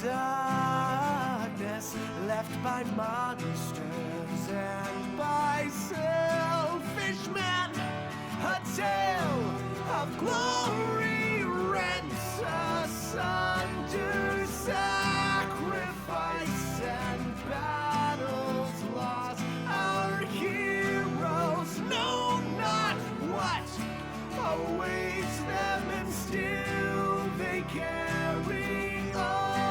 darkness left by monsters and by selfish men. A tale of glory rent asunder, sacrifice and battles lost. Our heroes know not what awaits them, and still they carry on.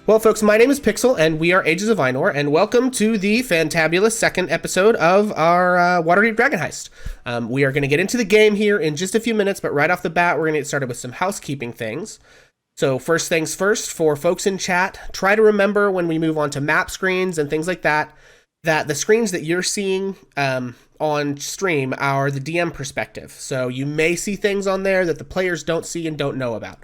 Well, folks, my name is Pixel, and we are Ages of Ainor, and welcome to the fantabulous second episode of our Waterdeep Dragon Heist. We are going to get into the game here in just a few minutes, but right off the bat, we're going to get started with some housekeeping things. So first things first, for folks in chat, try to remember when we move on to map screens and things like that, that the screens that you're seeing on stream are the DM perspective. So you may see things on there that the players don't see and don't know about.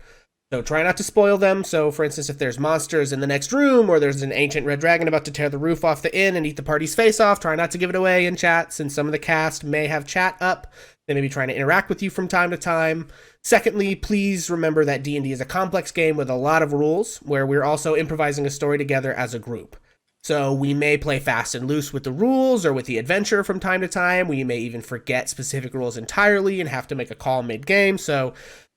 So try not to spoil them. So for instance, if there's monsters in the next room, or there's an ancient red dragon about to tear the roof off the inn and eat the party's face off, try not to give it away in chat, since some of the cast may have chat up. They may be trying to interact with you from time to time. Secondly, please remember that D&D is a complex game with a lot of rules, where we're also improvising a story together as a group. So we may play fast and loose with the rules or with the adventure from time to time. We may even forget specific rules entirely and have to make a call mid-game. So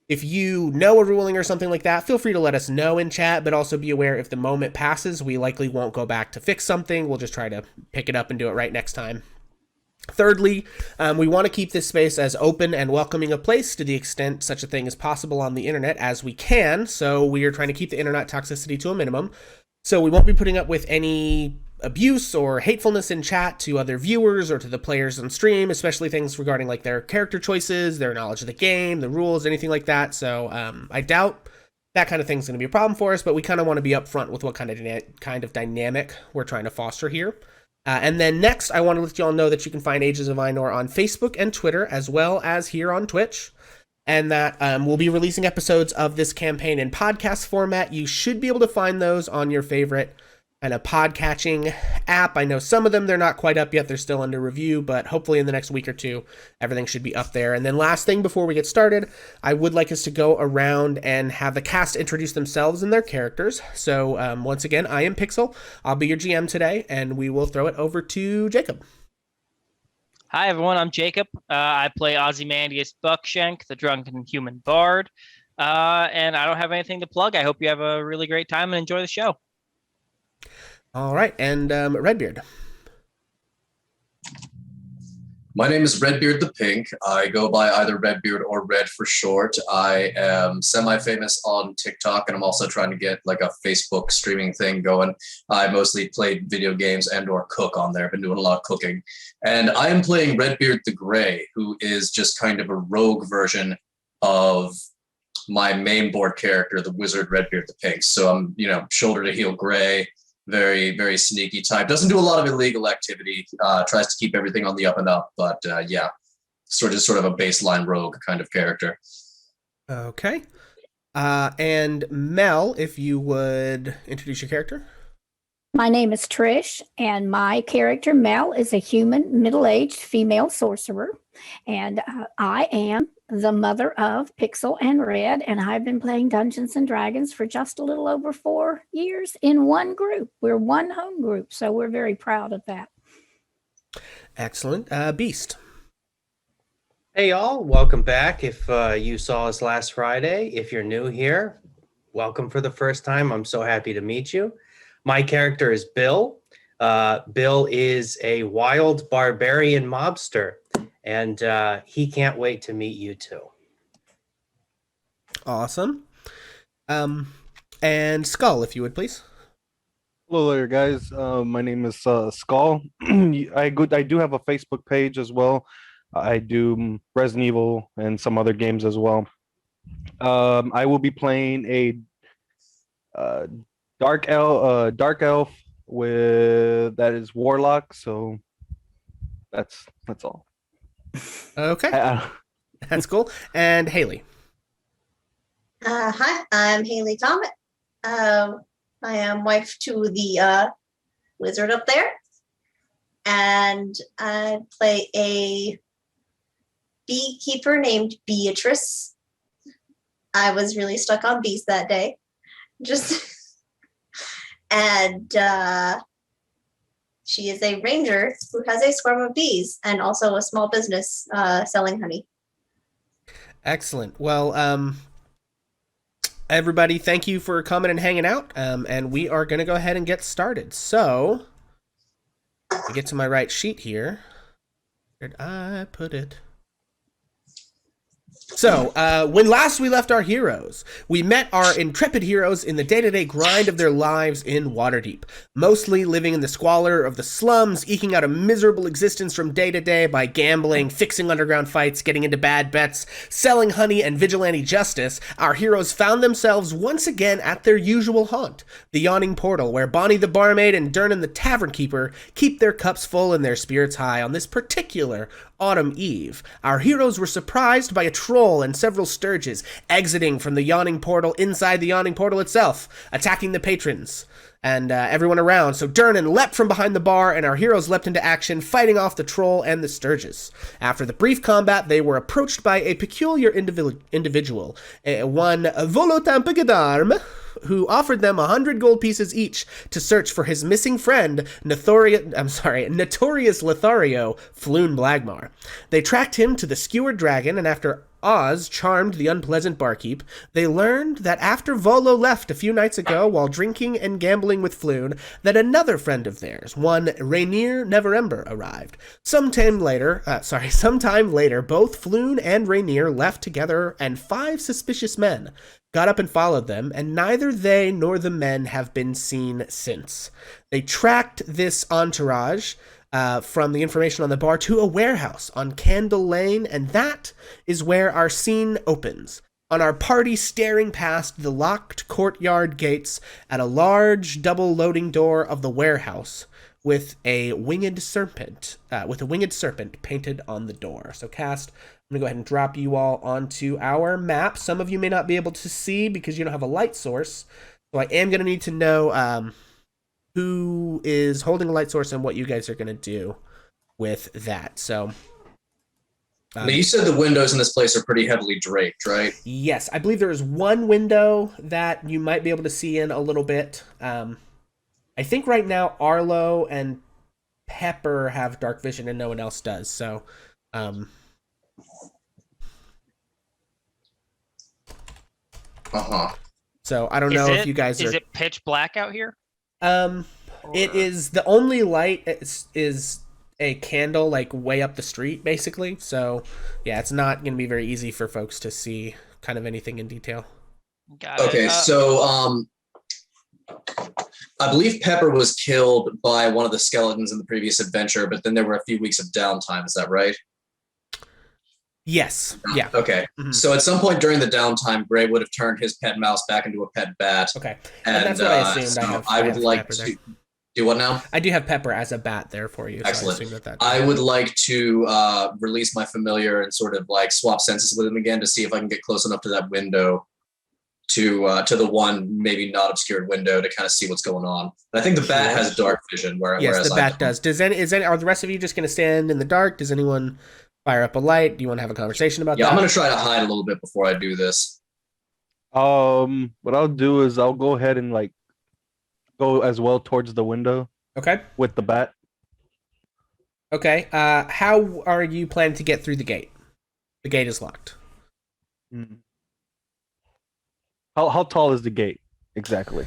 if you know a ruling or something like that, feel free to let us know in chat, but also be aware if the moment passes, we likely won't go back to fix something. We'll just try to pick it up and do it right next time. Thirdly, we want to keep this space as open and welcoming a place to the extent such a thing is possible on the internet as we can. So we are trying to keep the internet toxicity to a minimum. So we won't be putting up with any abuse or hatefulness in chat to other viewers or to the players on stream, especially things regarding like their character choices, their knowledge of the game, the rules, anything like that. So I doubt that kind of thing's going to be a problem for us, but we kind of want to be upfront with what kind of dynamic we're trying to foster here. And then next, I want to let you all know that you can find Ages of Ainor on Facebook and Twitter, as well as here on Twitch. And that we'll be releasing episodes of this campaign in podcast format. You should be able to find those on your favorite kind of podcatching app. I know some of them, they're not quite up yet. They're still under review, but hopefully in the next week or two, everything should be up there. And then last thing before we get started, I would like us to go around and have the cast introduce themselves and their characters. So once again, I am Pixel. I'll be your GM today, and we will throw it over to Jacob. Hi, everyone. I'm Jacob. I play Ozymandias Buckshank, the drunken human bard. And I don't have anything to plug. I hope you have a really great time and enjoy the show. All right, and Redbeard. My name is Redbeard the Pink. I go by either Redbeard or Red for short. I am semi-famous on TikTok, and I'm also trying to get like a Facebook streaming thing going. I mostly played video games and or cook on there. Been doing a lot of cooking. And I am playing Redbeard the Gray, who is just kind of a rogue version of my main board character, the wizard Redbeard the Pink. So I'm, shoulder to heel gray, very, very sneaky type. Doesn't do a lot of illegal activity. Tries to keep everything on the up and up. But yeah, sort of a baseline rogue kind of character. Okay. And Mel, if you would introduce your character. My name is Trish, and my character, Mel, is a human, middle-aged female sorcerer. And I am the mother of Pixel and Red, and I've been playing Dungeons and Dragons for just a little over 4 years in one group. We're one home group, so we're very proud of that. Excellent. Beast. Hey, y'all. Welcome back. If you saw us last Friday, if you're new here, welcome for the first time. I'm so happy to meet you. My character is Bill. Bill is a wild barbarian mobster, and he can't wait to meet you too. Awesome. And Skull, if you would, please. Hello there, guys. My name is Skull. I do have a Facebook page as well. I do Resident Evil and some other games as well. I will be playing a dark elf with that is warlock. So that's all. Okay, that's cool. And Haley. Hi, I'm Haley Tomet. I am wife to the wizard up there. and I play a beekeeper named Beatrice. I was really stuck on bees that day. And she is a ranger who has a swarm of bees and also a small business selling honey. Excellent. Well, everybody, thank you for coming and hanging out. And we are going to go ahead and get started. So, to get to my right sheet here, where did I put it? So, when last we left our heroes, we met our intrepid heroes in the day-to-day grind of their lives in Waterdeep, mostly living in the squalor of the slums, eking out a miserable existence from day to day by gambling, fixing underground fights, getting into bad bets, selling honey, and vigilante justice. Our heroes found themselves once again at their usual haunt, the Yawning Portal, where Bonnie the barmaid and Durnan the tavern keeper keep their cups full and their spirits high on this particular autumn eve. Our heroes were surprised by a troll and several sturges exiting from the Yawning Portal inside the Yawning Portal itself, attacking the patrons and everyone around. So Durnan leapt from behind the bar, and our heroes leapt into action, fighting off the troll and the sturges. After the brief combat, they were approached by a peculiar individual, one Volotin Pigadarm, who offered them 100 gold pieces each to search for his missing friend, Notorious Lothario Floon Blagmar. They tracked him to the Skewered Dragon, and after Oz charmed the unpleasant barkeep, they learned that after Volo left a few nights ago while drinking and gambling with Floon, that another friend of theirs, one Rainier Neverember, arrived. Sometime later, both Floon and Rainier left together, and 5 suspicious men got up and followed them, and neither they nor the men have been seen since. They tracked this entourage from the information on the bar to a warehouse on Candle Lane, and that is where our scene opens. On our party staring past the locked courtyard gates at a large double loading door of the warehouse with a winged serpent painted on the door. So cast, I'm going to go ahead and drop you all onto our map. Some of you may not be able to see because you don't have a light source. So I am going to need to know who is holding a light source and what you guys are going to do with that. So now, you said the windows in this place are pretty heavily draped, right? Yes, I believe there is one window that you might be able to see in a little bit. I think right now Arlo and Pepper have dark vision and no one else does. So So I don't know if you guys are... Is it pitch black out here? It is, the only light is a candle like way up the street, basically. So yeah, it's not going to be very easy for folks to see kind of anything in detail. Got it. Okay, so I believe Pepper was killed by one of the skeletons in the previous adventure, but then there were a few weeks of downtime. Is that right? Yes. Yeah. Okay. Mm-hmm. So at some point during the downtime, Gray would have turned his pet mouse back into a pet bat. Okay. And that's what I assumed. So I would like to do what now? I do have Pepper as a bat there for you. Excellent. So I would like to release my familiar and sort of like swap senses with him again to see if I can get close enough to that window to the one maybe not obscured window to kind of see what's going on. But I think the bat has dark vision, whereas the bat does. Are the rest of you just going to stand in the dark? Does anyone fire up a light? Do you want to have a conversation about that? Yeah, I'm going to try to hide a little bit before I do this. What I'll do is I'll go ahead and like go as well towards the window. Okay. With the bat. Okay. How are you planning to get through the gate? The gate is locked. How tall is the gate exactly?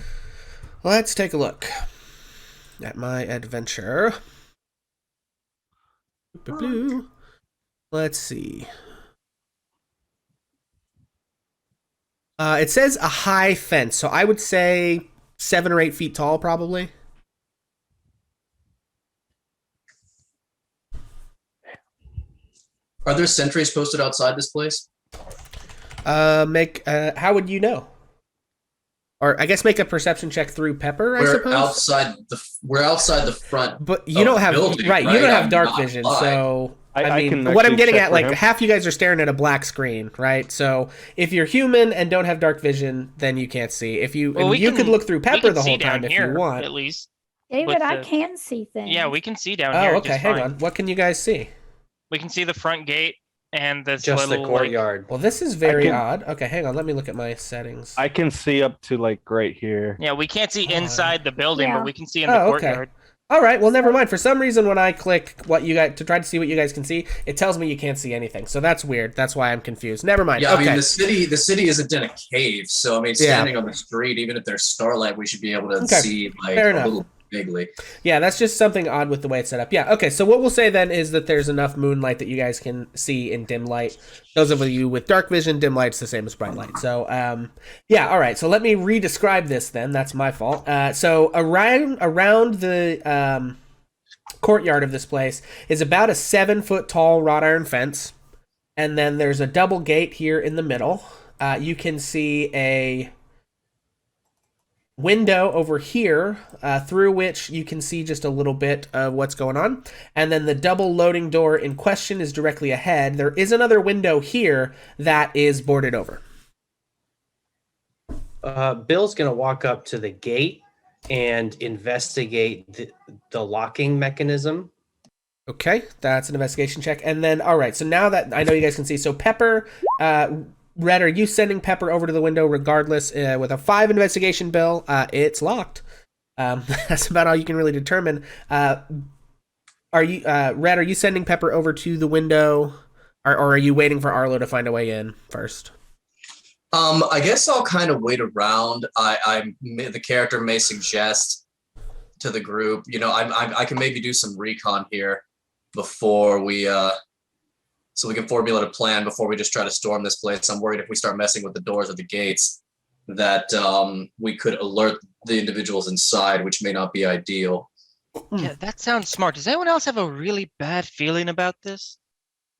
Let's take a look at my adventure. Let's see. It says a high fence, so I would say 7 or 8 feet tall, probably. Are there sentries posted outside this place? How would you know? Or I guess make a perception check through Pepper. I suppose we're outside the front. But you don't have building, right. You don't have dark vision, so I mean, what I'm getting at, like half you guys are staring at a black screen, right? So if you're human and don't have dark vision, then you can't see. If you you could look through Pepper the whole time if you want. At least David, I the- can see things. Yeah, we can see down Oh, here. okay. Just Hang fine. on. What can you guys see? We can see the front gate and this Just the little like, courtyard. Well, this is very can- odd. Okay, hang on. Let me look at my settings. I can see up to like right here. yeah, we can't see Oh, inside the building, Yeah. but we can see in the Oh, okay. courtyard. All right. Well, never mind. For some reason, when I click what you guys to try to see what you guys can see, it tells me you can't see anything. So that's weird. That's why I'm confused. Never mind. Yeah, Okay. I mean the city isn't in a cave, so I mean Yeah. standing on the street, even if there's starlight, we should be able to Okay. see like Fair a enough. little vaguely. Yeah, that's just something odd with the way it's set up. Yeah, okay, so what we'll say then is that there's enough moonlight that you guys can see in dim light. Those of you with dark vision, dim light's the same as bright light. So, yeah, all right, so let me re-describe this then. That's my fault. So around the courtyard of this place is about a 7-foot tall wrought iron fence, and then there's a double gate here in the middle. You can see a window over here through which you can see just a little bit of what's going on, and then the double loading door in question is directly ahead. There is another window here that is boarded over. Bill's gonna walk up to the gate and investigate the locking mechanism. Okay, that's an investigation check. And then, all right, so now that I know you guys can see, so Pepper, Red, are you sending Pepper over to the window regardless with a 5 investigation, Bill? It's locked. That's about all you can really determine. Are you, Red, are you sending Pepper over to the window, or are you waiting for Arlo to find a way in first? I guess I'll kind of wait around. The character may suggest to the group, you know, I can maybe do some recon here before we so we can formulate a plan before we just try to storm this place. I'm worried if we start messing with the doors or the gates that we could alert the individuals inside, which may not be ideal. Yeah, that sounds smart. Does anyone else have a really bad feeling about this?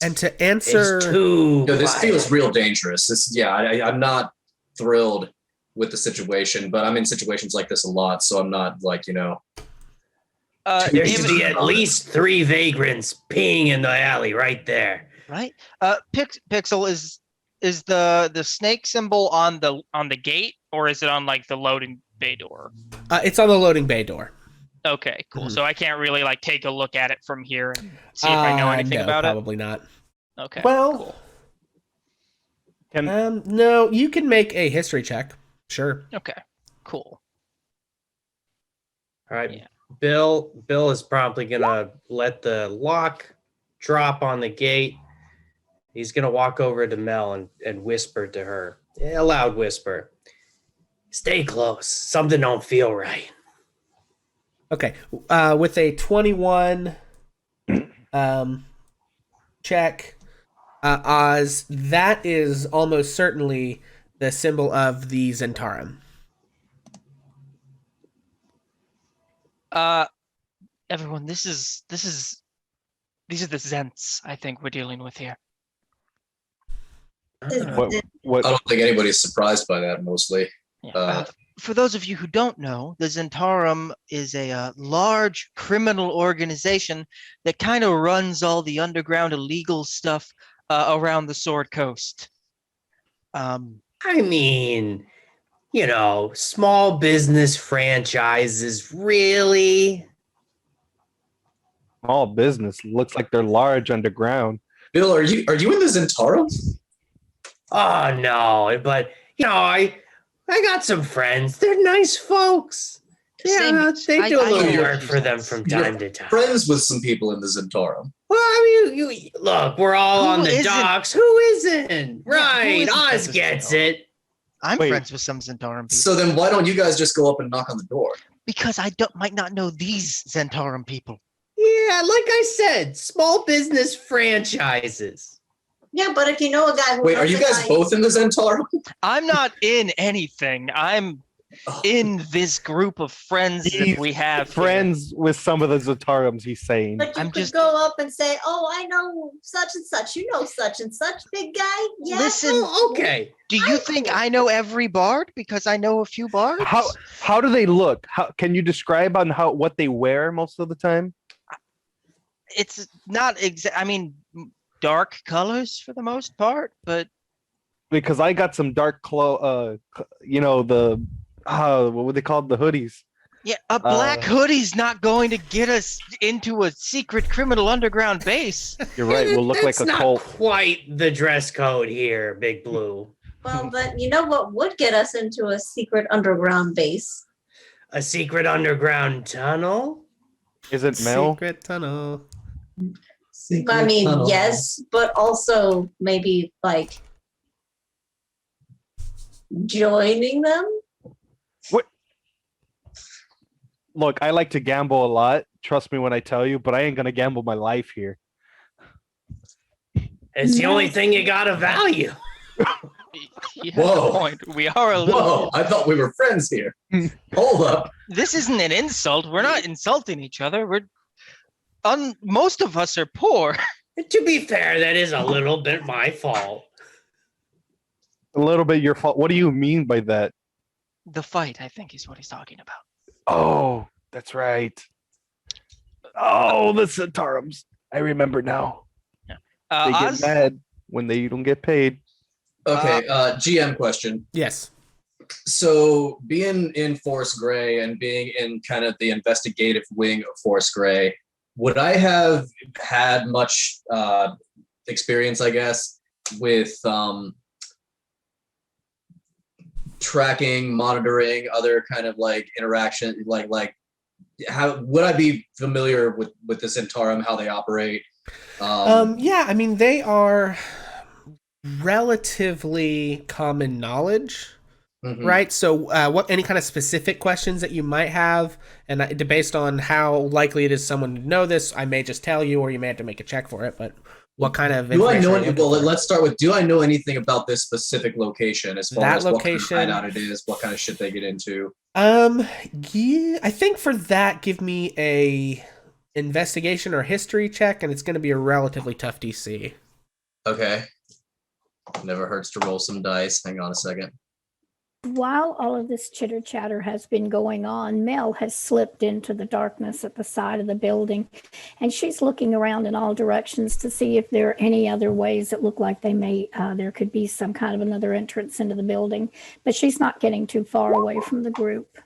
And to It's answer, too. No, this quiet. feels real dangerous. I'm not thrilled with the situation, but I'm in situations like this a lot, so I'm not like, you know. There David- should be at least 3 vagrants peeing in the alley right there. Right? Pixel, is the snake symbol on the gate, or is it on like the loading bay door? it's on the loading bay door. Okay, cool. Mhm. So I can't really like take a look at it from here and see if I know anything no, about probably not. it. Okay. Well, cool. no, you can make a history check. Sure. Okay. Cool. All right. Yeah. Bill is promptly gonna let the lock drop on the gate. He's gonna walk over to Mel and whisper to her, a loud whisper. Stay close. Something don't feel right. Okay. With a 21 check, Oz, that is almost certainly the symbol of the Zentarum. Everyone, these are the Zents I think we're dealing with here. What? I don't think anybody's surprised by that mostly. Yeah. For those of you who don't know, the Zentarum is a large criminal organization that kind of runs all the underground illegal stuff around the Sword Coast. I mean, you know, small business franchises, really? Small business looks like they're large underground. Bill, are you in the Zentarum? Oh no, but you know, I got some friends. They're nice folks. Yeah, Same- they do a I little know work you for them guys. from You're time to time. Friends with some people in the Zentarum. Well, I mean, you look, we're all Who on the isn't? docks. Who isn't? Right, isn't Oz friends with gets Zentarum? it. I'm Wait. friends with some Zentarum people So then why don't you guys just go up and knock on the door? because I might not know these Zentarum people. Yeah, like I said, small business franchises. Yeah, but if you know a guy who Wait, are knows you a guys guy- both in the Zentarum? I'm not in anything. I'm in this group of friends that He's we have. here. Friends with some of the Zatarums, he's saying. But you I'm could just- go up and say, "Oh, I know such and such. You know such and such, big guy." Yeah. Listen, Oh, okay. Do you think I know every bard because I know a few bards? How do they look? How can you describe on what they wear most of the time? It's not I mean, dark colors for the most part, but Because I got some dark you know, the what would they call it? The hoodies. Yeah, a black Uh, hoodie's not going to get us into a secret criminal underground base. You're right. We'll look like That's a not cult. quite the dress code here, Big Blue. Well, but you know what would get us into a secret underground base? A secret underground tunnel? Is it Mel? Secret tunnel. I mean, yes, but also maybe like joining them. Look, I like to gamble a lot. Trust me when I tell you, but I ain't gonna gamble my life here. It's the only thing you got to value. You have Whoa. a point. We are a little. Whoa, I thought we were friends here. Hold up. This isn't an insult. We're not insulting each other. Most of us are poor. To be fair, that is a little bit my fault. A little bit your fault. What do you mean by that? The fight, I think, is what he's talking about. Oh, that's right. Oh, the Centaurums. I remember now. They get Oz, mad when they don't get paid. Okay, GM question. Yes. So being in Force Gray and being in kind of the investigative wing of Force Gray, would I have had much experience, I guess, with tracking, monitoring, other kind of like interaction, like how would I be familiar with the Centaurum, how they operate? Yeah, I mean, they are relatively common knowledge, Mhm. right? So what any kind of specific questions that you might have, and based on how likely it is someone to know this, I may just tell you, or you may have to make a check for it, but what kind of Do I information know are you any, looking well, for? let's start with, do I know anything about this specific location as far That as location- what kind of hideout it is, what kind of shit they get into? Yeah, I think for that, give me a investigation or history check, and it's going to be a relatively tough DC. Okay. Never hurts to roll some dice. Hang on a second. While all of this chitter chatter has been going on, Mel has slipped into the darkness at the side of the building, and she's looking around in all directions to see if there are any other ways that look like there could be some kind of another entrance into the building. But she's not getting too far away from the group.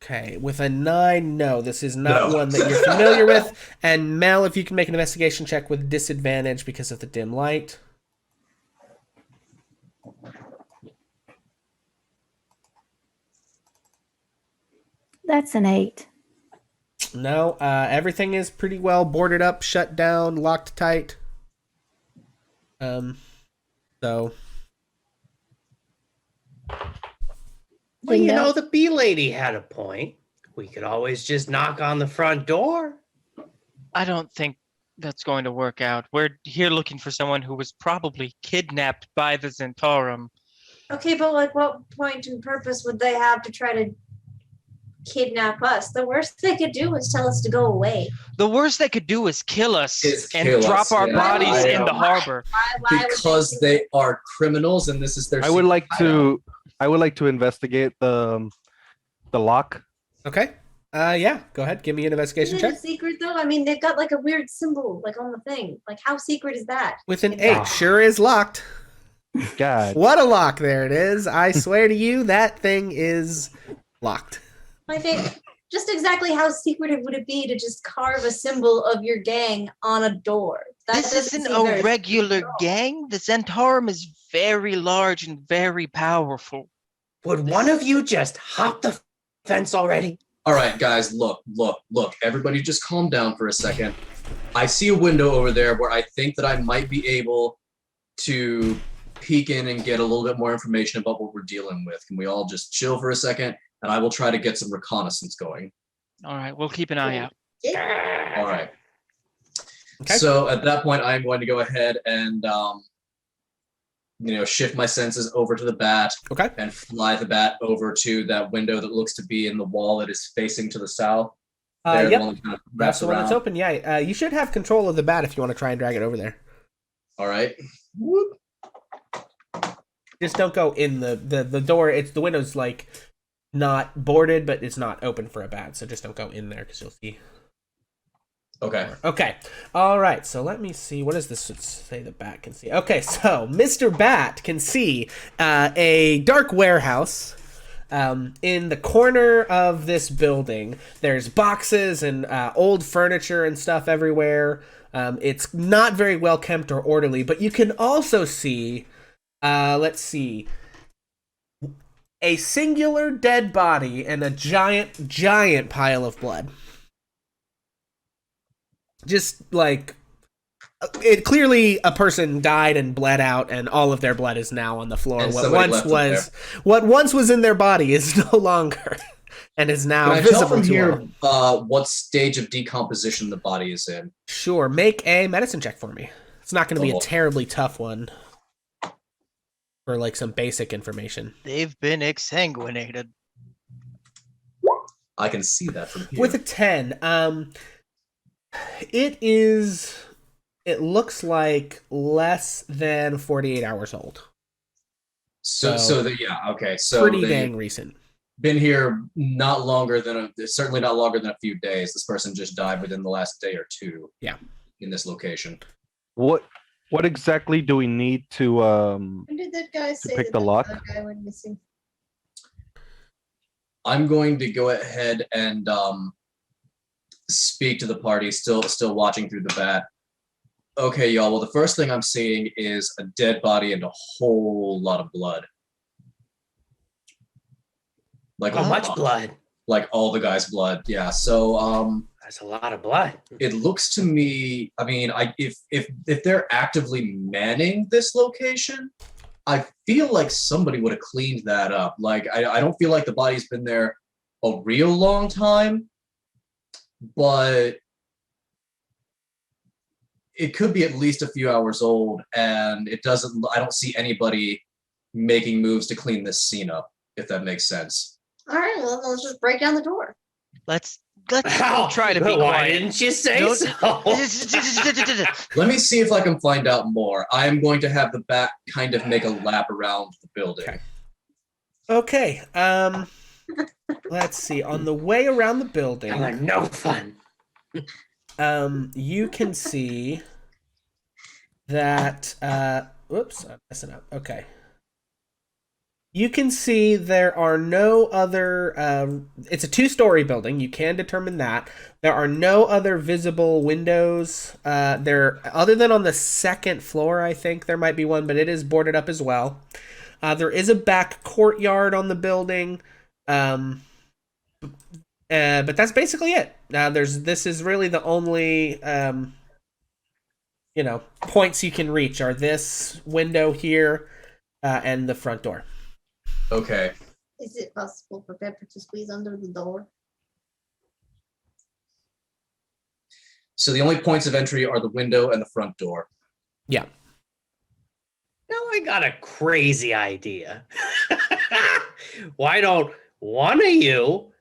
Okay, with a 9, no, this is not No. one that you're familiar with. And Mel, if you can make an investigation check with disadvantage because of the dim light. That's an 8. No, everything is pretty well boarded up, shut down, locked tight. So Well, you Then know, no- the bee lady had a point. We could always just knock on the front door. I don't think that's going to work out. We're here looking for someone who was probably kidnapped by the Centaurum. Okay, but like, what point and purpose would they have to try to kidnap us? The worst they could do is tell us to go away. The worst they could do is kill us Is and kill drop us, our yeah. bodies I in the know. harbor. Why would Because do they are criminals and this is their I would secret like hideout. to investigate the lock. okay, yeah, go ahead, give me an that? investigation Isn't it check. a secret though? I mean, they've got like a weird symbol like on the thing. Like, how secret is that? With an 8, sure is locked. God. What a lock! There it is. I swear to you, that thing is locked. My favorite. Just exactly how secretive would it be to just carve a symbol of your gang on a door? That This doesn't isn't seem a very regular secretive at all. gang. The Centaurum is very large and very powerful. Would one of you just hop the fence already? All right, guys, look. Everybody just calm down for a second. I see a window over there where I think that I might be able to peek in and get a little bit more information about what we're dealing with. Can we all just chill for a second? And I will try to get some reconnaissance going. All right, we'll keep an eye out. All right. Okay. So at that point, I'm going to go ahead and, shift my senses over to the bat Okay. and fly the bat over to that window that looks to be in the wall that is facing to the south. There, the Yep. one that kind of That's wraps the one that's around. open. Yeah, you should have control of the bat if you want to try and drag it over there. All right. Whoop. Just don't go in the door. It's the window's like not boarded, but it's not open for a bat. So just don't go in there because you'll see. Okay. Okay. All right. So let me see. What does this say the bat can see? Okay. So Mr. Bat can see a dark warehouse In the corner of this building, there's boxes and old furniture and stuff everywhere. It's not very well kept or orderly, but you can also see, let's see, a singular dead body and a giant pile of blood. Just like it clearly a person died and bled out, and all of their blood is now on the floor. And What somebody once left them was what once was in their body is no longer, and is now Can I tell visible from to here all. what stage of decomposition the body is in? Sure, make a medicine check for me. It's not going to be a Oh. terribly tough one for like some basic information. They've been exsanguinated. I can see that from here. With a 10, it looks like less than 48 hours old. so okay. So Pretty they've dang recent. been here certainly not longer than a few days. This person just died within the last day or two. Yeah. In this location. What exactly do we need to When did that guy say pick that the that lock? other guy went missing? I'm going to go ahead and speak to the party, still watching through the bat. Okay, y'all. Well, the first thing I'm seeing is a dead body and a whole lot of blood. Like How a much lot. blood? Like all the guy's blood. Yeah. So That's a lot of blood. it looks to me. I mean, if they're actively manning this location, I feel like somebody would have cleaned that up. Like I don't feel like the body's been there a real long time, but it could be at least a few hours old, and I don't see anybody making moves to clean this scene up, if that makes sense. All right, well, let's just break down the door. Let's Ow, try to be why quiet. didn't you say Don't- so? Let me see if I can find out more. I am going to have the bat kind of make a lap around the building. Okay. Let's see. On the way around the building, Y'all are no fun. you can see that whoops, I'm messing up. Okay. You can see there are no other it's a 2-story building. You can determine that. There are no other visible windows there other than on the second floor. I think there might be one, but it is boarded up as well. There is a back courtyard on the building. But that's basically it. This is really the only points you can reach are this window here and the front door. Okay. Is it possible for Pepper to squeeze under the door? So the only points of entry are the window and the front door. Yeah. Now I got a crazy idea. Why don't one of you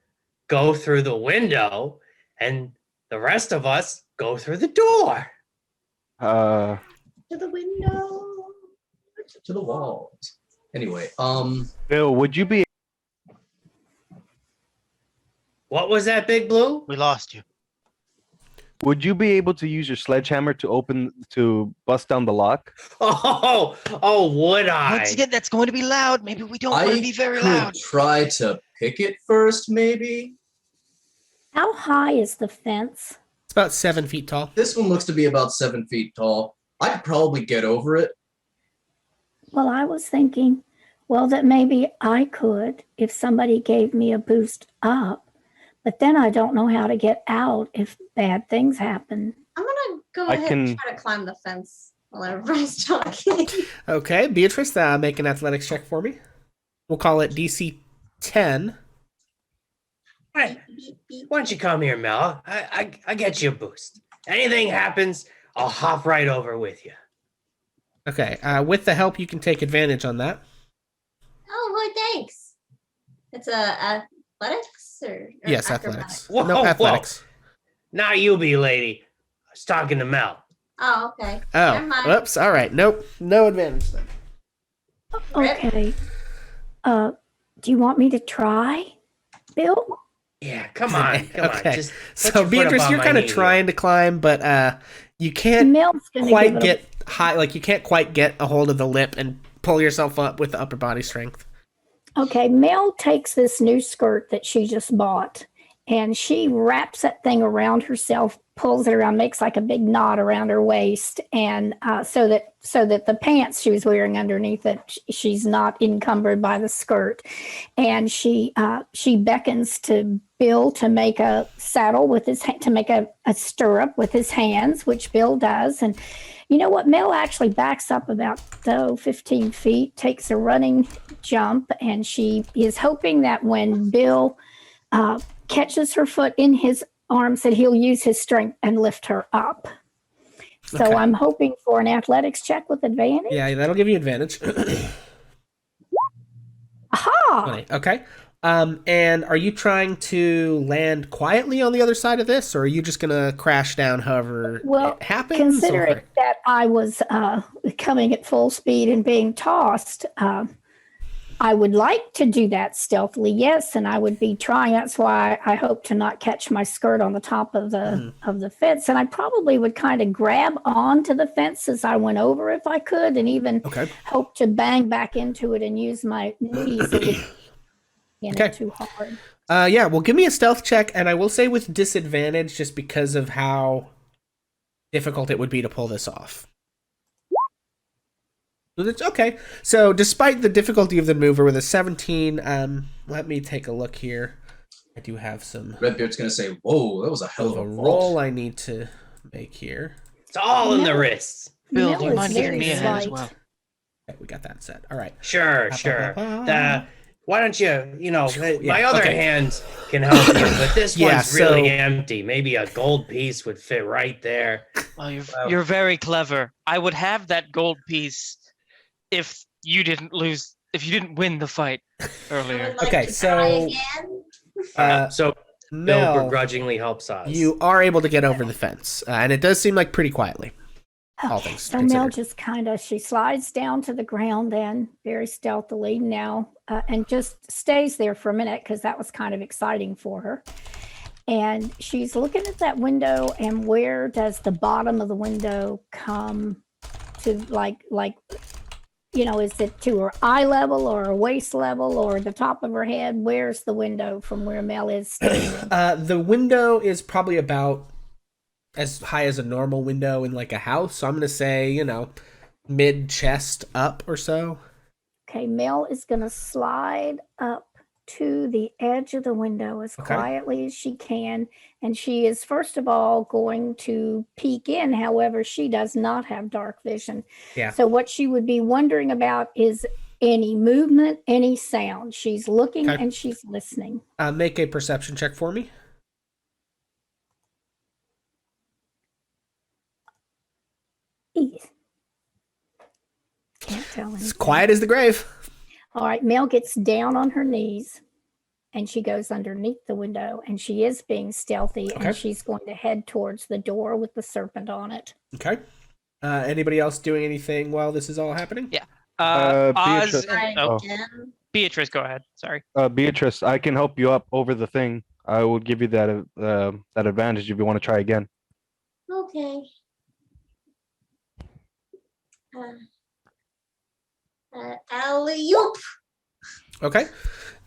go through the window and the rest of us go through the door? To the window. To the walls. Anyway, Bill, would you be What was that, Big Blue? We lost you. able to use your sledgehammer to bust down the lock? Oh, would I? Once again, that's going to be loud. Maybe we don't want I to be very could loud. try to pick it first, maybe. How high is the fence? It's about 7 feet tall. This one looks to be about 7 feet tall. I could probably get over it. Well, I was thinking, well, that maybe I could if somebody gave me a boost up, but then I don't know how to get out if bad things happen. I'm gonna go I ahead can- and try to climb the fence while everybody's talking. Okay, Beatrice, make an athletics check for me. We'll call it DC 10. Why don't you come here, Mel? I get you a boost. Anything happens, I'll hop right over with you. Okay, with the help, you can take advantage on that. Oh, well, thanks. It's athletics or Yes, acrobatics? athletics. Whoa, No, whoa. athletics. Not you, be lady. I was talking to Mel. Oh, okay. Oh, Never mind. whoops. All right. Nope. No advantage then. Okay. Do you want me to try, Bill? Yeah, come on. Okay. Just put So, your foot up Beatrice, on you're my kind of knee here. trying to climb, but you can't Mel's gonna quite give it get high. Like, you can't quite get a hold of the lip and pull yourself up with the upper body strength. Okay, Mel takes this new skirt that she just bought and she wraps that thing around herself, pulls it around, makes like a big knot around her waist, and so that the pants she was wearing underneath it, she's not encumbered by the skirt. And she beckons to Bill to make a saddle with to make a stirrup with his hands, which Bill does. And you know what? Mel actually backs up about 15 feet, takes a running jump, and she is hoping that when Bill catches her foot in his arms, that he'll use his strength and lift her up. So Okay. I'm hoping for an athletics check with advantage. Yeah, that'll give you advantage. Aha! Okay. And are you trying to land quietly on the other side of this, or are you just gonna crash down however Well, it happens? considering or- that I was coming at full speed and being tossed, I would like to do that stealthily, yes, and I would be trying. That's why I hope to not catch my skirt on the top of the fence, and I probably would kind of grab onto the fence as I went over if I could, and even Okay. hope to bang back into it and use my knees in Okay. it too hard. Yeah, well, give me a stealth check, and I will say with disadvantage just because of how difficult it would be to pull this off. Okay, so despite the difficulty of the maneuver with a 17, let me take a look here. I do have some Redbeard's gonna say, "Whoa, that was a hell of a a roll vault." I need to make here. It's all in the No. wrists. Bill, Mel do you is mind giving very me a hand as slight. well? Okay, we got that set. All right. Sure. Why don't you, Yeah, my other okay. hand can help you, but this Yeah, one's really so- empty. Maybe a gold piece would fit right there. Oh, you're very clever. I would have that gold piece if you didn't win the fight I earlier. would like Okay, to so- try again. So Bill Mel, begrudgingly helps us. you are able to get over the fence, and it does seem like pretty quietly. All Okay, things so Mel considered. just she slides down to the ground then very stealthily now and just stays there for a minute because that was kind of exciting for her. And she's looking at that window, and where does the bottom of the window come to, is it to her eye level or her waist level or the top of her head? Where's the window from where Mel is standing? The window is probably about as high as a normal window in like a house. So I'm going to say, mid chest up or so. Okay, Mel is going to slide up to the edge of the window as Okay. quietly as she can. And she is, first of all, going to peek in. However, she does not have dark vision. Yeah. So what she would be wondering about is any movement, any sound. She's looking Okay. and she's listening. Make a perception check for me. Ease. Can't tell It's anything. quiet as the grave. All right, Mel gets down on her knees and she goes underneath the window, and she is being stealthy, Okay. and she's going to head towards the door with the serpent on it. Okay. Anybody else doing anything while this is all happening? Yeah. Oz Beatrice. and, Try oh, again. Beatrice, go ahead. Sorry. Beatrice, I can help you up over the thing. I will give you that advantage if you want to try again. Okay. Alley-oop. Okay.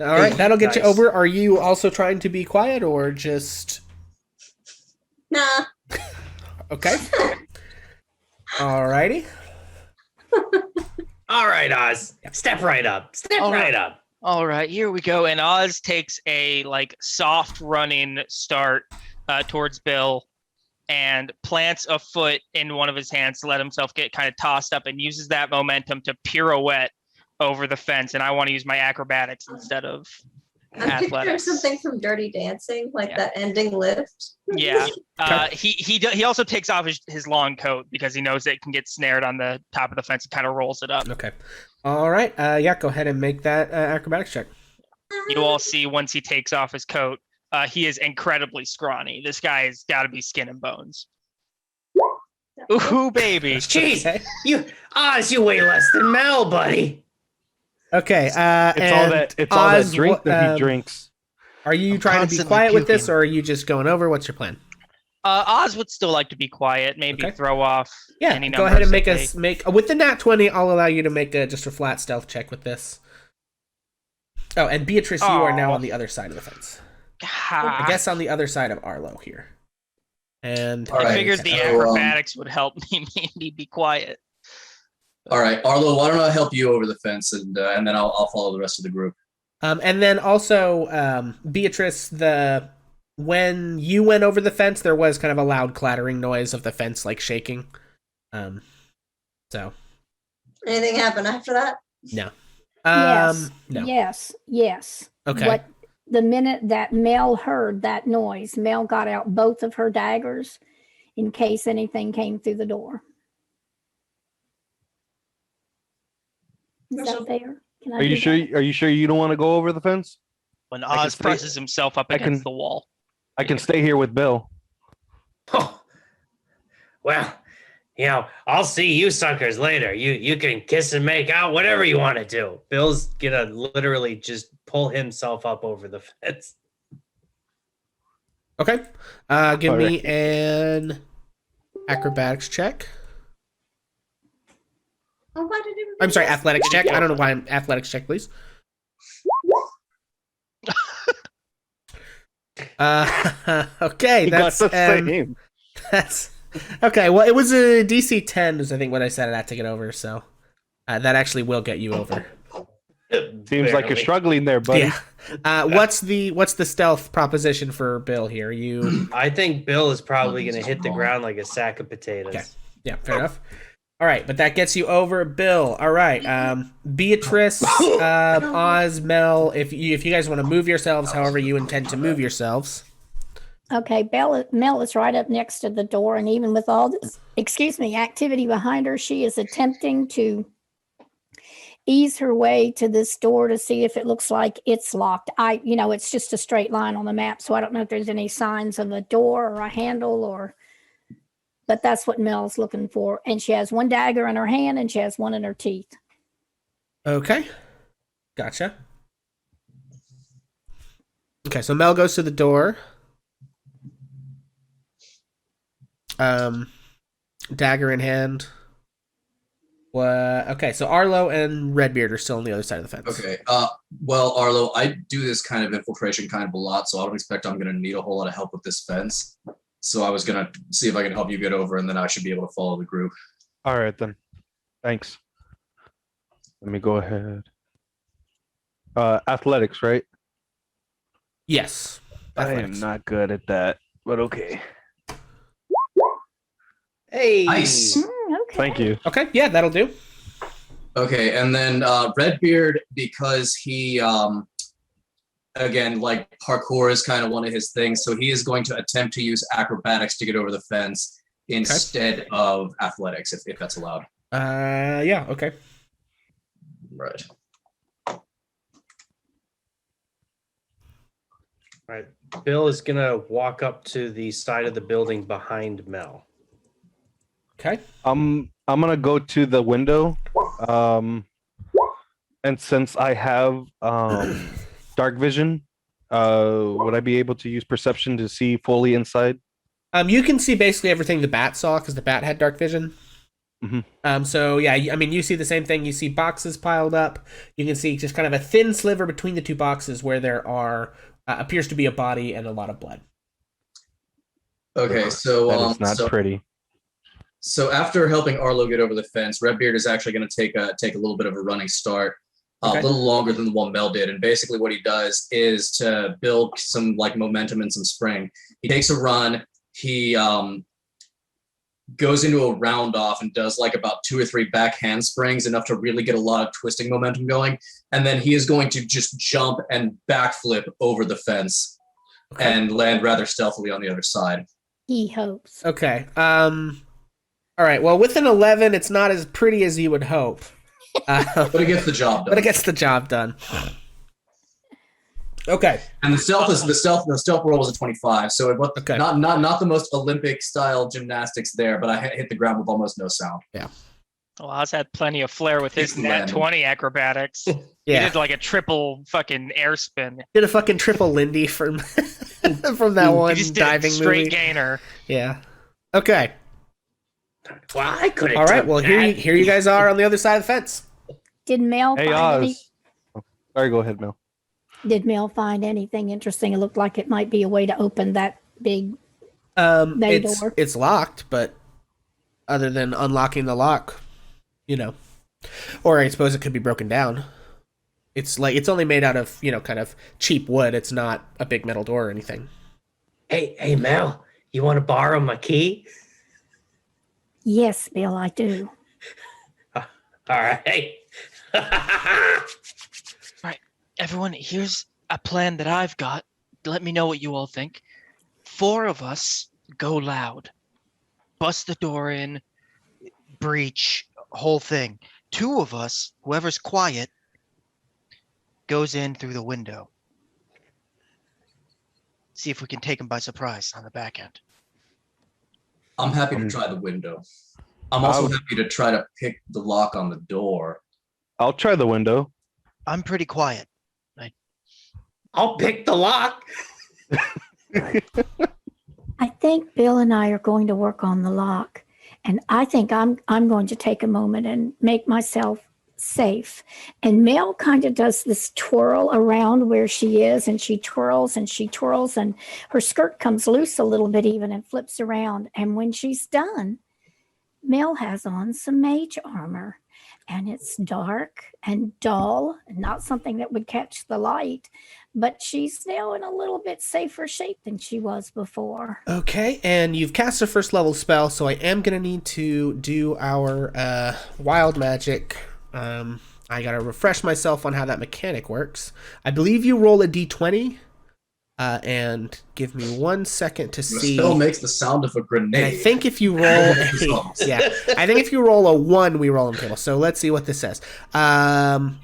All right, that'll get you Nice. over. Are you also trying to be quiet or just Nah. okay? All righty. All right, Oz. Step right up. Step All right right. up. All right, here we go. And Oz takes a soft running start towards Bill and plants a foot in one of his hands to let himself get kind of tossed up, and uses that momentum to pirouette over the fence. And I want to use my acrobatics instead of I'm picturing athletics. something from Dirty Dancing, like Yeah. that ending lift. Yeah. He also takes off his long coat because he knows that it can get snared on the top of the fence and kind of rolls it up. Okay. All right. Yeah, go ahead and make that acrobatics check. You all see once he takes off his coat, he is incredibly scrawny. This guy's got to be skin and bones. Ooh, baby. Jeez, Okay. you weigh less than Mel, buddy. Okay. It's all that Oz, drink that he um, drinks. Are you I'm trying to be constantly quiet with this, puking. or are you just going over? What's your plan? Oz would still like to be quiet, maybe Okay. throw off Yeah, any go ahead and make numbers us make with the nat 20. I'll allow you to make just a flat stealth check with this. Oh, and Beatrice, you are now on the other side of the fence. Ha. I guess on the other side of Arlo here. And All I right, figured the so, acrobatics would help me make me be quiet. All right, Arlo, why don't I help you over the fence, and then I'll follow the rest of the group. And then also, Beatrice, when you went over the fence, there was kind of a loud clattering noise of the fence like shaking. So Anything happen after that? no. Yes. No. Yes. Okay. The minute that Mel heard that noise, Mel got out both of her daggers in case anything came through the door. Is that fair? Can I Are you do sure? that? Are you sure you don't want to go over the fence? When can Oz stay- presses himself up I can- against the wall. I can stay here with Bill. Oh, well, I'll see you suckers later. You can kiss and make out, whatever you want to do. Bill's gonna literally just pull himself up over the fence. Okay. Give All me right. an acrobatics check. Oh, why did everybody I'm sorry, else- athletics check. I don't know why I'm athletics check, please. Okay, He got that's the same. that's okay. Well, it was a DC 10, is I think what I set it at to get over. So that actually will get you over. Seems like you're Barely. struggling there, buddy. Yeah. What's the stealth proposition for Bill here? You I think Bill is probably gonna hit the ground like a sack of potatoes. Okay. Yeah, fair enough. All right, but that gets you over Bill. All right, Beatrice, Oz, Mel. If you guys want to move yourselves, however you intend to move yourselves. Okay, Mel is right up next to the door, and even with all this, activity behind her, she is attempting to ease her way to this door to see if it looks like it's locked. It's just a straight line on the map, so I don't know if there's any signs of a door or a handle but that's what Mel's looking for. And she has one dagger in her hand and she has one in her teeth. Okay, gotcha. Okay, so Mel goes to the door. Dagger in hand. Okay, so Arlo and Redbeard are still on the other side of the fence. Okay. Well, Arlo, I do this kind of infiltration kind of a lot, so I don't expect I'm going to need a whole lot of help with this fence. So I was going to see if I can help you get over, and then I should be able to follow the group. All right then. Thanks. Let me go ahead. Athletics, right? Yes. I am Athletics. not good at that, but okay. Hey, Nice. Okay. Thank you. Okay, yeah, that'll do. Okay, and then Redbeard, because he, again, like parkour is kind of one of his things, so he is going to attempt to use acrobatics to get over the fence instead of athletics, if that's allowed. Yeah, okay. Right. right. Bill is gonna walk up to the side of the building behind Mel. Okay. I'm gonna go to the window. And since I have dark vision, would I be able to use perception to see fully inside? You can see basically everything the bat saw because the bat had dark vision. Mm-hmm. So yeah, I mean, you see the same thing. You see boxes piled up. You can see just kind of a thin sliver between the two boxes where there are appears to be a body and a lot of blood. Okay, so That is not pretty. So after helping Arlo get over the fence, Redbeard is actually going to take a little bit of a running start, Okay. a little longer than the one Mel did. And basically, what he does is to build some like momentum and some spring. He takes a run. He goes into a round off and does like about 2 or 3 back handsprings, enough to really get a lot of twisting momentum going. And then he is going to just jump and backflip over the fence and land rather stealthily on the other side. He hopes. Okay. All right. Well, with an 11, it's not as pretty as you would hope. But it gets the job done. But it gets the job done. Okay. And the stealth roll was a 25, so it was Okay. not the most Olympic style gymnastics there, but I hit the ground with almost no sound. Well, Oz had plenty of flair with his He's nat landing. 20 acrobatics. He Yeah. did like a triple fucking air spin. Did a fucking triple Lindy from from that He one just did diving straight movie. gainer. Yeah. Okay. Well, I could have. All right. Well, here you guys are on the other side of the fence. Did Mel Hey, find any? Oz. Sorry, go ahead, Mel. Did Mel find anything interesting? It looked like it might be a way to open that big bay door. It's locked, but other than unlocking the lock, or I suppose it could be broken down. It's only made out of, kind of cheap wood. It's not a big metal door or anything. Hey, Mel, you want to borrow my key? Yes, Bill, I do. All right. Right. Everyone, here's a plan that I've got. Let me know what you all think. 4 of us go loud. Bust the door in, breach, whole thing. 2 of us, whoever's quiet, goes in through the window. See if we can take him by surprise on the back end. I'm happy to try the window. I'm also happy to try to pick the lock on the door. I'll try the window. I'm pretty quiet. I'll pick the lock. I think Bill and I are going to work on the lock. And I think I'm going to take a moment and make myself safe. And Mel kind of does this twirl around where she is, and she twirls and she twirls, and her skirt comes loose a little bit even and flips around. And when she's done, Mel has on some mage armor, and it's dark and dull, not something that would catch the light, but she's now in a little bit safer shape than she was before. Okay, and you've cast a first level spell, so I am going to need to do our wild magic. I got to refresh myself on how that mechanic works. I believe you roll a d20, and give me 1 second to The see. spell makes the sound of a And grenade. I think if you roll I think if you roll a 1, we roll on the table. So let's see what this says.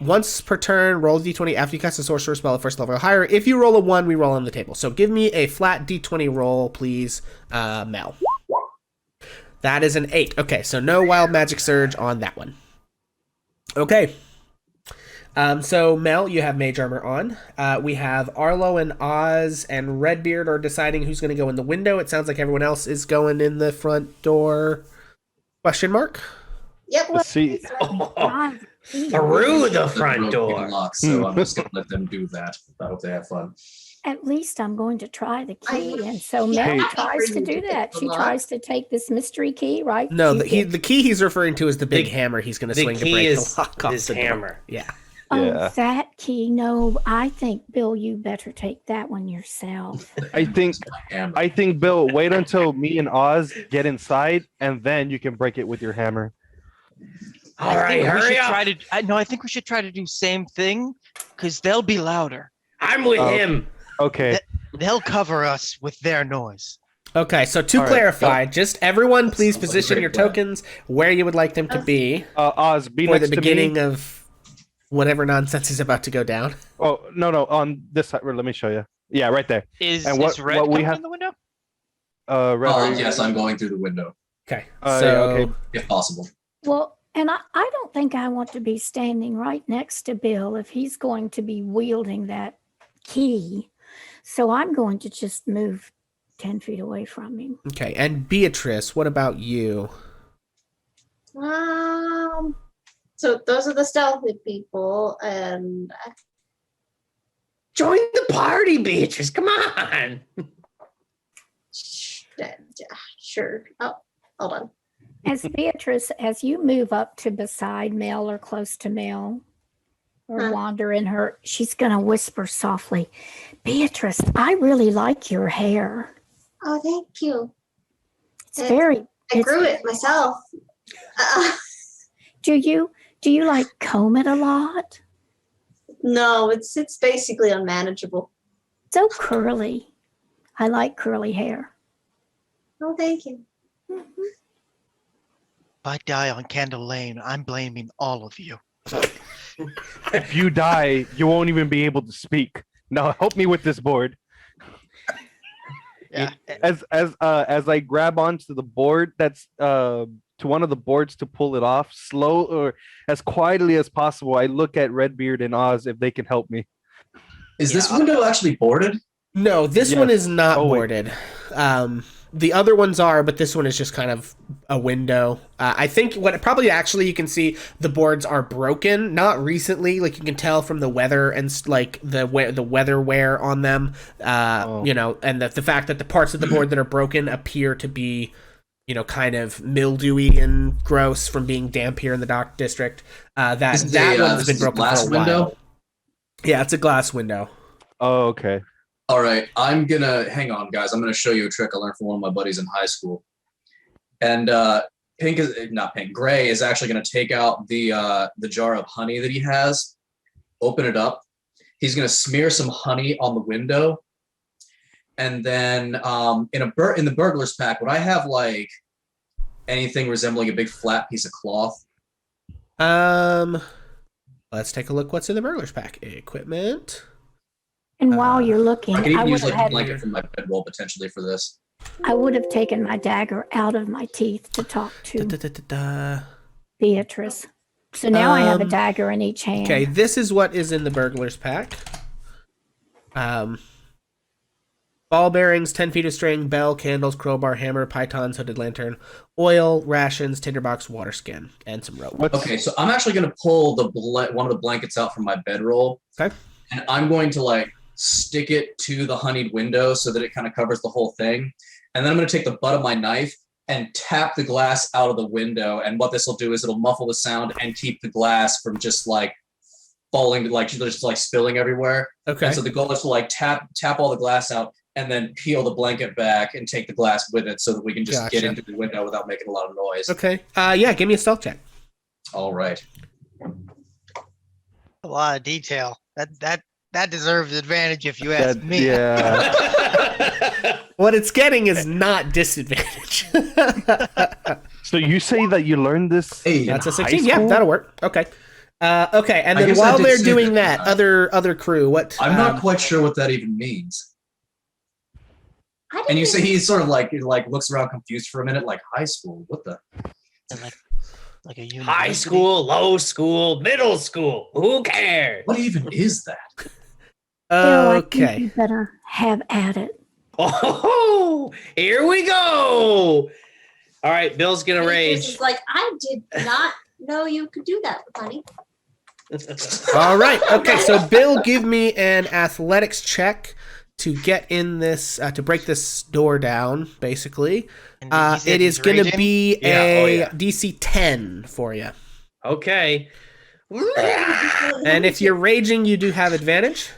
Once per turn, roll a d20 after you cast a sorcerer spell at first level or higher. If you roll a 1, we roll on the table. So give me a flat d20 roll, please, Mel. That is an 8. Okay, so no wild magic surge on that one. Okay. So Mel, you have mage armor on. We have Arlo and Oz and Redbeard are deciding who's going to go in the window. It sounds like everyone else is going in the front door. Question mark? Yep. Let's see. Through the front door. Lock, so I'm just going to let them do that. I hope they have fun. At least I'm going to try the key. I- And so Yeah. Mel tries to do that. She tries to take this mystery key, right? No, She the key he's referring to is the big The- hammer he's going to The swing to key break is the lock off his the door. hammer. Yeah. Oh, Yeah. that key. No, I think, Bill, you better take that one yourself. I think Hammer. Bill, wait until me and Oz get inside, and then you can break it with your hammer. All right, hurry up. I think we should try to do same thing, because they'll be louder. I'm with Oh. him. Okay. They'll cover us with their noise. Okay, so to All right, clarify, just everyone please Sounds like a position great your plan. tokens where you would like them to be Oz, be for next the to beginning me. of whatever nonsense is about to go down. Oh no, on this side. Let me show you. Yeah, right there. Is And what- Red what we coming have- in the window? Red, are you- Yes, I'm going through the window, Okay, Yeah, so okay. if possible. Well, and I don't think I want to be standing right next to Bill if he's going to be wielding that key. So I'm going to just move 10 feet away from him. okay, and Beatrice, what about you? So those are the stealthy people, and Join the party, Beatrice. Come on. sure. Oh, hold on. As Beatrice, as you move up to beside Mel or close to Mel or Huh. wander in her, she's going to whisper softly, Beatrice, I really like your hair. Oh, thank you. It's It- very, I it's- grew it myself. do you like comb it a lot? No, it's basically unmanageable. So curly. I like curly hair. Oh, thank you. Mhm. If I die on Candle Lane, I'm blaming all of you. If you die, you won't even be able to speak. Now help me with this board. Yeah. As I grab onto the board, that's to one of the boards to pull it off, slow or as quietly as possible. I look at Redbeard and Oz if they can help me. Is this Yeah, window actually boarded? No, this Yes. one is not Oh, wait. boarded. The other ones are, but this one is just kind of a window. I think what probably actually you can see the boards are broken, not recently. Like you can tell from the weather and like the weather wear on them. You know, and the fact that the parts of the board that are broken appear to be, you know, kind of mildewy and gross from being damp here in the Dock District. That one's been broken for a while. Yeah, it's a glass window. Oh, okay. All right, hang on, guys. I'm gonna show you a trick I learned from one of my buddies in high school. And Gray is actually gonna take out the jar of honey that he has, open it up. He's gonna smear some honey on the window, and then in the burglar's pack, would I have like anything resembling a big flat piece of cloth? Let's take a look. What's in the burglar's pack? Equipment. And while you're looking, I could even would use like have a blanket from my bedroll potentially for this. I would have taken my dagger out of my teeth to talk to Beatrice. So now I have a dagger in each hand. Okay, this is what is in the burglar's pack. Ball bearings, 10 feet of string, bell, candles, crowbar, hammer, pythons, hooded lantern, oil, rations, tinderbox, water skin, and some rope. Okay, so I'm actually going to pull one of the blankets out from my bedroll. Okay. And I'm going to like stick it to the honeyed window so that it kind of covers the whole thing. And then I'm going to take the butt of my knife and tap the glass out of the window. And what this will do is it'll muffle the sound and keep the glass from just like falling, like just like spilling everywhere. Okay. And so the goal is to like tap all the glass out and then peel the blanket back and take the glass with it so that we can just get into the window without making a lot of noise. Okay. Yeah, give me a stealth check. All right. A lot of detail. That deserves advantage if you ask me. Yeah. What it's getting is not disadvantage. So you say that you learned this? Hey, That's a high 16. Yeah, school? that'll work. Okay. Okay, and I then guess I while did they're say doing that. that, other crew, what? I'm not quite sure what that even means. And you say he sort of like looks around confused for a minute, like high school. What the? Like a university. High school, low school, middle school. Who cares? What even is that? Bill, I think Okay. you better have at it. Oh, here we go. All right, Bill's gonna Beatrice rage. is like, I did not know you could do that, honey. All right. Okay, so Bill, give me an athletics check to get in this, to break this door down, basically. And he said It is he's going to raging? be Yeah, oh, a yeah. DC 10 for you. Okay. And if you're raging, you do have advantage.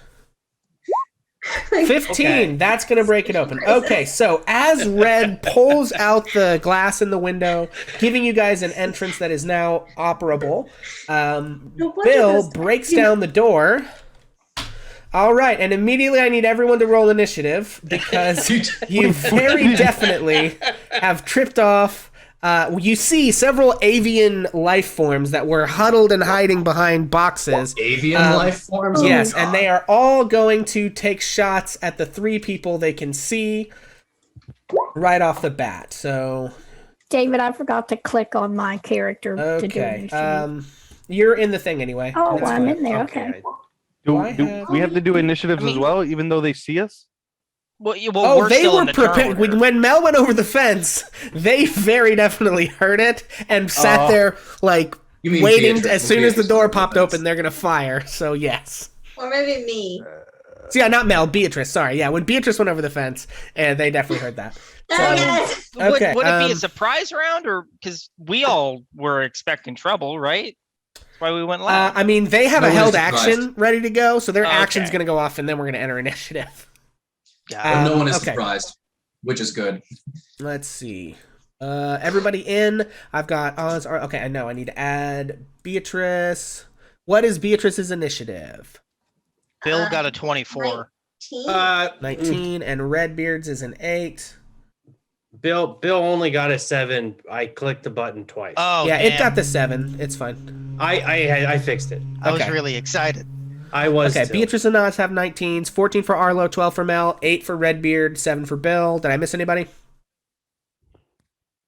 15. Okay. That's going to break it open. Okay, so as Red pulls out the glass in the window, giving you guys an entrance that is now operable, wonder Bill those- breaks down the door. All right, and immediately I need everyone to roll initiative because you very definitely have tripped off. You see several avian life forms that were huddled and hiding behind boxes. Avian life forms? Yes, Oh, and they are all going to take shots at the 3 people they can see right off the bat. So, David, I forgot to click on my character to do okay. initiative. You're in the thing anyway. Oh, That's I'm fine. in there. Okay. Do I have- we have to do initiatives as well, even though they see us? Well, Oh, we're they still were in the turn prepared. order. When Mel went over the fence, they very definitely heard it and sat there like You mean waiting. Beatrice? As soon as the Beatrice door over the popped fence. open, they're gonna fire. So yes. Or maybe me. So yeah, not Mel, Beatrice. Sorry, yeah. When Beatrice went over the fence, and they definitely heard that. Dang it! Okay, Would it be a um, surprise round, or because we all were expecting trouble, right? That's why we went last. I mean, they have a Nobody's held surprised. action ready to go, so their Okay. action's gonna go off, and then we're gonna enter initiative. Got it. no one is okay. surprised, which is good. Let's see. Everybody in. I've got Oz. Okay, I know. I need to add Beatrice. What is Beatrice's initiative? Bill got a 24. 19, and Redbeard's is an 8. Bill only got a 7. I clicked the button twice. Oh, Yeah, it damn. got the 7. It's fine. I fixed it. I was okay. really excited. I was Okay, too. Beatrice and Oz have 19s. 14 for Arlo, 12 for Mel, 8 for Redbeard, 7 for Bill. Did I miss anybody?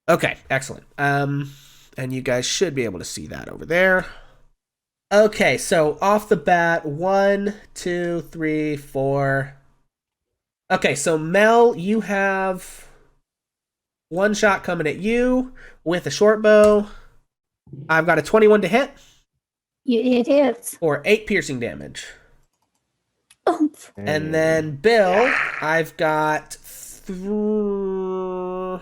Okay, excellent. And you guys should be able to see that over there. Okay, so off the bat, 1, 2, 3, 4. Okay, so Mel, you have One shot coming at you with a short bow. I've got a 21 to hit It is. for 8 piercing damage. Oomph. And then Bill, I've got 13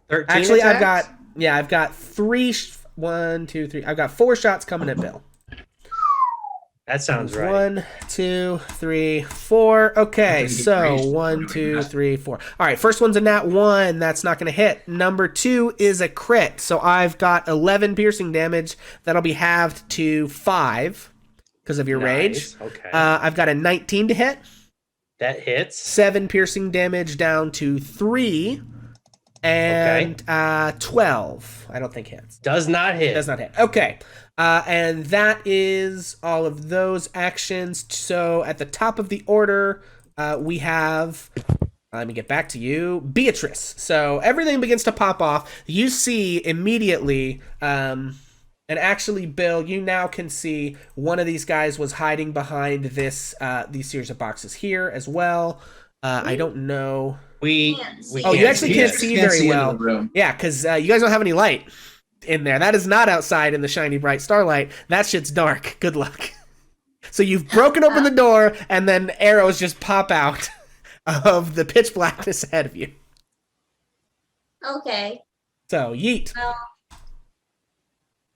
actually attacks? I've got 3 1 2 3 I've got 4 shots coming at Bill. That sounds right. 1 2 3 4. Okay, I think he so raged 1 for 2 doing 3 4. All right, first one's a nat 1. That's not going to hit. Number 2 is a crit. So I've got 11 piercing damage. That'll be halved to 5 because of your rage. Nice, okay. I've got a 19 to hit. That hits. 7 piercing damage down to 3. And 12. I don't think hits. Does not hit. Does not hit. Okay. And that is all of those actions. So at the top of the order, we have. Let me get back to you, Beatrice. So everything begins to pop off. You see immediately, and actually, Bill, you now can see one of these guys was hiding behind these series of boxes here as well. I don't know. We Oh, you actually can't see very into well. the room. Yeah, because you guys don't have any light in there. That is not outside in the shiny, bright starlight. That shit's dark. Good luck. So you've broken open the door, and then arrows just pop out of the pitch blackness ahead of you. Okay. So, yeet.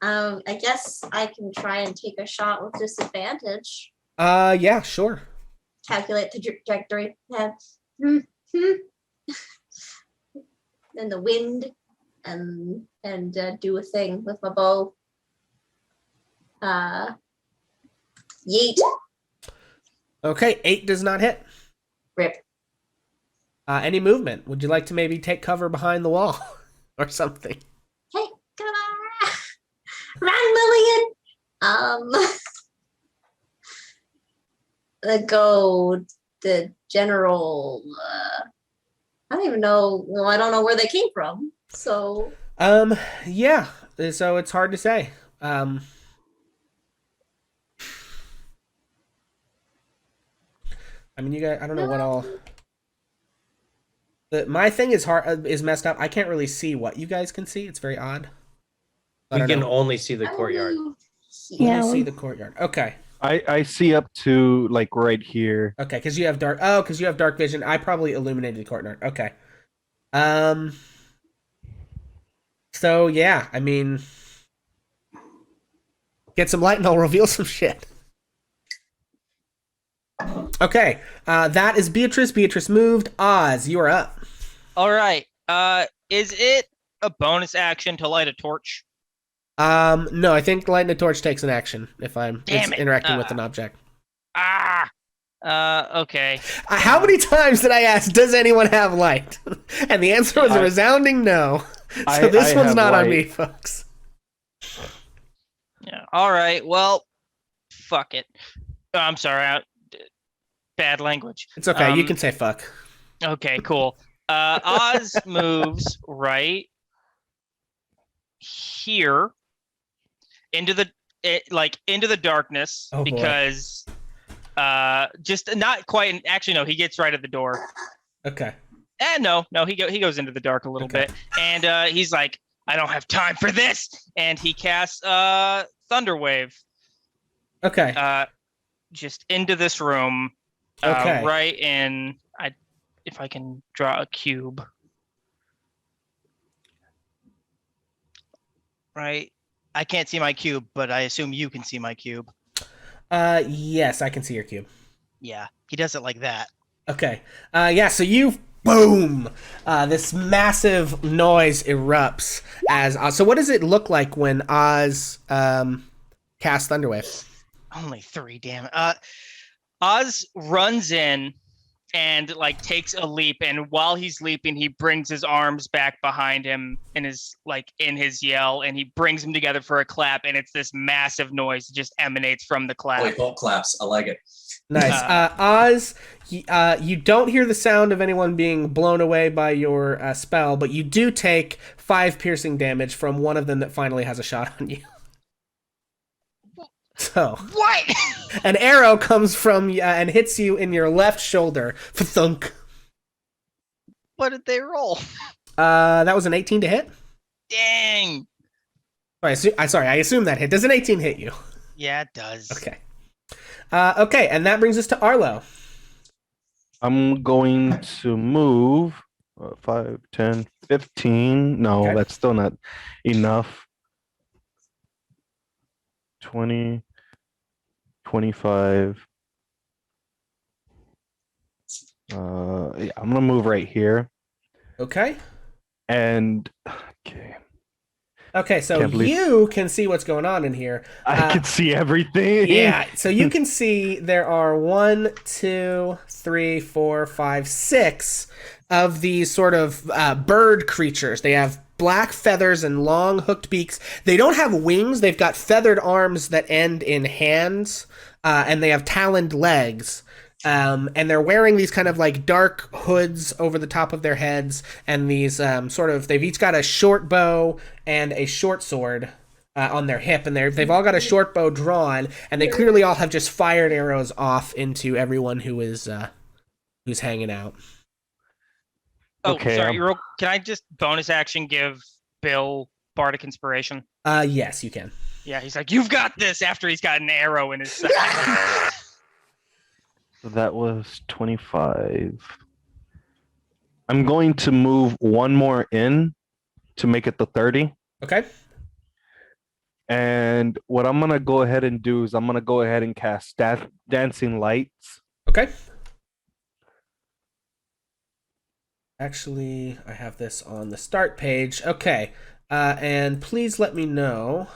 I guess I can try and take a shot with disadvantage. Yeah, sure. Calculate the trajectory. And the wind, and do a thing with my bow. Yeet. Okay, 8 does not hit. Rip. Any movement? Would you like to maybe take cover behind the wall or something? Hey, come on. Run, Lillian. Go the general. I don't even know. Well, I don't know where they came from. So. Yeah. So it's hard to say. I mean, you guys. I don't know what all. My thing is messed up. I can't really see what you guys can see. It's very odd. We can only see the courtyard. Yeah, see the courtyard. Okay. I see up to like right here. Okay, because you have dark. Oh, because you have dark vision. I probably illuminated the courtyard. Okay. So yeah, I mean, get some light and I'll reveal some shit. Okay, that is Beatrice. Beatrice moved. Oz, you are up. All right. Is it a bonus action to light a torch? No, I think lighting a torch takes an action if I'm interacting with an object. Okay. How many times did I ask, does anyone have light? And the answer was a resounding no. So this one's not on me, folks. Yeah. All right. Well, fuck it. I'm sorry. Bad language. It's okay. You can say fuck. Okay, cool. Oz moves right here into the darkness because just not quite. Actually, no. He gets right at the door. Okay. No. He goes into the dark a little bit, and he's like, I don't have time for this, and he casts Thunderwave. Okay. Just into this room. Okay. Right in. If I can draw a cube. Right. I can't see my cube, but I assume you can see my cube. Yes, I can see your cube. Yeah, he does it like that. Okay. Yeah, so you boom! This massive noise erupts as Oz. So what does it look like when Oz casts Thunderwave? Only 3, damn it. Oz runs in and like takes a leap, and while he's leaping, he brings his arms back behind him in his yell, and he brings them together for a clap, and it's this massive noise that just emanates from the clap. Holy Hulk claps. I like it. Nice. Oz, you don't hear the sound of anyone being blown away by your spell, but you do take 5 piercing damage from one of them that finally has a shot on you. So what? An arrow comes from and hits you in your left shoulder. Thunk. What did they roll? That was an 18 to hit. Dang. I assume that hit. Does an 18 hit you? Yeah, it does. Okay. Okay, and that brings us to Arlo. I'm going to move 5, 10, 15. No, Okay. that's still not enough. 20, 25. Yeah, I'm gonna move right here. Okay. And okay, Okay, so Can't believe- you can see what's going on in here. I can see everything. Yeah, so you can see there are 1, 2, 3, 4, 5, 6 of these sort of bird creatures. They have black feathers and long hooked beaks. They don't have wings. They've got feathered arms that end in hands, and they have taloned legs. And they're wearing these kind of like dark hoods over the top of their heads, and these they've each got a short bow and a short sword on their hip, and they've all got a short bow drawn, and they clearly all have just fired arrows off into everyone who is who's hanging out. Oh, Okay, sorry. Can I just bonus action give Bill Bardic Inspiration? Yes, you can. Yeah, he's like, you've got this after he's got an arrow in his side. That was 25. I'm going to move one more in to make it the 30. Okay. And what I'm gonna go ahead and do is I'm gonna go ahead and cast Dancing Lights. Okay. Actually, I have this on the start page. Okay. And please let me know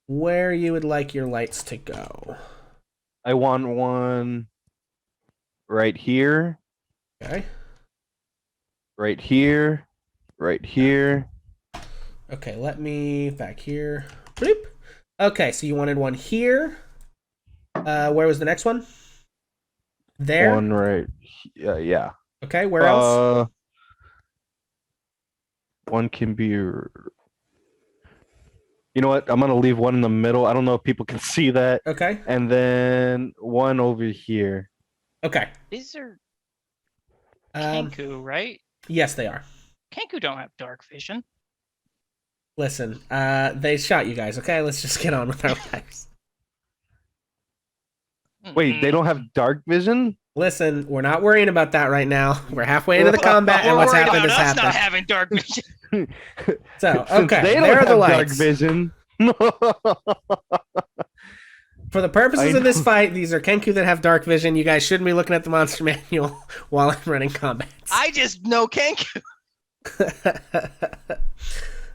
where you would like your lights to go. I want one right here, Okay. right here, right here. Okay, let me back here. Bloop. Okay, so you wanted one here. Where was the next one? There. One right. Yeah. Okay, where else? One can be. You know what? I'm gonna leave one in the middle. I don't know if people can see that. Okay. And then one over here. Okay. These are Um, Kenku, right? yes, they are. Kenku don't have dark vision. Listen, they shot you guys. Okay, let's just get on with our lives. Wait, they don't have dark vision? Listen, we're not worrying about that right now. We're halfway into the combat, and We're what's worried happened about has us not happened. having dark vision. So, Since okay, they don't there are have the dark lights. vision. For the purposes I of this know. fight, these are Kenku that have dark vision. You guys shouldn't be looking at the monster manual while I'm running combat. I just know Kenku.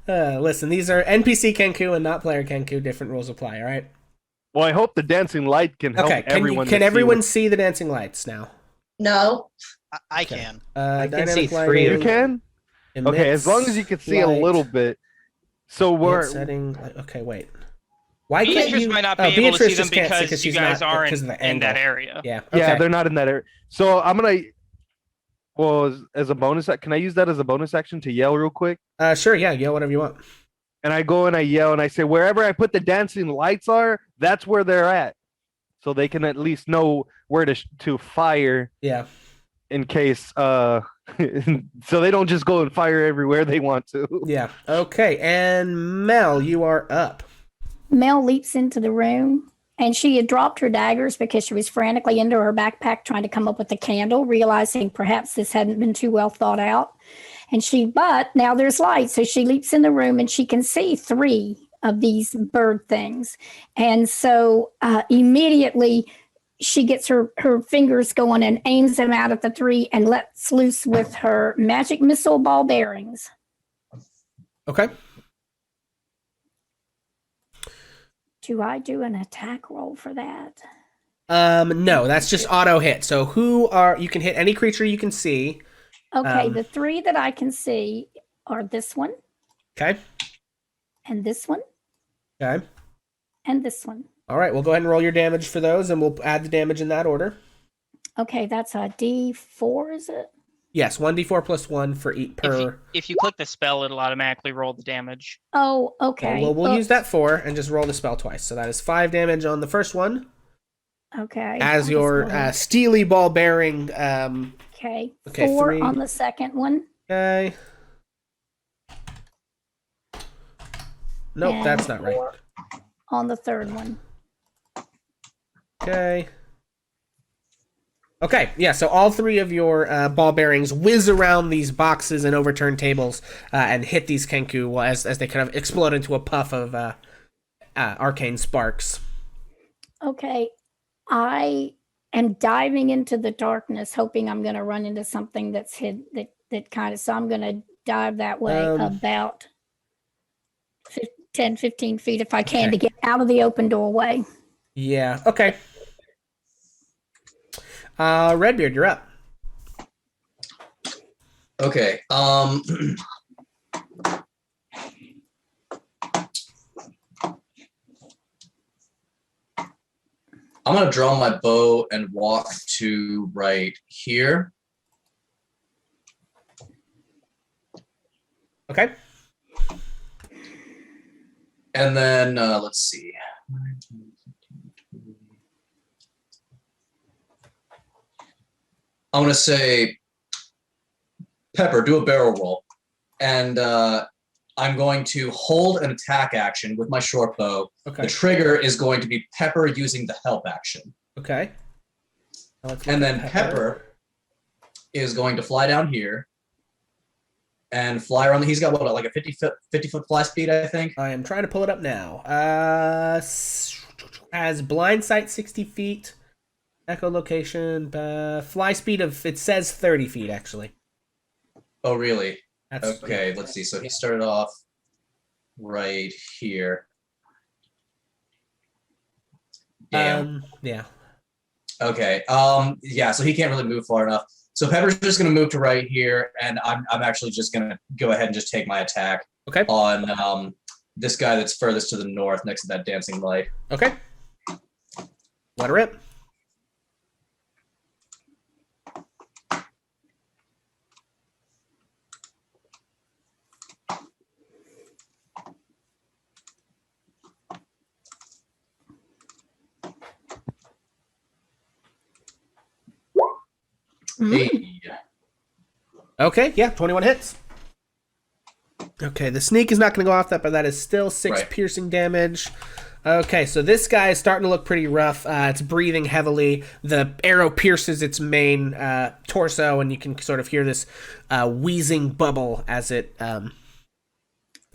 Listen, these are NPC Kenku and not player Kenku. Different rules apply, all right? Well, I hope the dancing light can help Okay, everyone. can to see everyone what- see the dancing lights now? No. I Okay. can. I can Dynamic see lighting, three You of can? Okay, as long as you can see a light, little bit. So we're setting. Okay, wait. Why can't Beatrice you? might not be oh, able to Beatrice see them just can't see because you she's guys not, aren't because of the in that angle. area. Yeah. yeah, Okay. they're not in that area. So I'm gonna. Well, as a bonus, can I use that as a bonus action to yell real quick? Sure. Yeah. Yell whatever you want. And I go and I yell and I say, wherever I put the dancing lights are, that's where they're at, so they can at least know where to fire Yeah. in case. So they don't just go and fire everywhere they want to. Yeah. Okay. And Mel, you are up. Mel leaps into the room, and she had dropped her daggers because she was frantically into her backpack trying to come up with a candle, realizing perhaps this hadn't been too well thought out. But now there's light, so she leaps in the room and she can see 3 of these bird things. And so immediately she gets her fingers going and aims them out at the 3 and lets loose with her magic missile ball bearings. Okay. Do I do an attack roll for that? No, that's just auto hit. So you can hit any creature you can see. Okay, the 3 that I can see are this one, Okay. and this one, Okay. and this one. All right. We'll go ahead and roll your damage for those, and we'll add the damage in that order. Okay, that's a D4, is it? Yes, 1d4 plus 1 for each per. If you click the spell, it'll automatically roll the damage. Oh, okay. Okay, well, we'll use that 4 and just roll the spell twice. So that is 5 damage on the first one. Okay. As I'll your just go ahead. steely ball bearing. Okay. okay, 4 3. on the second one. Okay. Nope, And that's not right. 4 on the third one. Okay. Okay, yeah, so all 3 of your ball bearings whiz around these boxes and overturn tables and hit these Kenku as they kind of explode into a puff of arcane sparks. Okay. I am diving into the darkness, hoping I'm going to run into something that's hid that kind of, so I'm going to dive that way about 10, 15 feet if I can to get out of the open doorway. Yeah, okay. Redbeard, you're up. Okay. I'm gonna draw my bow and walk to right here. Okay. And then let's see. I'm gonna say, Pepper, do a barrel roll, and I'm going to hold an attack action with my short bow. Okay. The trigger is going to be Pepper using the help action. Okay. And then Pepper is going to fly down here and fly around. He's got what, like a 50-foot fly speed, I think. I am trying to pull it up now. Has blind sight 60 feet, echolocation, fly speed of, it says 30 feet actually. Oh, really? That's okay. Let's see. So he started off right here. Damn. Yeah. Okay. Yeah. So he can't really move far enough. So Pepper's just gonna move to right here, and I'm actually just gonna go ahead and just take my attack. Okay. On this guy that's furthest to the north, next to that dancing light. Okay. Let her rip. Hey. Okay, yeah, 21 hits. Okay, the sneak is not going to go off that, but that is still 6 Right. piercing damage. Okay, so this guy is starting to look pretty rough. It's breathing heavily. The arrow pierces its main torso, and you can sort of hear this wheezing bubble as it...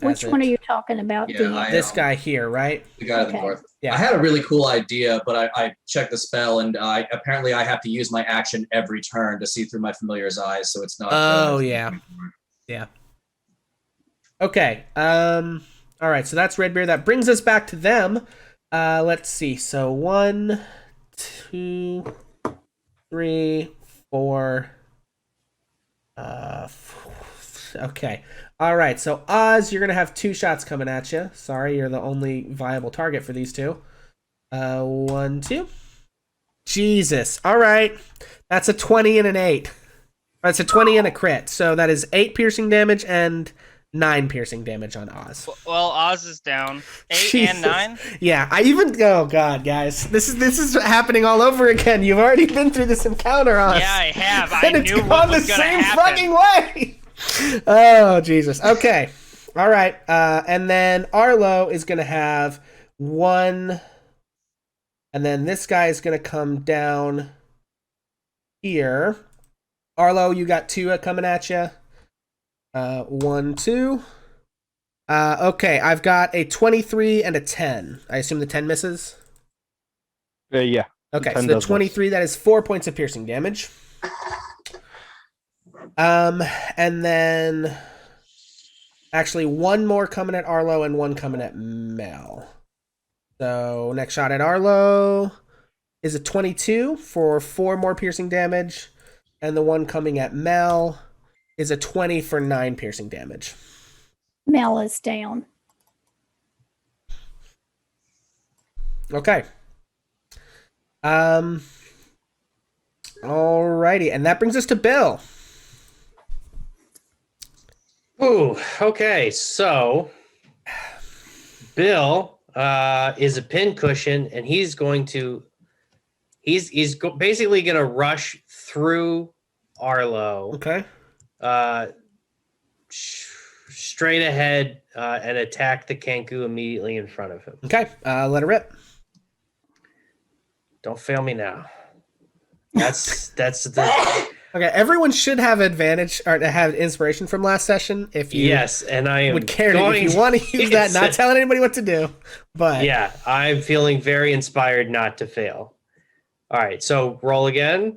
Which one are you talking about? Yeah, This guy here, right? The guy to the Okay. north. Yeah. I had a really cool idea, but I checked the spell, and apparently I have to use my action every turn to see through my familiar's eyes, so it's not. Oh, yeah. Yeah. Okay. All right, so that's Redbeard. That brings us back to them. Let's see. So 1, 2, 3, 4. Okay. All right. So Oz, you're gonna have 2 shots coming at you. Sorry, you're the only viable target for these 2. 1, 2. Jesus. All right. That's a 20 and an 8. That's a 20 and a crit. So that is 8 piercing damage and 9 piercing damage on Oz. Well, Oz is down. 8 Jesus. and 9? Yeah, oh god, guys. This is happening all over again. You've already been through this encounter, Oz. Yeah, I have. And I it's knew gone what the was gonna same happen. fucking way. Oh, Jesus. Okay. All right. And then Arlo is going to have 1. And then this guy is going to come down here. Arlo, you got 2 coming at you. 1, 2. Okay, I've got a 23 and a 10. I assume the 10 misses? Yeah. Okay, 10 so the does 23, that is 4 points of piercing damage. And then actually 1 more coming at Arlo and 1 coming at Mel. So next shot at Arlo is a 22 for 4 more piercing damage, and the one coming at Mel is a 20 for 9 piercing damage. Mel is down. Okay. Alrighty, and that brings us to Bill. Ooh, okay. So Bill is a pincushion, and he's going to basically going to rush through Arlo. Okay. straight ahead and attack the Kenku immediately in front of him. Okay, let her rip. Don't fail me now. That's the Okay, everyone should have advantage or have inspiration from last session. If you yes, and I am would care to, going if you want to use that, not telling anybody what to do. But yeah, I'm feeling very inspired not to fail. All right, so roll again.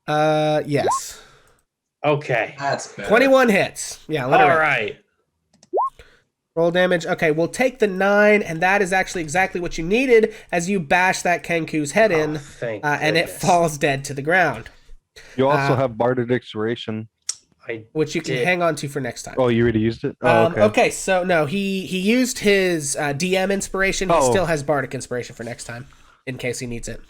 Yes. Okay. That's better. 21 hits. Yeah, let her All rip. right. Roll damage. Okay, we'll take the 9, and that is actually exactly what you needed as you bash that Kenku's head in, Thank and it goodness. falls dead to the ground, You also have Bardic Inspiration. which you can Did. hang on to for next time. Oh, you already used it? Oh, okay. Okay, so no, he used his DM inspiration. He Oh. still has Bardic inspiration for next time, in case he needs it.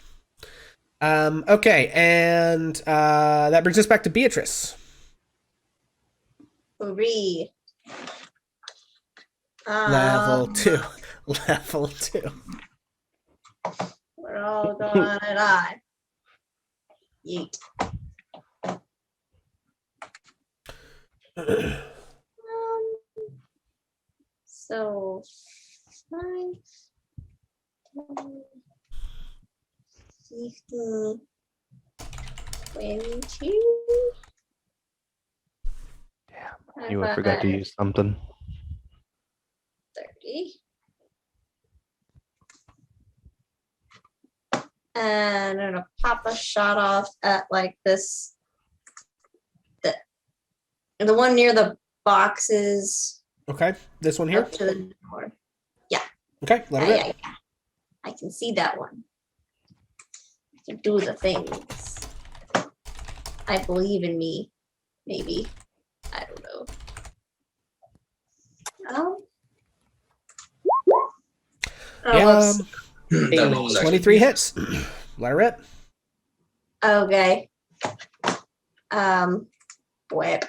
Okay, and that brings us back to Beatrice. Hooray. Level 2. Level 2. We're all gonna die. Yeet. So 5, 10, 15, 22. Damn, I forgot to use something. 30. And I'm gonna pop a shot off at like this. The one near the boxes Okay, this one here. up to the north. Okay, let her rip. Yeah. I can see that one. I can do the things. I believe in me. Maybe. I don't know. Yeah, whoops. That roll was actually 23 hits. Let her rip. Okay. Whip.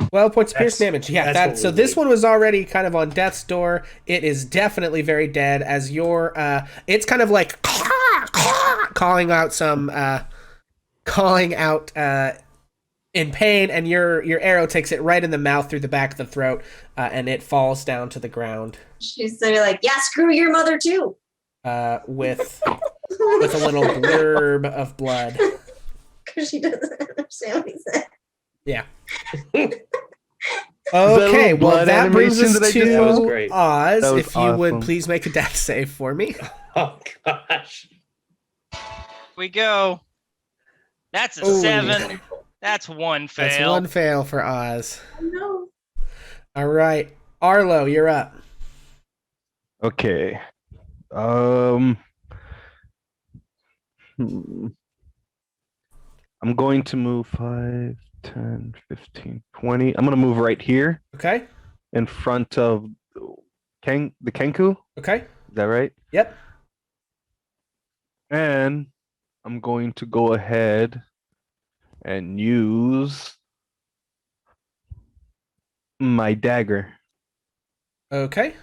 12 points of pierce That's- damage. Yeah, that's what so we this need. one was already kind of on death's door. It is definitely very dead as your it's kind of like calling out in pain, and your arrow takes it right in the mouth through the back of the throat, and it falls down to the ground She's sort of like, yeah, screw your mother too. with a little blurb of blood. Because she doesn't understand what he said. Yeah. that Okay, little well blood that brings animation us that I just That was to great. Oz. That was If you would awesome. please make a death save for me. Oh gosh. We go. That's a Ooh. 7. That's one fail. That's one fail for Oz. No. All right, Arlo, you're up. Okay. I'm going to move 5, 10, 15, 20. I'm going to move right here Okay. in front of the Kenku. Okay. Is that right? Yep. And I'm going to go ahead and use my dagger. Okay.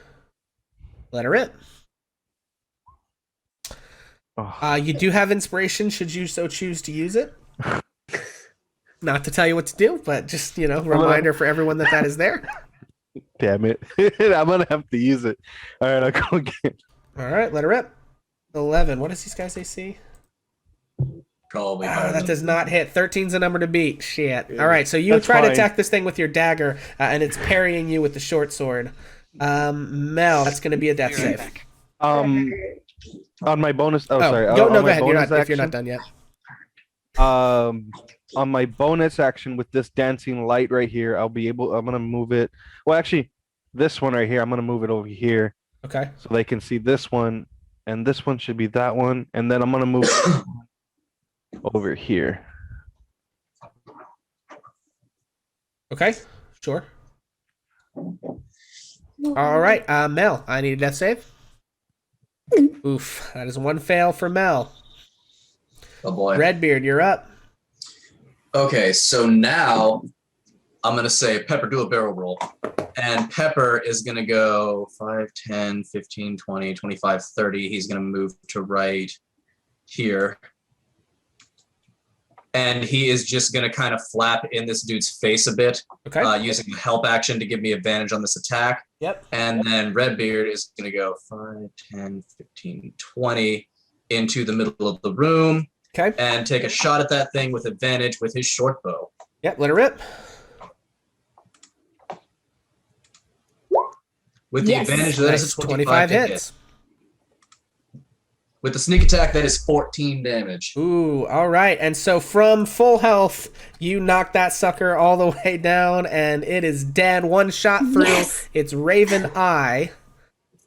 Let her rip. Oh, You do have inspiration should you so choose to use it. Not to tell you what to do, but just, reminder for everyone that is there. damn it. I'm going to have to use it. All right, I'll go again. All right, let her rip. 11. What does these guys AC? Probably Oh, higher that than- does not hit. 13's a number to beat. Shit. Yeah, All right, so you that's try to fine. attack this thing with your dagger, and it's parrying you with the short sword. Mel, that's going to be a death save. On my bonus. Oh, sorry. Go, on no, my go ahead. You're bonus not, if you're not action- done yet. On my bonus action with this dancing light right here, I'm gonna move it. Well, actually, this one right here, I'm gonna move it over here Okay. so they can see this one, and this one should be that one, and then I'm gonna move over here. Okay. Sure. All right, Mel, I need a death save. Oof, that is one fail for Mel. Oh boy. Redbeard, you're up. Okay, so now I'm going to say Pepper, do a barrel roll. And Pepper is going to go 5, 10, 15, 20, 25, 30. He's going to move to right here. and he is just going to kind of flap in this dude's face a bit, Okay. using the help action to give me advantage on this attack. Yep. And then Redbeard is going to go 5, 10, 15, 20 into the middle of the room Okay. and take a shot at that thing with advantage with his short bow. Yep. Let her rip. With the Yes. advantage, that is Nice. a 25 to hit. hits. With the sneak attack, that is 14 damage. Ooh, all right. And so from full health, you knock that sucker all the way down, and it is dead. One shot through. Yes. It's Raven Eye.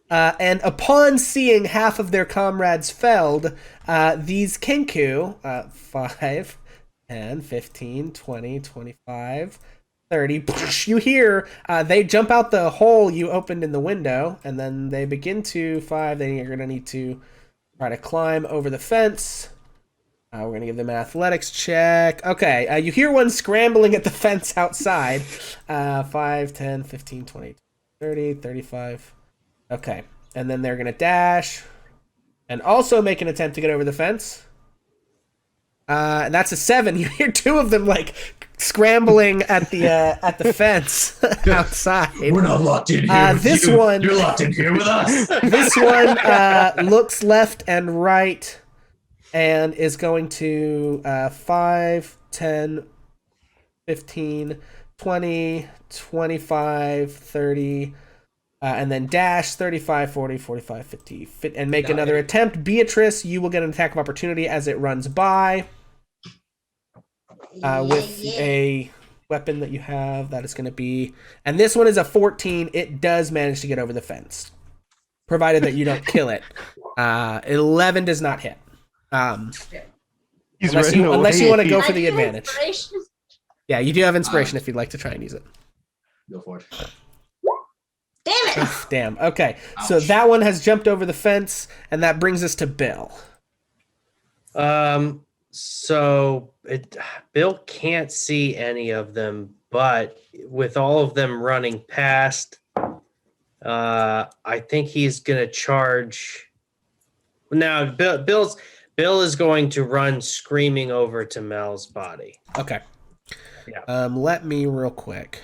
And upon seeing half of their comrades felled, these Kenku, 5, 10, 15, 20, 25, 30, you hear they jump out the hole you opened in the window, and then they begin to 5. Then you're going to need to try to climb over the fence. We're going to give them an athletics check. Okay, you hear one scrambling at the fence outside. 5, 10, 15, 20, 30, 35. Okay, and then they're going to dash and also make an attempt to get over the fence. And that's a 7. You hear 2 of them like scrambling at the fence outside. We're not locked in here. With This you. one- You're locked in here with us. This one looks left and right and is going to 5, 10, 15, 20, 25, 30, and then dash 35, 40, 45, 50, and make another attempt. Beatrice, you will get an attack of opportunity as it runs by with a weapon that you have. That is going to be, and this one is a 14. It does manage to get over the fence, provided that you don't kill it. 11 does not hit. He's Unless running you away. want to go for I the do advantage. inspiration. Yeah, you do have inspiration if you'd like to try and use it. Go for it. Damn it! Damn. Okay, so Ouch. that one has jumped over the fence, and that brings us to Bill. So Bill can't see any of them, but with all of them running past, I think he's gonna charge. Now, Bill is going to run screaming over to Mel's body. Okay. Yeah. Let me real quick.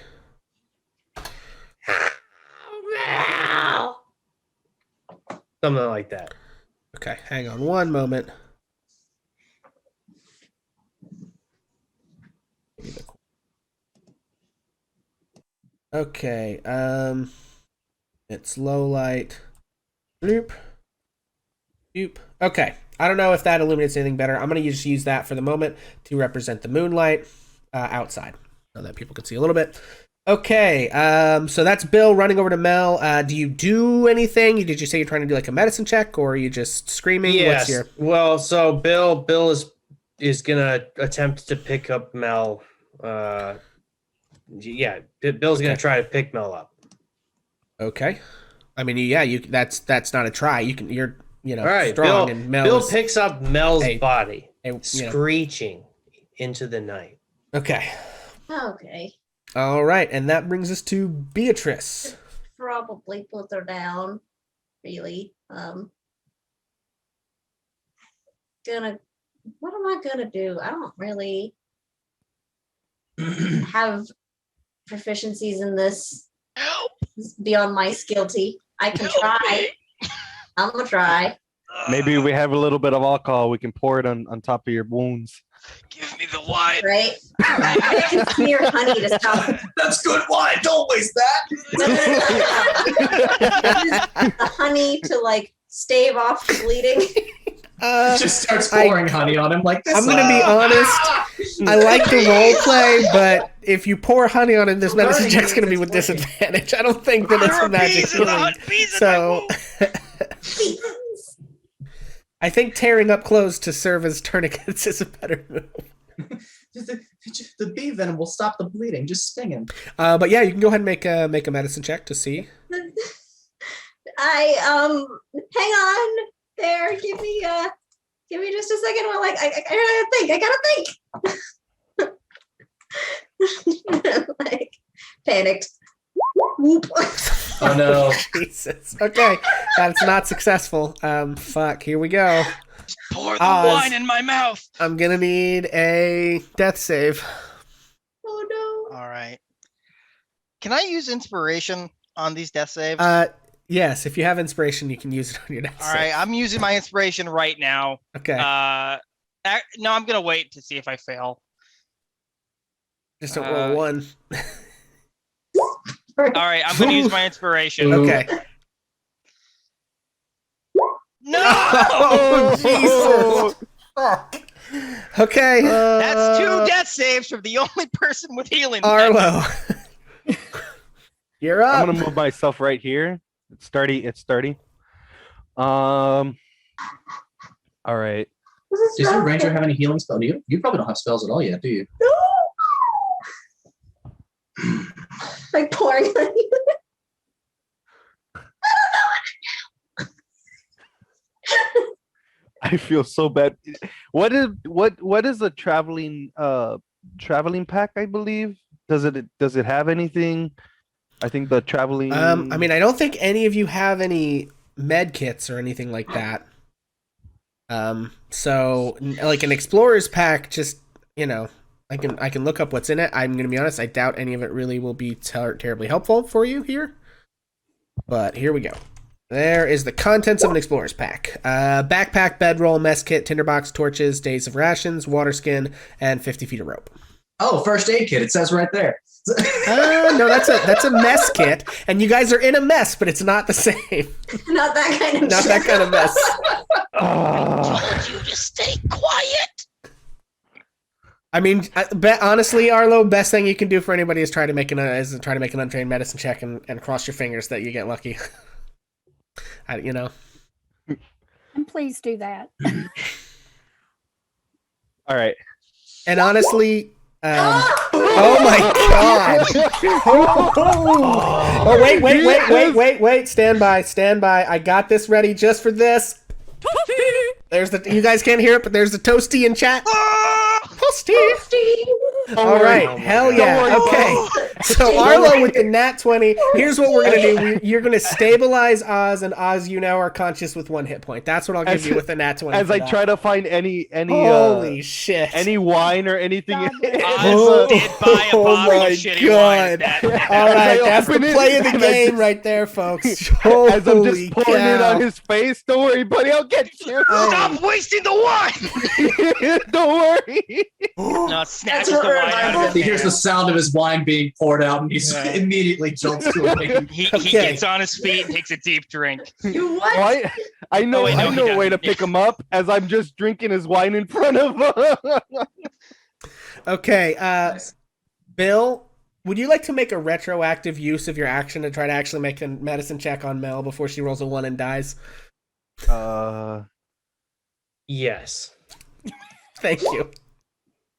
Something like that. Okay, hang on one moment. Okay, it's low light. Bloop. Boop. Okay, I don't know if that illuminates anything better. I'm going to just use that for the moment to represent the moonlight outside so that people can see a little bit. Okay, so that's Bill running over to Mel. Do you do anything? Did you say you're trying to do like a medicine check, or are you just screaming? Yes. What's your... Well, so Bill is gonna attempt to pick up Mel. Yeah, Bill's gonna try to pick Mel up. Okay. I mean, yeah, that's not a try. You're All right, strong, Bill. and Mel Bill is, picks up Mel's body, know. screeching into the night. Okay. Okay. All right, and that brings us to Beatrice. Probably put her down. Really. What am I gonna do? I don't really have proficiencies in this. It's beyond my skillty. I can try. I'm gonna try. Maybe we have a little bit of alcohol. We can pour it on top of your wounds. Give me the wine. Right? I can smear honey to stop That's good wine. Don't waste that. the honey to like stave off the bleeding. Just starts pouring honey on him like this. I'm gonna be honest. I like the role play, but if you pour honey on him, this medicine check's gonna be with disadvantage. I don't think that it's a magic healing. So I think tearing up clothes to serve as tourniquets is a better move. The bee venom will stop the bleeding. Just sting him. But yeah, you can go ahead and make a medicine check to see. Hang on there. Give me just a second while I gotta think. Like panicked. Whoop. Oh no. Jesus. Okay, that's not successful. Fuck. Here we go. Just pour the Oz. wine in my mouth. I'm gonna need a death save. Oh All right. Can I use inspiration on these death saves? Yes, if you have inspiration, you can use it on your death All right, save. I'm using my inspiration right now. Okay. No, I'm gonna wait to see if I fail. Just don't roll a 1. All right, I'm gonna use my inspiration. Okay. No, Oh, Jesus. Fuck. Okay. That's 2 death saves from the only person with healing. Arlo. You're up. I'm gonna move myself right here. It's sturdy. It's sturdy. All right. Does your ranger have any healing spells? You probably don't have spells at all yet, do you? Like pouring honey. I feel so bad. What is a traveling pack? I believe. Does it have anything? I think the traveling. I mean, I don't think any of you have any med kits or anything like that. So like an explorer's pack, just I can look up what's in it. I'm gonna be honest, I doubt any of it really will be terribly helpful for you here. But here we go. There is the contents of an explorer's pack: backpack, bedroll, mess kit, tinderbox, torches, days of rations, water skin, and 50 feet of rope. Oh, first aid kit. It says right there. No, that's a mess kit, and you guys are in a mess, but it's not the same. Not that kind of Not shit. that kind of mess. told you to stay quiet. I mean, honestly, Arlo, best thing you can do for anybody is try to make an untrained medicine check and cross your fingers that you get lucky. And please do that. All right. And honestly, oh my god! Oh wait! Stand by! I got this ready just for this. There's you guys can't hear it, but there's the toasty in chat. Toasty. All right, hell yeah. Okay, so Arlo with the nat 20. Here's what we're gonna do. You're gonna stabilize Oz, and Oz, you now are conscious with 1 hit point. That's what I'll give you with the nat 20. As I try to find any holy shit, any wine or anything. I did buy a bottle of shitty wine. All right, that's the play of the game right there, folks. Holy As I'm just pouring it on his face. Don't worry, buddy. I'll get you. Stop wasting the wine. Don't worry. No, snatches what the we're wine out of his He hears the hand. sound of his wine being poured out, and he immediately jumps to it. He Okay. gets on his feet and takes a deep drink. You what? Oh, I know. Oh, wait, no, I he know a way to doesn't. pick him up as I'm just drinking his wine in front of him. Okay, Nice. Bill, would you like to make a retroactive use of your action to try to actually make a medicine check on Mel before she rolls a 1 and dies? Yes. Thank you.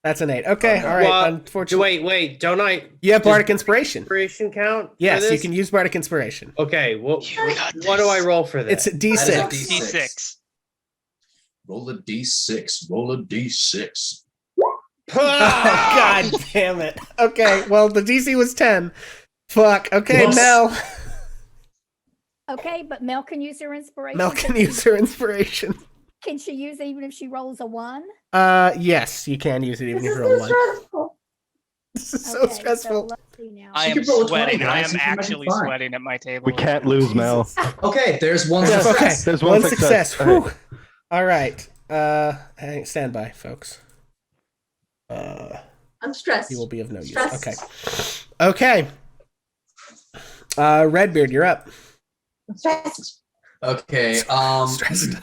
That's an 8. Okay, all right. Well, Unfortunately, wait. Don't I? you have Bardic Inspiration. Inspiration count? for Yes, you this? can use Bardic Inspiration. Okay. Well, You got what do I roll for It's this? a D6. D6. Roll a d6. Roll a d6. Oh, God damn it. Okay, well, the DC was 10. Fuck. Okay, Whoops. Mel. Okay, but Mel can use her inspiration. Mel can use her inspiration. Can she use it even if she rolls a 1? Yes, you can use it even This if is you roll so 1. stressful. This is so Okay, stressful. let's see now. I You am could roll a 20, sweating. I guys. am You might be actually fine. sweating at my table. We can't lose, Mel. Okay, there's one Yes. Okay, success. There's one one success. success. All right. Whew. All right. Stand by, folks. I'm stressed. You will be of no use. Stressed. Okay. Redbeard, you're up. I'm stressed. Okay, Stressed.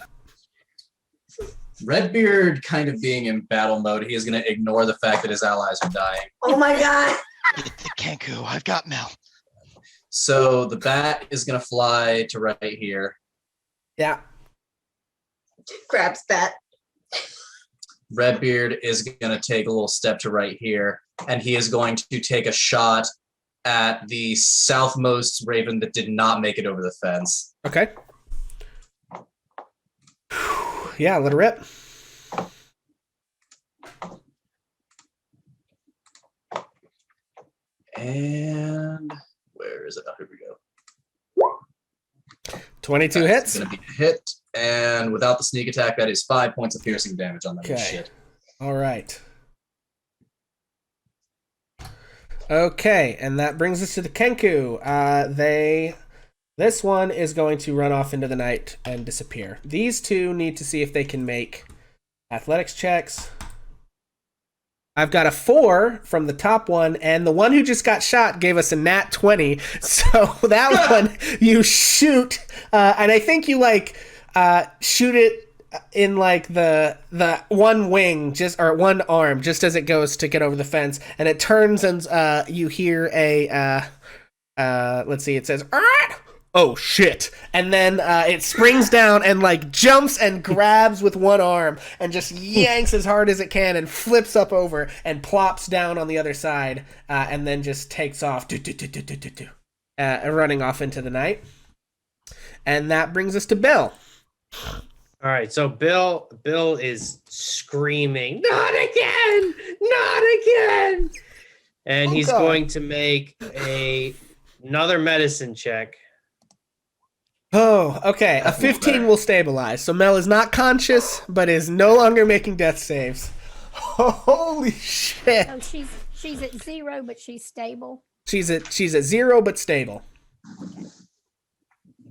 Redbeard kind of being in battle mode, he is going to ignore the fact that his allies are dying. Oh my god. Kenku, I've got Mel. So the bat is going to fly to right here. Yeah. Grabs that. Redbeard is going to take a little step to right here, and he is going to take a shot at the southmost raven that did not make it over the fence. Okay. Yeah, let her rip. And where is it? Oh, here we go. 22 That's hits. going to be a hit. And without the sneak attack, that is 5 points of piercing damage on that Okay. shit. All right. Okay, and that brings us to the Kenku. This one is going to run off into the night and disappear. These two need to see if they can make athletics checks. I've got a 4 from the top one, and the one who just got shot gave us a nat 20. So that one you shoot, and I think you shoot it in like the one wing, just or one arm, just as it goes to get over the fence, and it turns and you hear a let's see, it says oh shit, and then it springs down and like jumps and grabs with one arm and just yanks as hard as it can and flips up over and plops down on the other side, and then just takes off running off into the night. And that brings us to Bill. All right, so Bill is screaming, "Not again! Not again!" And he's God. going to make another medicine check. Oh, okay. A 15 will stabilize. So Mel is not conscious, but is no longer making death saves. Holy shit. So she's at 0, but she's stable. She's at 0, but stable.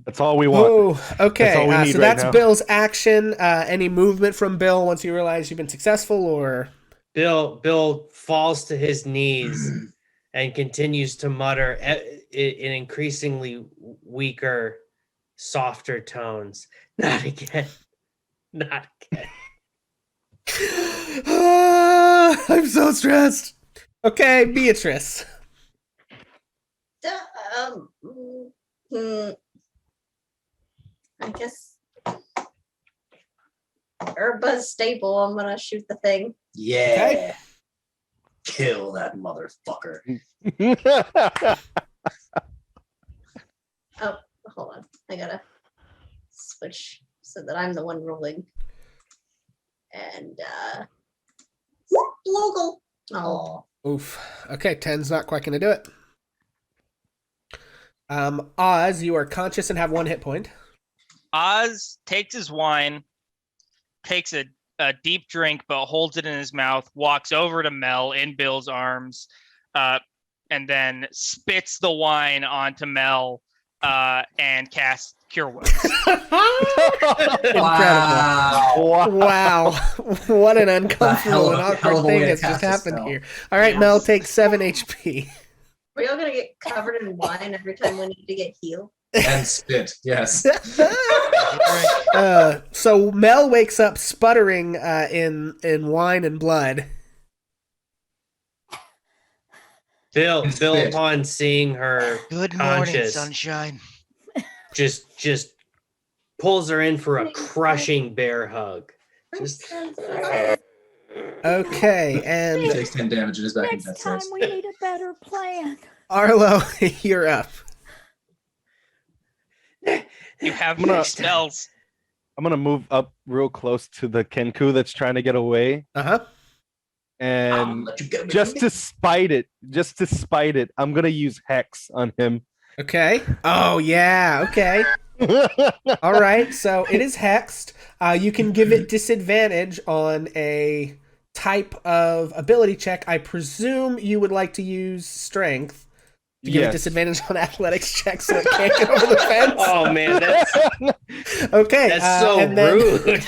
That's all we want. Oh, okay. That's all we need so right that's now. Bill's action. Any movement from Bill once you realize you've been successful, or? Bill falls to his knees and continues to mutter in increasingly weaker, softer tones. Not again. Not again. I'm so stressed. Okay, Beatrice. I guess Herba's stable. I'm gonna shoot the thing. Yeah. Okay. Kill that motherfucker. Oh, hold on. I gotta switch so that I'm the one rolling. And local. Oh, Oof. Okay, 10's not quite gonna do it. Oz, you are conscious and have 1 hit point. Oz takes his wine, takes a deep drink, but holds it in his mouth, walks over to Mel in Bill's arms, and then spits the wine onto Mel and casts Cure Wounds. Incredible. Wow. What an uncomfortable and hell awkward of a thing way to has just cast a happened spell. here. All right, Mel takes 7 HP. we all gonna get covered in wine every time we need to get healed. And spit, yes. So Mel wakes up sputtering in wine and blood. Bill, Spit. upon seeing her Good morning, conscious, sunshine. just pulls her in for a crushing bear hug. Just Okay, He and takes 10 damage and is back in Next death time saves. we need a better plan. Arlo, you're up. You have I'm gonna- no spells. I'm gonna move up real close to the Kenku that's trying to get away, Uh-huh. I'll and let you get away just from to spite it, I'm gonna use Hex on him. Okay. Oh, yeah. Okay. All right. So it is hexed. You can give it disadvantage on a type of ability check. I presume you would like to use strength to give it Yes. disadvantage on athletics checks so it can't get over the fence. oh man, that's Okay. so and then- rude.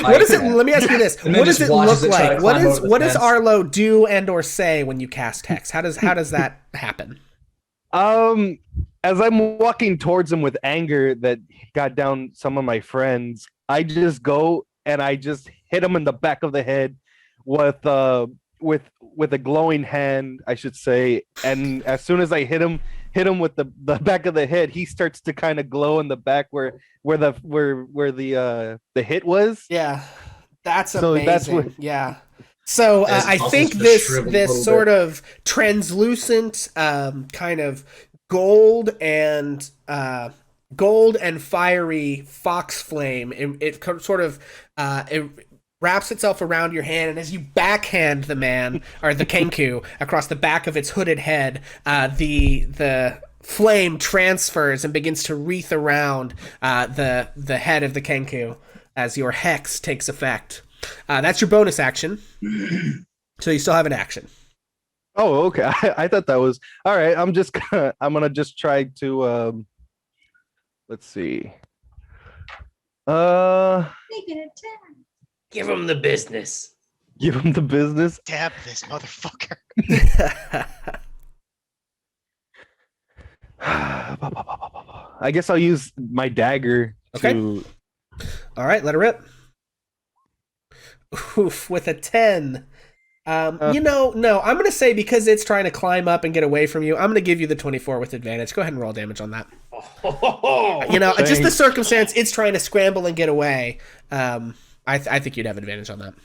What is it? Let me ask you this. And then What does just it watches look it try to like? What climb is over the what does fence. Arlo do and or say when you cast hex? How does that happen? As I'm walking towards him with anger that got down some of my friends, I just go and I just hit him in the back of the head with a glowing hand, I should say. And as soon as I hit him with the back of the head, he starts to kind of glow in the back where the hit was. Yeah, that's So amazing. that's what- Yeah. So It's I also think just this shriveled a little sort of translucent kind of gold and fiery fox flame. It sort of it wraps itself around your hand, and as you backhand the man or the Kenku across the back of its hooded head, the flame transfers and begins to wreath around the head of the Kenku as your hex takes effect. That's your bonus action. So you still have an action. Oh, okay. I thought that was all right. I'm gonna just try to let's see. Make it a 10. Give him the business. Give him the business. Stab this motherfucker. I guess I'll use my dagger to. All right, let her rip. Oof, with a 10. No, I'm going to say because it's trying to climb up and get away from you, I'm going to give you the 24 with advantage. Go ahead and roll damage on that. Just the circumstance, it's trying to scramble and get away. I think you'd have advantage on that.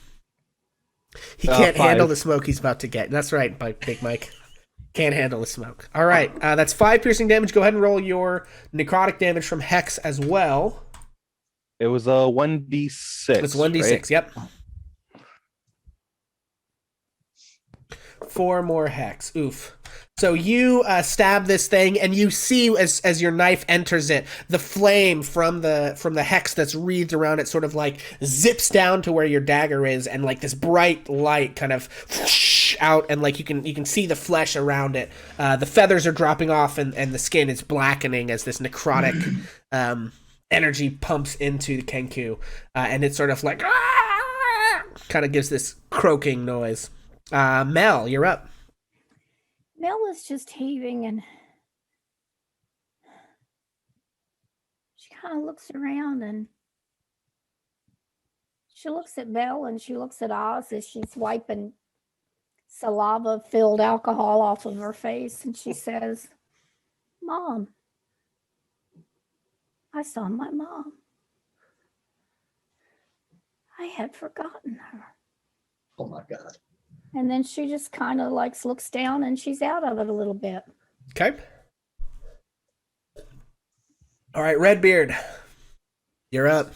He can't 5. handle the smoke he's about to get. That's right, Big Mike. Can't handle the smoke. All right, that's 5 piercing damage. Go ahead and roll your necrotic damage from Hex as well. It was a 1d6. It's 1d6, right? Yep. 4 more Hex. Oof. So you stab this thing, and you see as your knife enters it, the flame from the hex that's wreathed around it sort of like zips down to where your dagger is, and like this bright light kind of whoosh out, and like you can see the flesh around it. The feathers are dropping off, and the skin is blackening as this necrotic energy pumps into the Kenku, and it's sort of like kind of gives this croaking noise. Mel, you're up. Mel is just heaving, and she kind of looks around, and she looks at Belle, and she looks at Oz as she's wiping saliva-filled alcohol off of her face, and she says, "Mom, I saw my mom. I had forgotten her." Oh my God. And then she just kind of like looks down, and she's out of it a little bit. Okay. All right, Redbeard, you're up.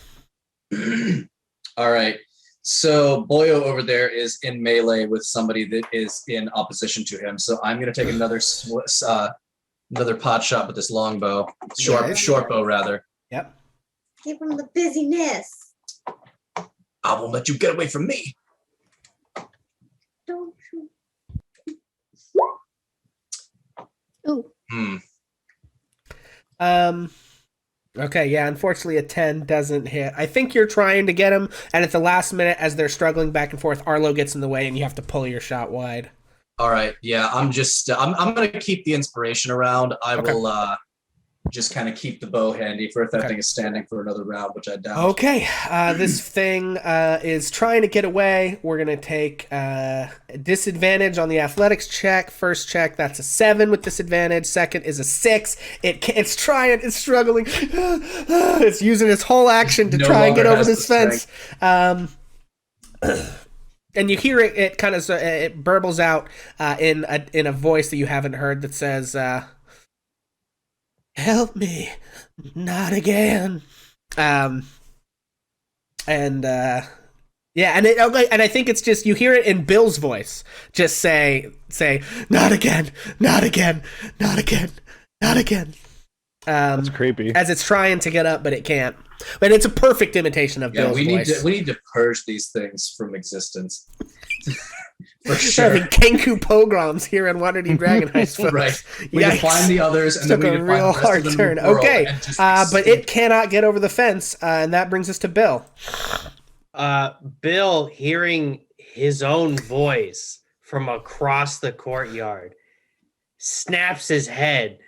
All right. So Boyo over there is in melee with somebody that is in opposition to him. So I'm going to take another pot shot with this longbow, short bow rather. Yep. Give him the busyness. I won't let you get away from me. Don't you? Ooh. Okay, yeah, unfortunately a 10 doesn't hit. I think you're trying to get him, and at the last minute, as they're struggling back and forth, Arlo gets in the way, and you have to pull your shot wide. All right. Yeah, I'm going to keep the inspiration around. I will just kind of keep the bow handy for if that thing is standing for another round, which I doubt. Okay, this thing is trying to get away. We're going to take disadvantage on the athletics check. First check, that's a 7 with disadvantage. Second is a 6. It's struggling. It's using its whole action to try and get over this fence. And you hear it kind of it burbles out in a voice that you haven't heard that says, "Help me, not again." And I think it's just you hear it in Bill's voice, just say, "Not again, not again, not again, not again." That's creepy. As it's trying to get up, but it can't. But it's a perfect imitation of Bill's voice. We need to purge these things from existence. For sure. Having Kenku pogroms here in Waterdeep Dragon Heist, folks. Right. We need to find the others, and then we need to find the rest of the turn. Okay, but it cannot get over the fence, and that brings us to Bill. Bill, hearing his own voice from across the courtyard, snaps his head,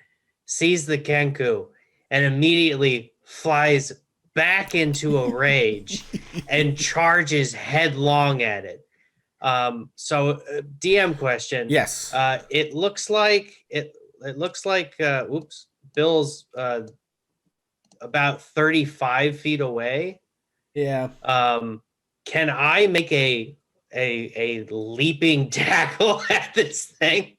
sees the Kenku, and immediately flies back into a rage and charges headlong at it. DM question. Yes. It looks like Bill's about 35 feet away. Yeah. Can I make a leaping tackle at this thing?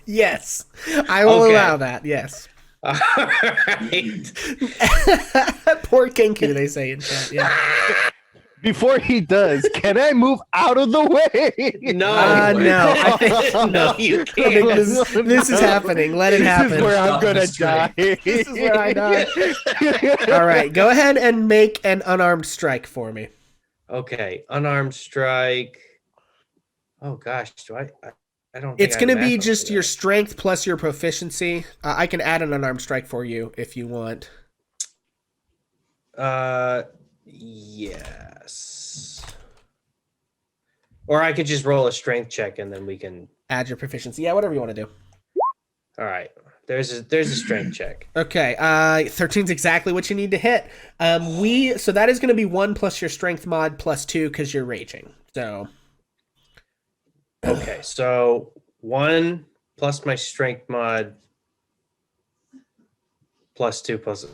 Yes. I will allow that. Yes. All right. Poor Kenku, they say in chat. Yeah. Before he does, can I move out of the way? No, No, I think no, you I think can't. this is happening. Let it happen. This is where I'm Stop the gonna stream. die. This is where I die. All right, go ahead and make an unarmed strike for me. Okay, unarmed strike. Oh gosh, do I don't. It's think I going to have be math just for your that. strength plus your proficiency. I can add an unarmed strike for you if you want. Yes. Or I could just roll a strength check and then we can. Add your proficiency. Yeah, whatever you want to do. All right. There's a strength check. Okay, 13's exactly what you need to hit. So that is going to be 1 plus your strength mod plus 2 because you're raging. So Okay, so 1 plus my strength mod plus 2 plus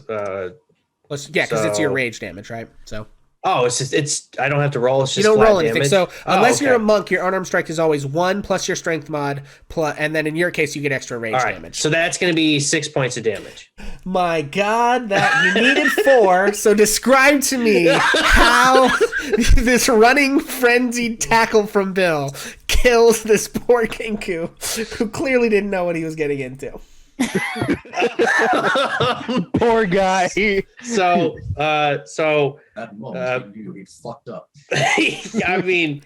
plus, yeah, because it's your So- rage damage, right? So oh, it's I don't have to roll. It's you just don't flat roll anything. damage? So unless you're a okay. monk, your unarmed strike is always 1 plus your strength mod plus, and then in your case you get extra rage All right, damage. so that's going to be 6 points of damage. My God, that you needed 4. So describe to me how this running frenzied tackle from Bill kills this poor Kenku, who clearly didn't know what he was getting into. Poor guy. So That moment he knew he fucked up. I mean,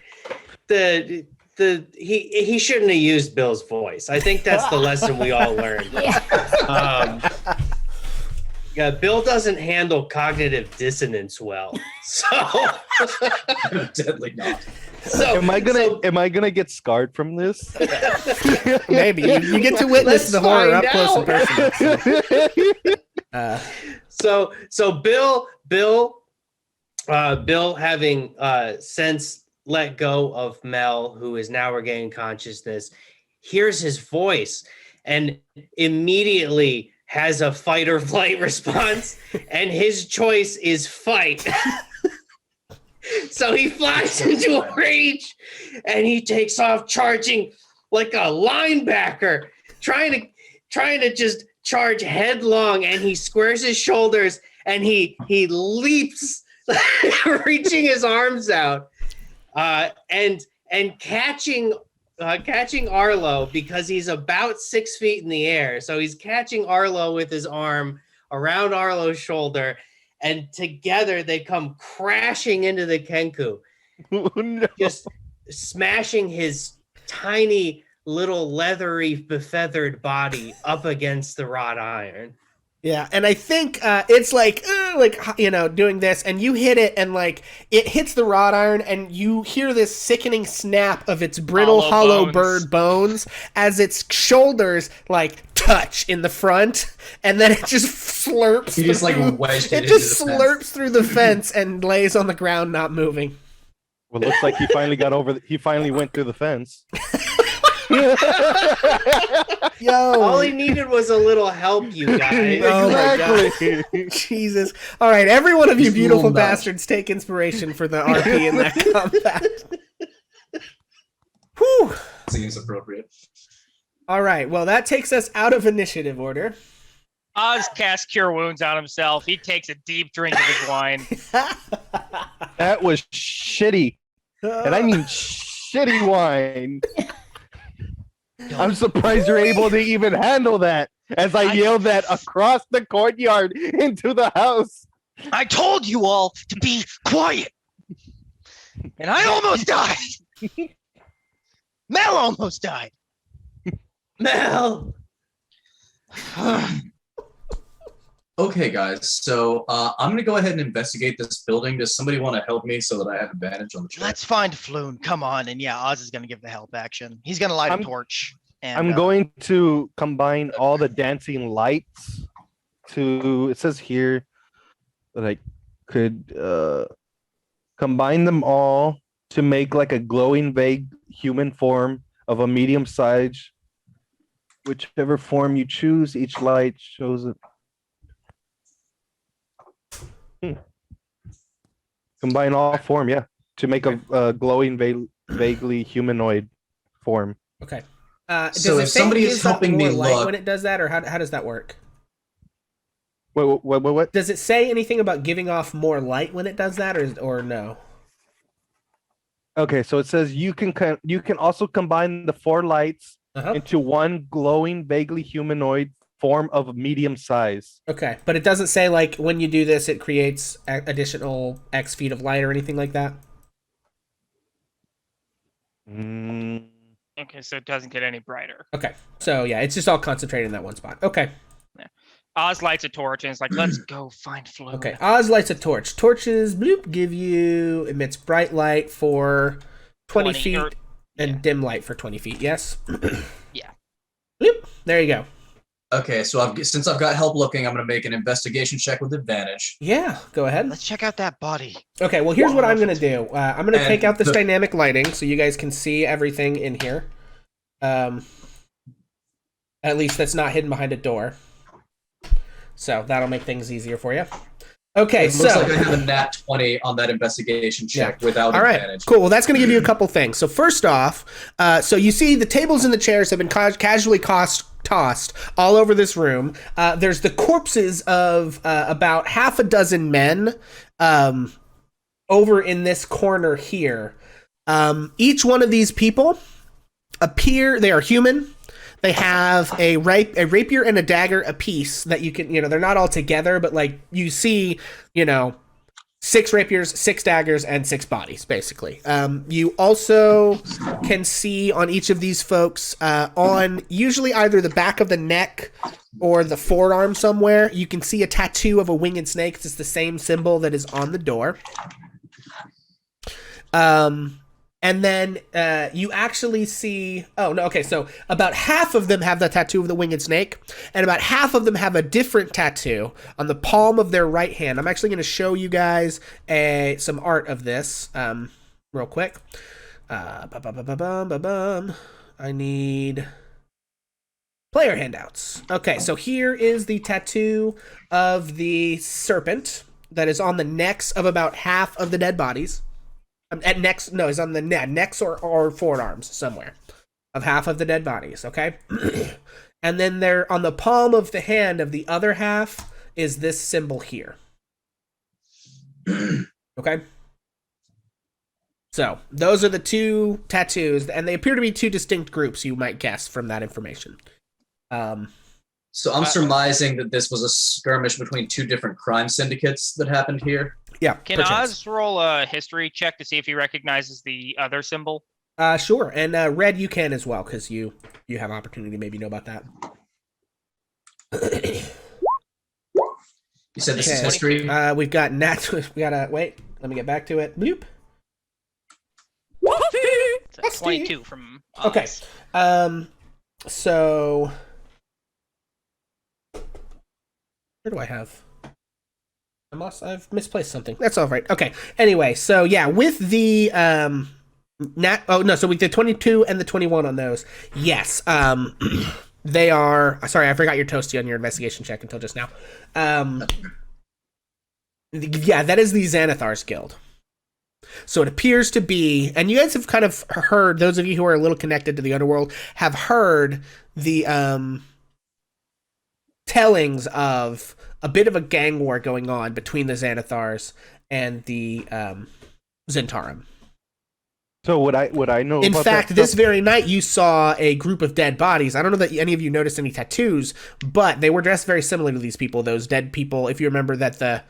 he shouldn't have used Bill's voice. I think that's the lesson we all learned. Yeah, Bill doesn't handle cognitive dissonance well. So Deadly not. Am I gonna get scarred from this? Maybe you get to witness Let's the horror up find close and out. personal. So Bill having since let go of Mel, who is now regaining consciousness, hears his voice and immediately has a fight or flight response, and his choice is fight. So he flies into a rage and he takes off charging like a linebacker, trying to just charge headlong, and he squares his shoulders and he leaps, reaching his arms out, and catching Arlo, because he's about 6 feet in the air. So he's catching Arlo with his arm around Arlo's shoulder, and together they come crashing into the Kenku, No. just smashing his tiny little leathery befeathered body up against the wrought iron. Yeah, and I think it's like doing this, and you hit it, and like it hits the wrought iron, and you hear this sickening snap of its brittle, hollow bones. bird bones as its shoulders like touch in the front, and then it just slurps. He just like through- wedged it it just into the fence. slurps through the fence and lays on the ground, not moving. Well, looks like he finally got over. He finally went through the fence. Yo, All he needed was a little help, you guys. Oh my God. Exactly. Jesus! All right, every one of you Just beautiful little nudge. bastards, take inspiration for the RP in that combat. Whew. Seems appropriate. All right, well, that takes us out of initiative order. Oz casts Cure Wounds on himself. He takes a deep drink of his wine. That was shitty, and I mean shitty wine. I'm surprised you're able to even handle that. As I yelled that across the courtyard into the house. I told you all to be quiet. And I almost died. Mel almost died. Mel! Okay, guys. So I'm gonna go ahead and investigate this building. Does somebody want to help me so that I have advantage on the check? Let's find Floon. Come on. And yeah, Oz is going to give the help action. He's going to light I'm- a torch. And, I'm going to combine all the dancing lights to. It says here that I could combine them all to make like a glowing, vague human form of a medium size. Whichever form you choose, each light shows it. Combine all form, yeah, to make a glowing, vaguely humanoid form. Okay. So does it if say somebody it is gives up helping more me light look- when it does that, or how does that work? What? Does it say anything about giving off more light when it does that, or no? Okay, so it says you can also combine the 4 lights Uh-huh. into one glowing, vaguely humanoid form of medium size. Okay, but it doesn't say like when you do this, it creates additional X feet of light or anything like that. Mm, Okay, so it doesn't get any brighter. Okay, so yeah, it's just all concentrated in that one spot. Okay. Oz lights a torch and is like, "Let's go find Flo." Okay, Oz lights a torch. Torches, bloop, emits bright light for 20 feet or- and yeah. dim light for 20 feet, yes? Yeah. Bloop, there you go. Okay, so since I've got help looking, I'm going to make an investigation check with advantage. Yeah, go ahead. Let's check out that body. Okay, well, here's what I'm going to do. I'm going to And take out this the- dynamic lighting so you guys can see everything in here. At least that's not hidden behind a door. So that'll make things easier for you. Okay, It looks like I have a nat 20 on that investigation check without all right, advantage. cool. Well, that's going to give you a couple things. So first off, so you see the tables and the chairs have been casually tossed all over this room. There's the corpses of about half a dozen men over in this corner here. Each one of these people they are human. They have a rapier and a dagger apiece that you can, they're not all together, but like you see, 6 rapiers, 6 daggers, and 6 bodies, basically. You also can see on each of these folks, on usually either the back of the neck or the forearm somewhere, you can see a tattoo of a winged snake. It's the same symbol that is on the door. And then you actually see... Oh, no, okay, so about half of them have the tattoo of the winged snake, and about half of them have a different tattoo on the palm of their right hand. I'm actually going to show you guys some art of this real quick. I need player handouts. Okay, so here is the tattoo of the serpent that is on the necks of about half of the dead bodies. It's on the necks or forearms somewhere of half of the dead bodies, okay? And then there on the palm of the hand of the other half is this symbol here. Okay? So, those are the 2 tattoos, and they appear to be 2 distinct groups, you might guess, from that information. So I'm surmising that this was a skirmish between 2 different crime syndicates that happened here. Yeah. Can perchance. Oz roll a history check to see if he recognizes the other symbol? Sure, and Red, you can as well, because you have opportunity to maybe know about that. You said this is Okay. history? We've got wait, let me get back to it. Bloop. It's a 22 from Oz. Okay. So where do I have? I've misplaced something. That's all right. Okay. Anyway, so yeah, with the so with the 22 and the 21 on those, yes. They are. Sorry, I forgot your toasty on your investigation check until just now. Yeah, that is the Xanathar's Guild. So it appears to be, and you guys have kind of heard, those of you who are a little connected to the underworld have heard the tellings of a bit of a gang war going on between the Xanathars and the Zentarum. So would I know? In about fact, that this stuff? very night you saw a group of dead bodies. I don't know that any of you noticed any tattoos, but they were dressed very similar to these people. Those dead people. If you remember that the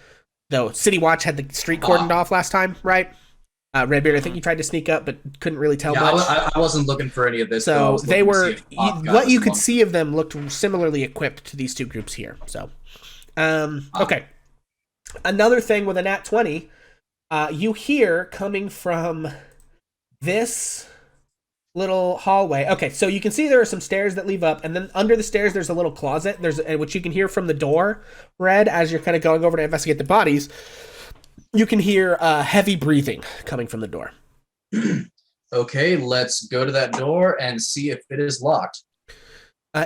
City Watch had the street cordoned off last time, right? Redbeard, I think you tried to sneak up, but couldn't really tell much. I wasn't looking for any of this. So they were. What you could see. see of them looked similarly equipped to these 2 groups here. So, okay. Another thing with a nat 20, you hear coming from this little hallway. Okay, so you can see there are some stairs that leave up, and then under the stairs there's a little closet. Which you can hear from the door, Red, as you're kind of going over to investigate the bodies. You can hear heavy breathing coming from the door. Okay, let's go to that door and see if it is locked.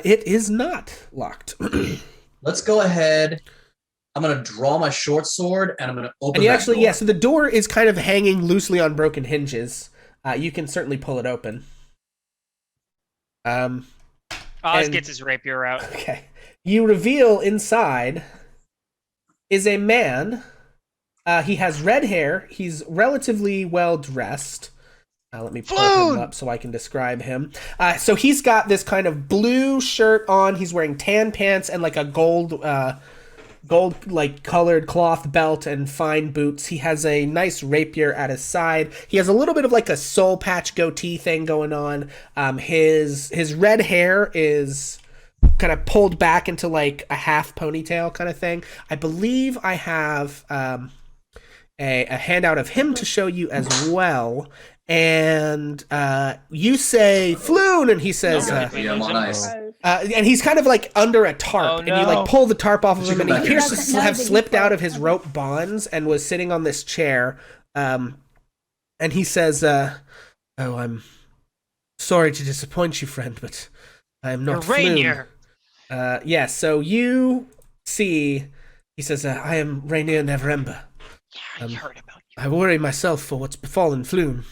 It is not locked. Let's go ahead. I'm going to draw my short sword and I'm going to open And you that actually, door. yeah, so the door is kind of hanging loosely on broken hinges. You can certainly pull it open. Oz and- gets his rapier out. Okay. You reveal inside is a man. He has red hair. He's relatively well dressed. Let me pull him up so I can describe him. So he's got this kind of blue shirt on. He's wearing tan pants and like a gold like colored cloth belt and fine boots. He has a nice rapier at his side. He has a little bit of like a soul patch goatee thing going on. His red hair is kind of pulled back into like a half ponytail kind of thing. I believe I have a handout of him to show you as well. And you say Floon, and he says, I'm on ice. and he's kind of like under a tarp, and you like pull the tarp off of him, and he appears to have slipped out of his rope bonds and was sitting on this chair. And he says, "Oh, I'm sorry to disappoint you, friend, but I am not Rainier. Floon." Yeah. So you see, he says, "I am Rainier Neverember. I heard about you. I worry myself for what's befallen Floon."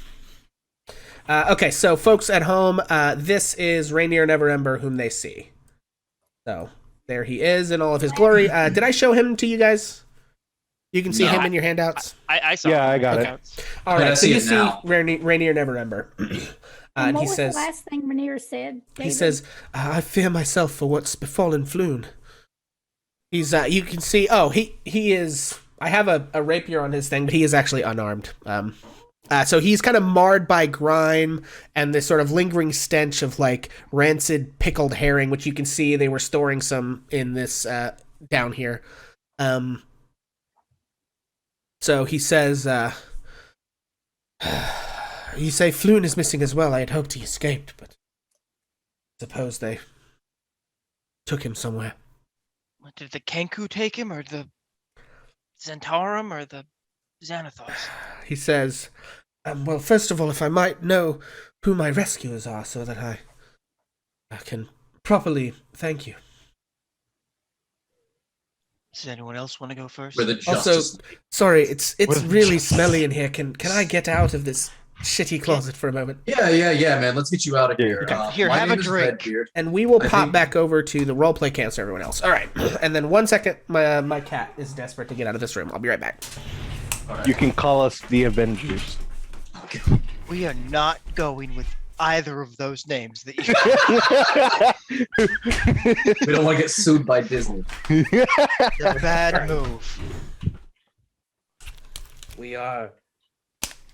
Okay, so folks at home, this is Rainier Neverember, whom they see. So there he is in all of his glory. Did I show him to you guys? You can see him in your handouts. I saw. Yeah, him. I got Okay. it. All right, so you it see now. Rainier Neverember, and what he was says, the last thing Rainier said? he David? says, "I fear myself for what's befallen Floon." He's, you can see, he is. I have a rapier on his thing, but he is actually unarmed. So he's kind of marred by grime and this sort of lingering stench of like rancid pickled herring, which you can see they were storing some in this down here. So he says, "You say Floon is missing as well. I had hoped he escaped, but I suppose they took him somewhere." What, did the Kenku take him, or the Zentarum, or the Xanathos? He says, "Well, first of all, if I might know who my rescuers are so that I can properly thank you." Does anyone else want to go first? For the Also, justice. sorry, it's With really justice. smelly in here. Can I get out of this shitty closet for a moment? Yeah, man. Let's get you out of here. Okay. Here, my have name a is drink. Redbeard. And we will I pop think- back over to the roleplay camp so everyone else. All right, and then 1 second, my cat is desperate to get out of this room. I'll be right back. You can call us the Avengers. We are not going with either of those names that you. We don't want to get sued by Disney. A bad move. We are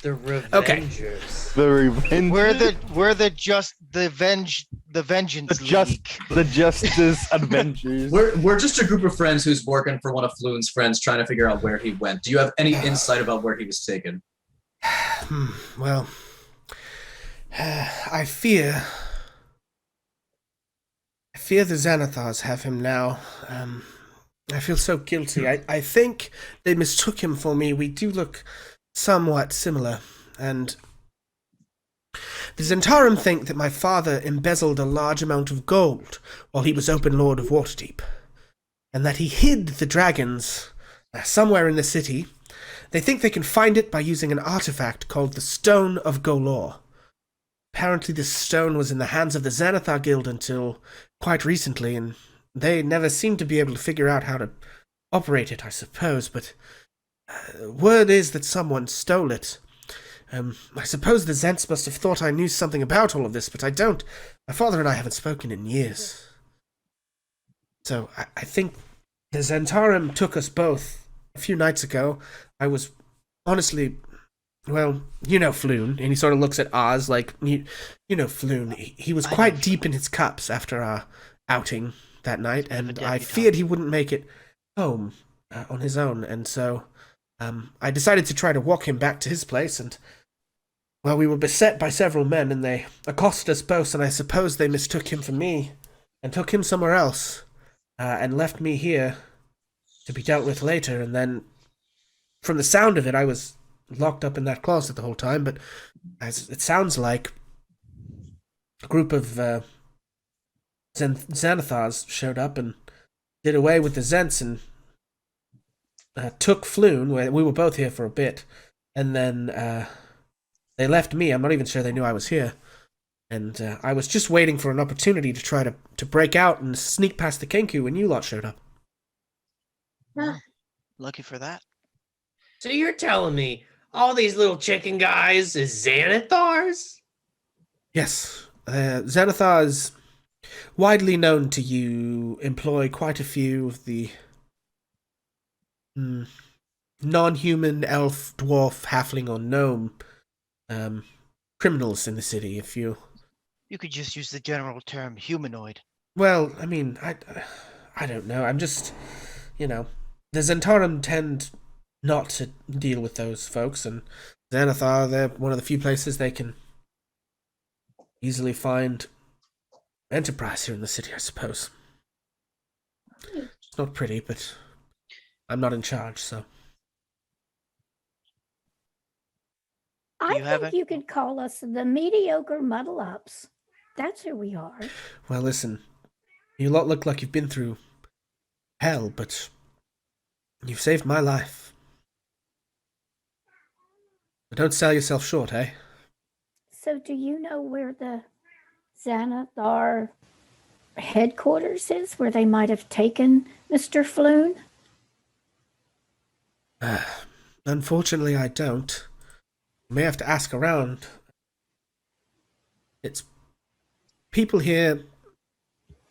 the Okay. Revengers. The revenge. We're the vengeance The just league. the Justice Avengers. We're just a group of friends who's working for one of Floon's friends, trying to figure out where he went. Do you have any insight about where he was taken? Well, I fear the Xanathars have him now. I feel so guilty. I think they mistook him for me. We do look somewhat similar, and the Zentarum think that my father embezzled a large amount of gold while he was Open Lord of Waterdeep, and that he hid the dragons somewhere in the city. They think they can find it by using an artifact called the Stone of Golor. Apparently this stone was in the hands of the Xanathar Guild until quite recently, and they never seemed to be able to figure out how to operate it, I suppose, but word is that someone stole it. I suppose the Zents must have thought I knew something about all of this, but I don't. My father and I haven't spoken in years. So I think the Zentarum took us both a few nights ago. I was honestly, well, you know Floon, and he sort of looks at Oz like, you know Floon. He was quite deep in his cups after our outing that night, and I feared he wouldn't make it home on his own, and so I decided to try to walk him back to his place, and, well, we were beset by several men, and they accosted us both, and I suppose they mistook him for me, and took him somewhere else, and left me here to be dealt with later, and then, from the sound of it, I was locked up in that closet the whole time, but as it sounds like, a group of Xanathars showed up and did away with the Zents and took Floon. We were both here for a bit, and then they left me. I'm not even sure they knew I was here, and I was just waiting for an opportunity to try to break out and sneak past the Kenku when you lot showed up. Lucky for that. So you're telling me All these little chicken guys is Xanathars? Yes, Xanathar is widely known to you. Employ quite a few of the non-human elf, dwarf, halfling, or gnome criminals in the city. If you, You could just use the general term humanoid. well, I mean, I don't know. I'm just, the Zentarum tend not to deal with those folks, and Xanathar, they're one of the few places they can easily find enterprise here in the city, I suppose. It's not pretty, but I'm not in charge, so. I you have think a- you could call us the mediocre muddle ups. That's who we are. Well, listen, you lot look like you've been through hell, but you've saved my life. But don't sell yourself short, eh? So, do you know where the Xanathar headquarters is, where they might have taken Mr. Floon? Unfortunately, I don't. You may have to ask around. It's people here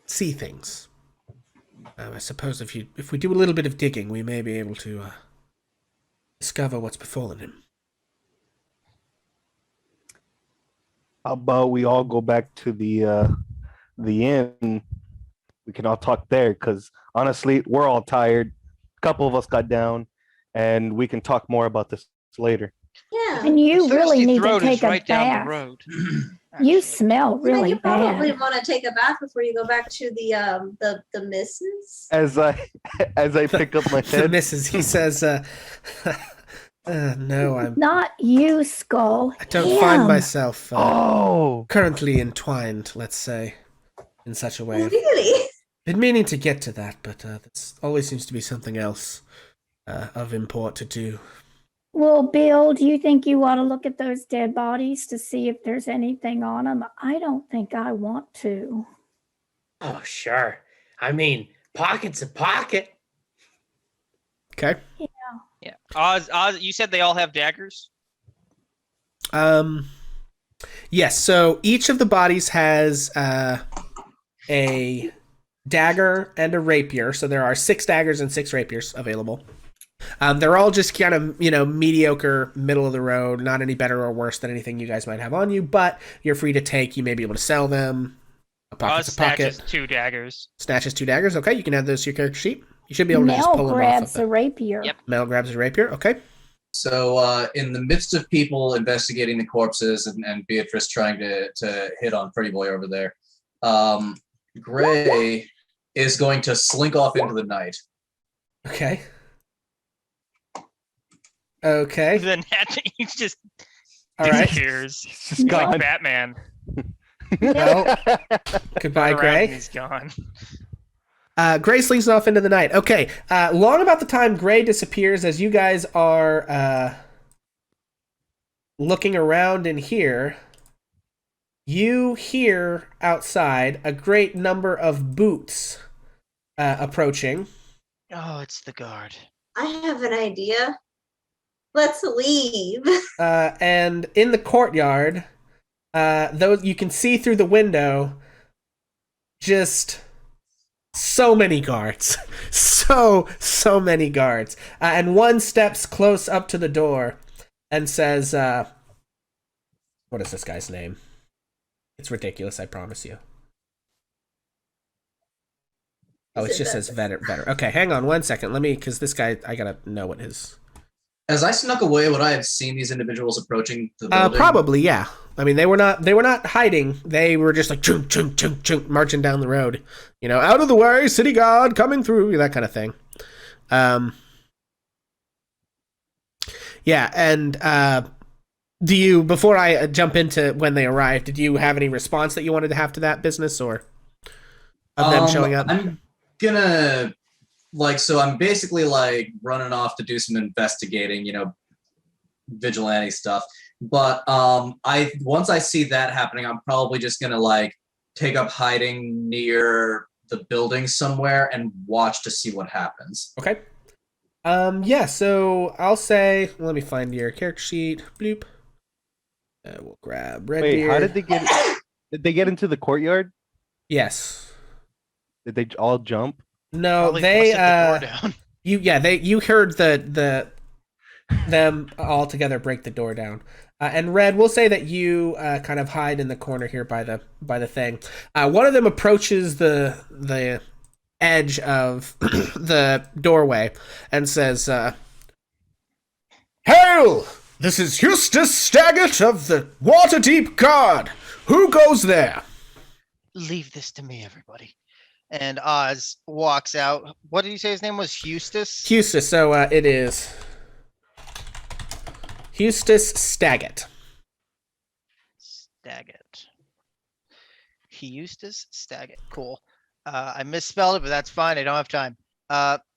see things. I suppose if we do a little bit of digging, we may be able to discover what's befallen him. How about we all go back to the inn? We can all talk there because honestly, we're all tired. A couple of us got down, and we can talk more about this later. Yeah. And you really Thirsty need to Throat is take a right down the bath. road. You smell Yeah, really you probably bad. want to take a bath before you go back to the missus. As I pick up my The head, missus, he says, no, I Not you, Skull. don't find him. myself oh, currently entwined, let's say, in such a way. Really? Been meaning to get to that, but this always seems to be something else of import to do. Well, Bill, do you think you ought to look at those dead bodies to see if there's anything on them? I don't think I want to. Oh, sure. I mean, pocket's a pocket. Okay. Yeah. Oz, you said they all have daggers? Yes, so each of the bodies has a dagger and a rapier. So there are 6 daggers and 6 rapiers available. They're all just kind of, mediocre, middle of the road, not any better or worse than anything you guys might have on you, but you're free to take. You may be able to sell them. A Oz pocket's a pocket. snatches 2 daggers. Snatches 2 daggers. Okay, you can add those to your character sheet. You should be able to just Mel pull them grabs off the of rapier. Yep. Mel grabs a rapier. Okay. So in the midst of people investigating the corpses and Beatrice trying to hit on Pretty Boy over there, Gray is going to slink off into the night. Okay. Okay. Then he just All right. disappears. just Like gone. Batman. Well, goodbye, Around Gray. and he's gone. Gray slinks off into the night. Okay. Long about the time Gray disappears, as you guys are looking around in here, you hear outside a great number of boots approaching. Oh, it's the guard. I have an idea. Let's leave. And in the courtyard, those you can see through the window, just so many guards, so many guards. And one steps close up to the door and says, "What is this guy's name? It's ridiculous, I promise you." Oh, it just says veteran. Okay, hang on 1 second. Let me, because this guy, I gotta know what his. As I snuck away, would I have seen these individuals approaching the building? Probably, yeah. I mean, they were not hiding. They were just like chunk, chunk, chunk, chunk, marching down the road. Out of the way, city guard coming through, that kind of thing. Yeah, and do you, before I jump into when they arrived, did you have any response that you wanted to have to that business or of them showing up? I'm gonna so I'm basically running off to do some investigating, vigilante stuff. But once I see that happening, I'm probably just gonna take up hiding near the building somewhere and watch to see what happens. Okay. Yeah, so I'll say, let me find your character sheet. Bloop. We'll grab Redbeard. Wait, how did they get? Did they get into the courtyard? Yes. Did they all jump? No, Probably they busted the door down. you heard the them all together break the door down. And Red, we'll say that you kind of hide in the corner here by the thing. One of them approaches the edge of the doorway and says, "Hail! This is Eustace Staggart of the Waterdeep Guard. Who goes there?" Leave this to me, everybody. And Oz walks out. What did you say his name was? Eustace? Eustace. So it is Eustace Staggart. Staggart. Eustace Staggart. Cool. I misspelled it, but that's fine. I don't have time.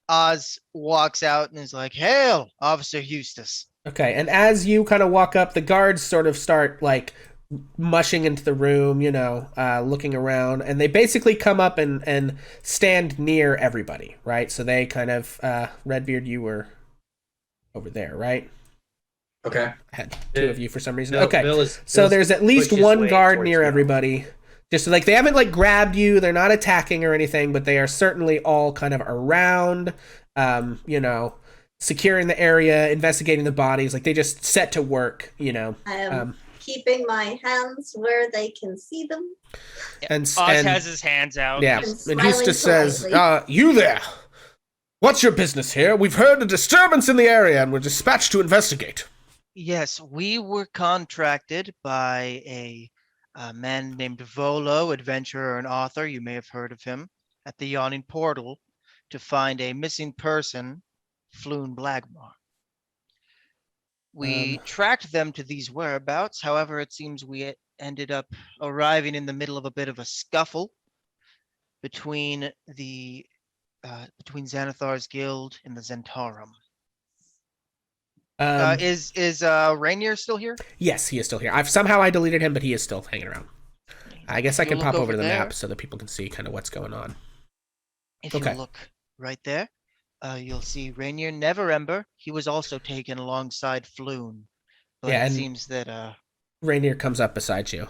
Oz walks out and is like, "Hail, Officer Eustace." Okay, and as you kind of walk up, the guards sort of start like mushing into the room, looking around, and they basically come up and stand near everybody, right? So they kind of, Redbeard, you were over there, right? Okay. I had two of you for some reason. Bill- Okay, Bill is- so Bill's there's at least pushed his one way guard towards near you. everybody. Just like they haven't like grabbed you, they're not attacking or anything, but they are certainly all kind of around, securing the area, investigating the bodies. Like they just set to work, I am keeping my hands where they can see them. and Oz and has his hands out. yeah, And and smiling Eustace says, politely. "You there? What's your business here? We've heard a disturbance in the area, and we're dispatched to investigate." Yes, we were contracted by a man named Volo, adventurer and author. You may have heard of him at the Yawning Portal to find a missing person, Floon Blagmar. We tracked them to these whereabouts. However, it seems we ended up arriving in the middle of a bit of a scuffle between between Xanathar's guild and the Zentarum. Is Rainier still here? Yes, he is still here. I deleted him, but he is still hanging around. I guess I If can you pop look over to the there- map so that people can see kind of what's going on. If Okay. you look right there, you'll see Rainier Neverember. He was also taken alongside Floon. But Yeah, it and- seems that Rainier comes up beside you.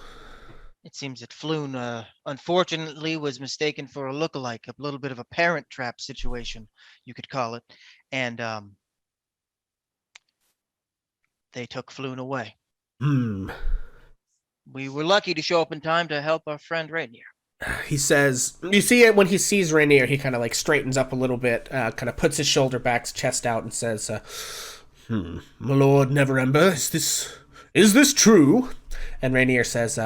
Floon unfortunately was mistaken for a lookalike, a little bit of a parent trap situation, you could call it. And they took Floon away. We were lucky to show up in time to help our friend Rainier. He says, you see it when he sees Rainier, he kind of like straightens up a little bit, kind of puts his shoulder back, his chest out, and says, "My lord Neverember, is this true?" And Rainier says,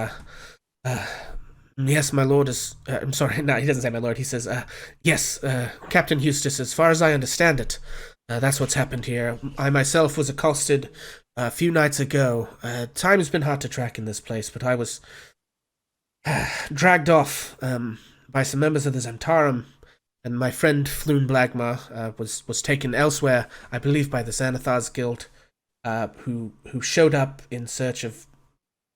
"Yes, my lord is, I'm sorry, no, he doesn't say my lord, he says, yes, Captain Eustace, as far as I understand it, that's what's happened here. I myself was accosted a few nights ago. Time has been hard to track in this place, but I was dragged off by some members of the Zentarum, and my friend Floon Blagmar was taken elsewhere, I believe by the Xanathar's Guild, who showed up in search of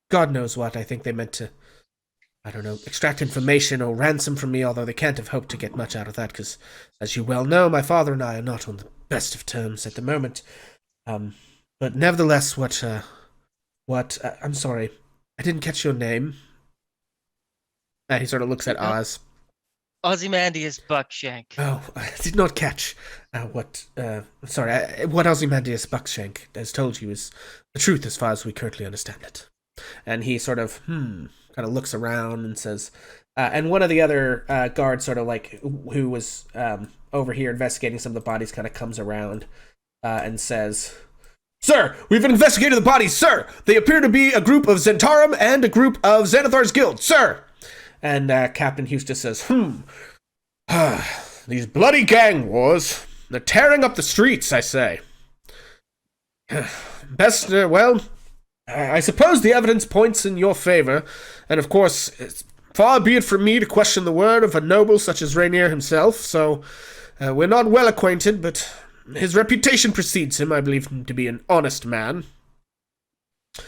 God knows what. I think they meant to, I don't know, extract information or ransom from me, although they can't have hoped to get much out of that, because, as you well know, my father and I are not on the best of terms at the moment. But nevertheless, I'm sorry, I didn't catch your name." He sort of looks at Oz. Ozymandias Buckshank. "Oh, I did not catch what Ozymandias Buckshank has told you is the truth as far as we currently understand it." And he sort of, kind of looks around and says, and one of the other guards sort of like, who was over here investigating some of the bodies, kind of comes around and says, "Sir, we've investigated the bodies, sir! They appear to be a group of Zentarum and a group of Xanathar's Guild, sir!" And Captain Eustace says, "These bloody gang wars. They're tearing up the streets, I say. Best, I suppose the evidence points in your favor, and of course, it's far be it from me to question the word of a noble such as Rainier himself, so we're not well acquainted, but his reputation precedes him. I believe him to be an honest man."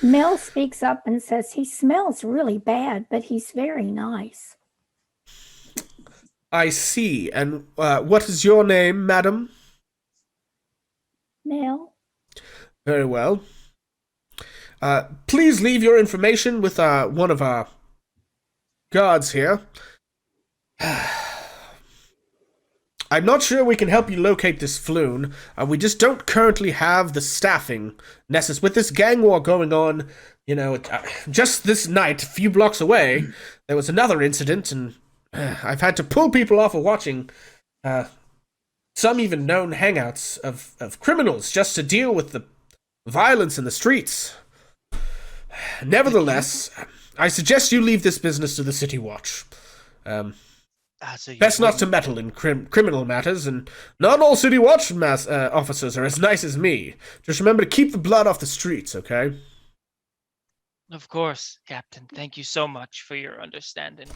Mel speaks up and says he smells really bad, but he's very nice. "I see. And what is your name, madam?" Mel? Very well. Please leave your information with one of our guards here. I'm not sure we can help you locate this floon. We just don't currently have the staffing necessary. With this gang war going on, just this night, a few blocks away, there was another incident, and I've had to pull people off of watching some even known hangouts of criminals just to deal with the violence in the streets. Nevertheless, I suggest you leave this business to the City Watch. So Best not to meddle in criminal matters, and not all City Watch officers are as nice as me. Just remember to keep the blood off the streets, okay? Of course, Captain. Thank you so much for your understanding.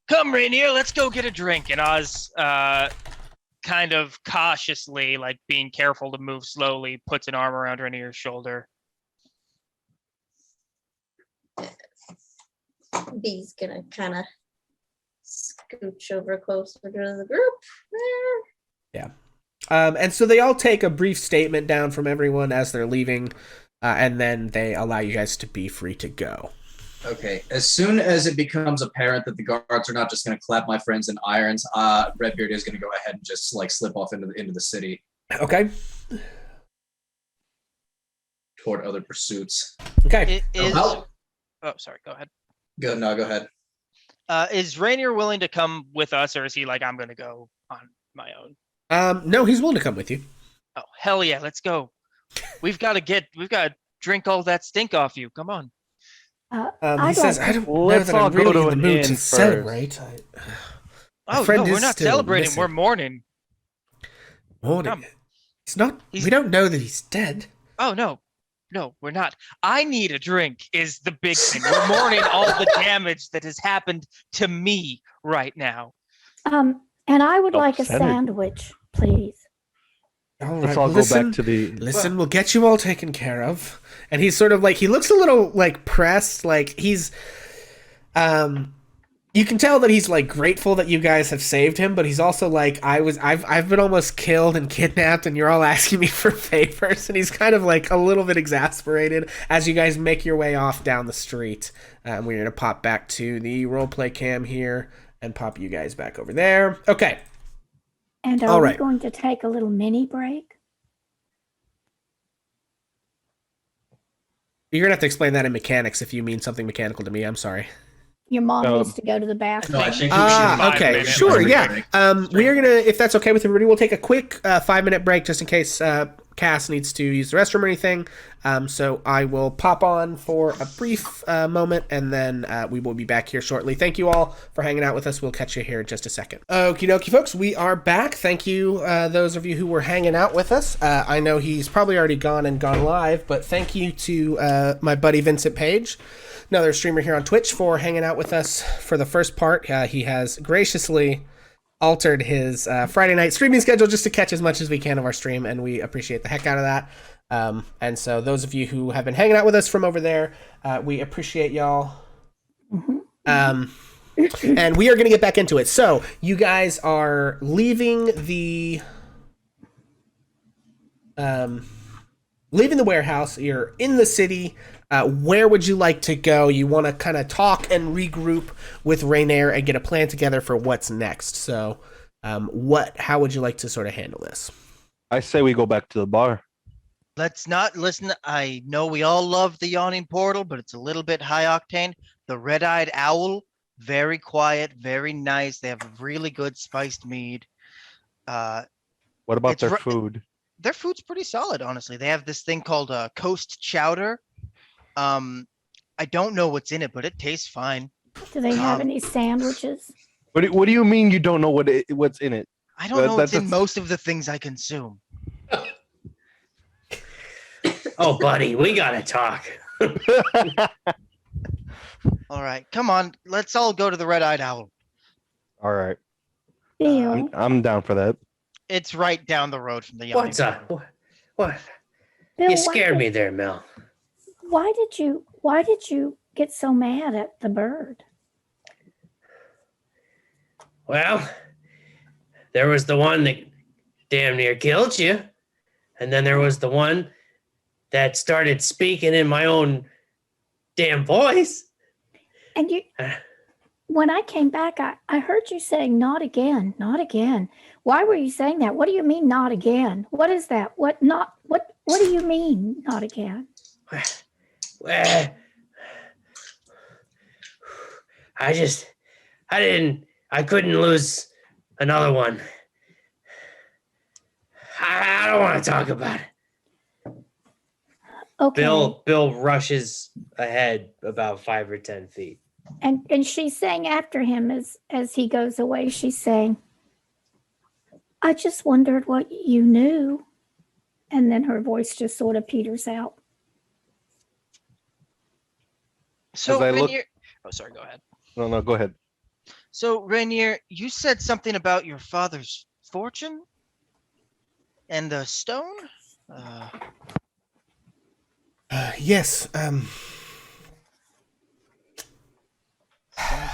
Come, Rainier, let's go get a drink. And Oz, kind of cautiously, like being careful to move slowly, puts an arm around Rainier's shoulder. B's gonna kind of scooch over closer to the group. Yeah. And so they all take a brief statement down from everyone as they're leaving, and then they allow you guys to be free to go. Okay. As soon as it becomes apparent that the guards are not just going to clap my friends in irons, Redbeard is going to go ahead and just like slip off into the city Okay. toward other pursuits. Okay. Oh, sorry. Go ahead. Go ahead. Is Rainier willing to come with us, or is he like, I'm going to go on my own? No, he's willing to come with you. Oh, hell yeah, let's go. We've got to drink all that stink off you. Come on. He says, I don't know Let's that all I'm go really to in the an mood inn to first. celebrate. Oh, friend no, we're is not still celebrating. missing. We're mourning. Morning. Come. He's not. He's- We don't know that he's dead. Oh, no. No, we're not. I need a drink is the big thing. We're mourning all the damage that has happened to me right now. And I would like a Self-centered. sandwich, please. All Let's right, all go listen, back to the. Listen, we'll get you all taken care of. And he's sort of like, he looks a little like pressed, like he's, you can tell that he's like grateful that you guys have saved him, but he's also like, I've been almost killed and kidnapped, and you're all asking me for favors, and he's kind of like a little bit exasperated as you guys make your way off down the street. We're gonna pop back to the roleplay cam here and pop you guys back over there. Okay. And All are right. we going to take a little mini break? You're gonna have to explain that in mechanics if you mean something mechanical to me. I'm sorry. Your mom needs to go to the bathroom. No, I think Okay, 5 sure, minutes. yeah. We are gonna, if that's okay with everybody, we'll take a quick 5-minute break just in case Cass needs to use the restroom or anything. So I will pop on for a brief moment, and then we will be back here shortly. Thank you all for hanging out with us. We'll catch you here in just a second. Okie dokie, folks, we are back. Thank you, those of you who were hanging out with us. I know he's probably already gone live, but thank you to my buddy Vincent Page, another streamer here on Twitch, for hanging out with us for the first part. He has graciously altered his Friday night streaming schedule just to catch as much as we can of our stream, and we appreciate the heck out of that. And so those of you who have been hanging out with us from over there, we appreciate y'all. And we are going to get back into it. So you guys are leaving the warehouse. You're in the city. Where would you like to go? You want to kind of talk and regroup with Rainier and get a plan together for what's next. So how would you like to sort of handle this? I say we go back to the bar. Let's not listen. I know we all love the Yawning Portal, but it's a little bit high octane. The Red-Eyed Owl, very quiet, very nice. They have really good spiced mead. What about It's their ri- food? Their food's pretty solid, honestly. They have this thing called Coast Chowder. I don't know what's in it, but it tastes fine. Do they have Um, any sandwiches? What do you mean you don't know what's in it? I don't know what's in that's- most of the things I consume. Oh, buddy, we gotta talk. All right, come on. Let's all go to the Red-Eyed Owl. All right, Bill, I'm down for that. It's right down the road from the Yawning What's up? Portal. What? Bill, You scared me there, Mel. Why did you get so mad at the bird? Well, there was the one that damn near killed you. And then there was the one that started speaking in my own damn voice. And when I came back, I heard you saying not again, not again. Why were you saying that? What do you mean not again? What is that? What do you mean not again? Well, I couldn't lose another one. I don't want to talk about it. Okay. Bill rushes ahead about 5 or 10 feet. And she's saying after him as he goes away, she's saying, I just wondered what you knew. And then her voice just sort of peters out. So As I look- Rainier, oh sorry, go ahead. No, go ahead. So Rainier, you said something about your father's fortune and the stone. Yes. Stone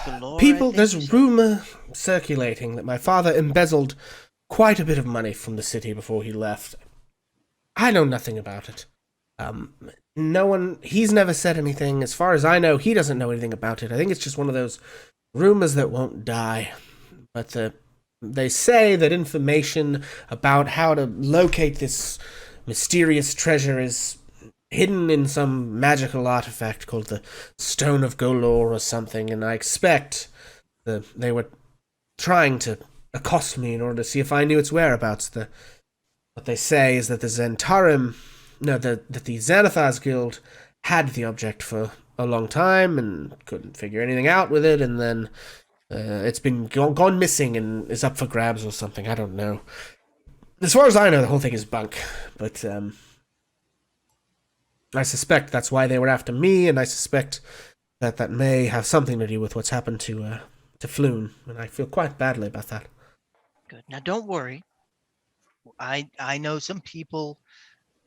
galore, I People, think you there's said? rumor circulating that my father embezzled quite a bit of money from the city before he left. I know nothing about it. He's never said anything. As far as I know, he doesn't know anything about it. I think it's just one of those rumors that won't die. But they say that information about how to locate this mysterious treasure is hidden in some magical artifact called the Stone of Golor or something, and I expect they were trying to accost me in order to see if I knew its whereabouts. What they say is that the Xanathars Guild had the object for a long time and couldn't figure anything out with it, and then it's been gone missing and is up for grabs or something. I don't know. As far as I know, the whole thing is bunk, but I suspect that's why they were after me, and I suspect that may have something to do with what's happened to Floon, and I feel quite badly about that. Good. Now don't worry. I know some people.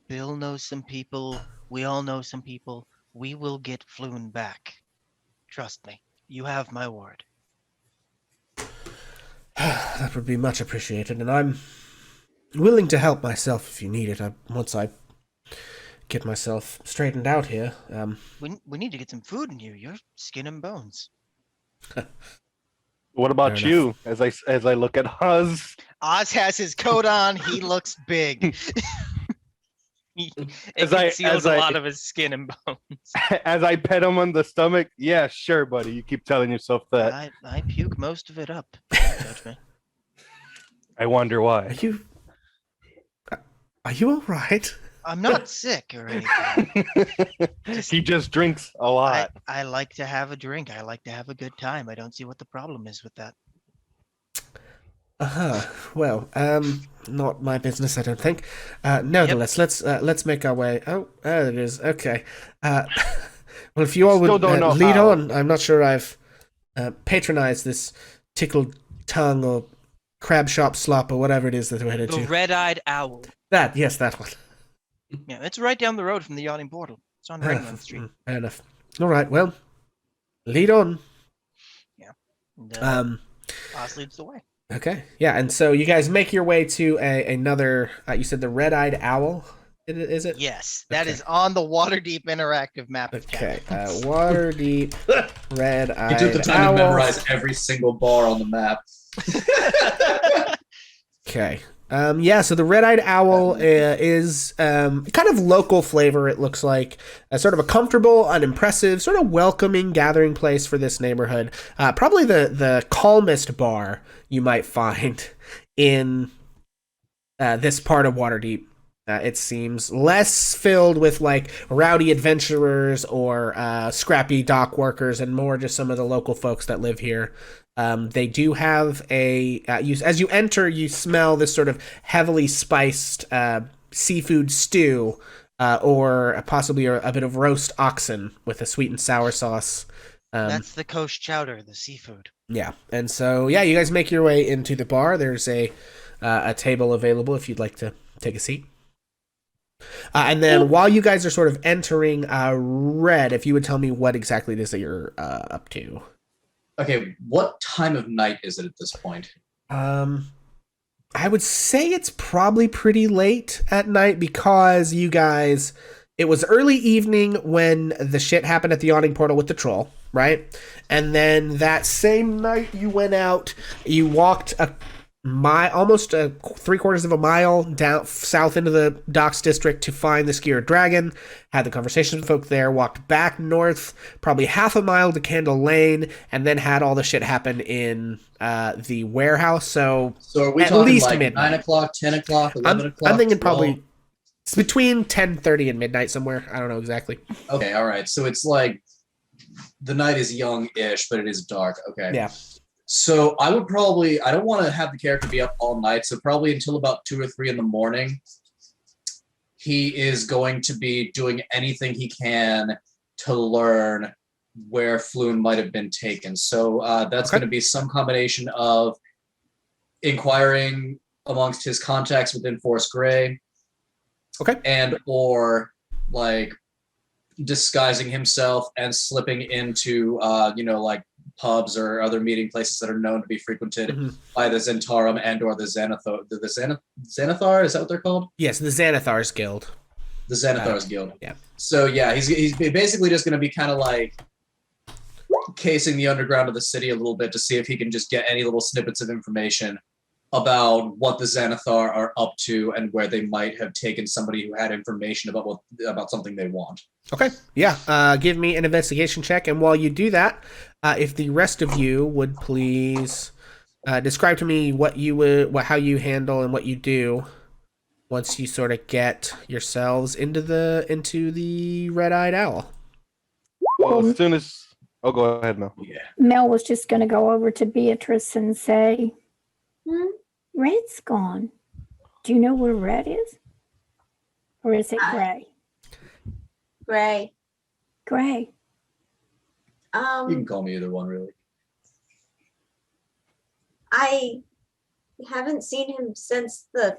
Bill knows some people. We all know some people. We will get Floon back. Trust me. You have my word. That would be much appreciated, and I'm willing to help myself if you need it. Once I get myself straightened out here. We need to get some food in you. You're skin and bones. What about Fair you? As I look at Oz, Oz has his coat on. He looks big. It As I- conceals as a I- lot of his skin and bones. as I pet him on the stomach, yeah, sure, buddy. You keep telling yourself that. I puke most of it up. Don't judge me. I wonder why. Are you all right? I'm not sick or anything. He just drinks a lot. I like to have a drink. I like to have a good time. I don't see what the problem is with that. Well, not my business, I don't think. Nevertheless, let's make our way. Oh, there it is. Okay. Well, if you all Still would don't know lead how. on, I'm not sure I've patronized this tickled tongue or crab shop slop or whatever it is that we're headed The to. red-eyed owl. That one. Yeah, it's right down the road from the yachting portal. It's on Ringland Street. Fair enough. All right. Well, lead on. And, Oz leads the way. Okay. Yeah. And so you guys make your way to another. You said the red-eyed owl. Is it? Yes, that Okay. is on the Waterdeep interactive map. Of Okay. Canada. Waterdeep red-eyed You took the time owl. to memorize every single bar on the map. Okay. So the red-eyed owl is kind of local flavor, it looks like. Sort of a comfortable, unimpressive, sort of welcoming gathering place for this neighborhood. Probably the calmest bar you might find in this part of Waterdeep. It seems less filled with like rowdy adventurers or scrappy dock workers and more just some of the local folks that live here. They do have as you enter, you smell this sort of heavily spiced seafood stew or possibly a bit of roast oxen with a sweet and sour sauce. That's the Kosh chowder, the seafood. Yeah, and so you guys make your way into the bar. There's a table available if you'd like to take a seat. And then while you guys are sort of entering, Red, if you would tell me what exactly it is that you're up to. Okay, what time of night is it at this point? I would say it's probably pretty late at night because you guys, it was early evening when the shit happened at the yawning portal with the troll, right? And then that same night you went out, you walked a mile, almost 3/4 of a mile down south into the docks district to find the skewered dragon, had the conversation with folk there, walked back north probably half a mile to Candle Lane, and then had all the shit happen in the warehouse. So So are we at talking least like midnight. 9 o'clock, 10 o'clock, 11 o'clock? I'm thinking 12? probably it's between 10:30 and midnight somewhere. I don't know exactly. Okay, all right. So it's like the night is young-ish, but it is dark. Okay. Yeah. So I would probably, I don't want to have the character be up all night, so probably until about 2 or 3 in the morning, he is going to be doing anything he can to learn where Floon might have been taken. So that's Okay. going to be some combination of inquiring amongst his contacts within Forest Grey, Okay. and or like disguising himself and slipping into like pubs or other meeting places that are known to be frequented Mhm. by the Zentarum and or the Xanathar. Xanathar, is that what they're called? Yes, the Xanathar's Guild. The Xanathar's Guild. Yeah. So yeah, he's basically just going to be kind of like casing the underground of the city a little bit to see if he can just get any little snippets of information about what the Xanathar are up to and where they might have taken somebody who had information about something they want. Okay. Yeah. Give me an investigation check, and while you do that, if the rest of you would please describe to me how you handle and what you do once you sort of get yourselves into the red-eyed owl. Well, as soon as go ahead, Mel. Yeah. Mel was just going to go over to Beatrice and say, Hmm? Red's gone. Do you know where Red is? Or is it Gray? Gray. Gray. You can call me either one, really. I haven't seen him since the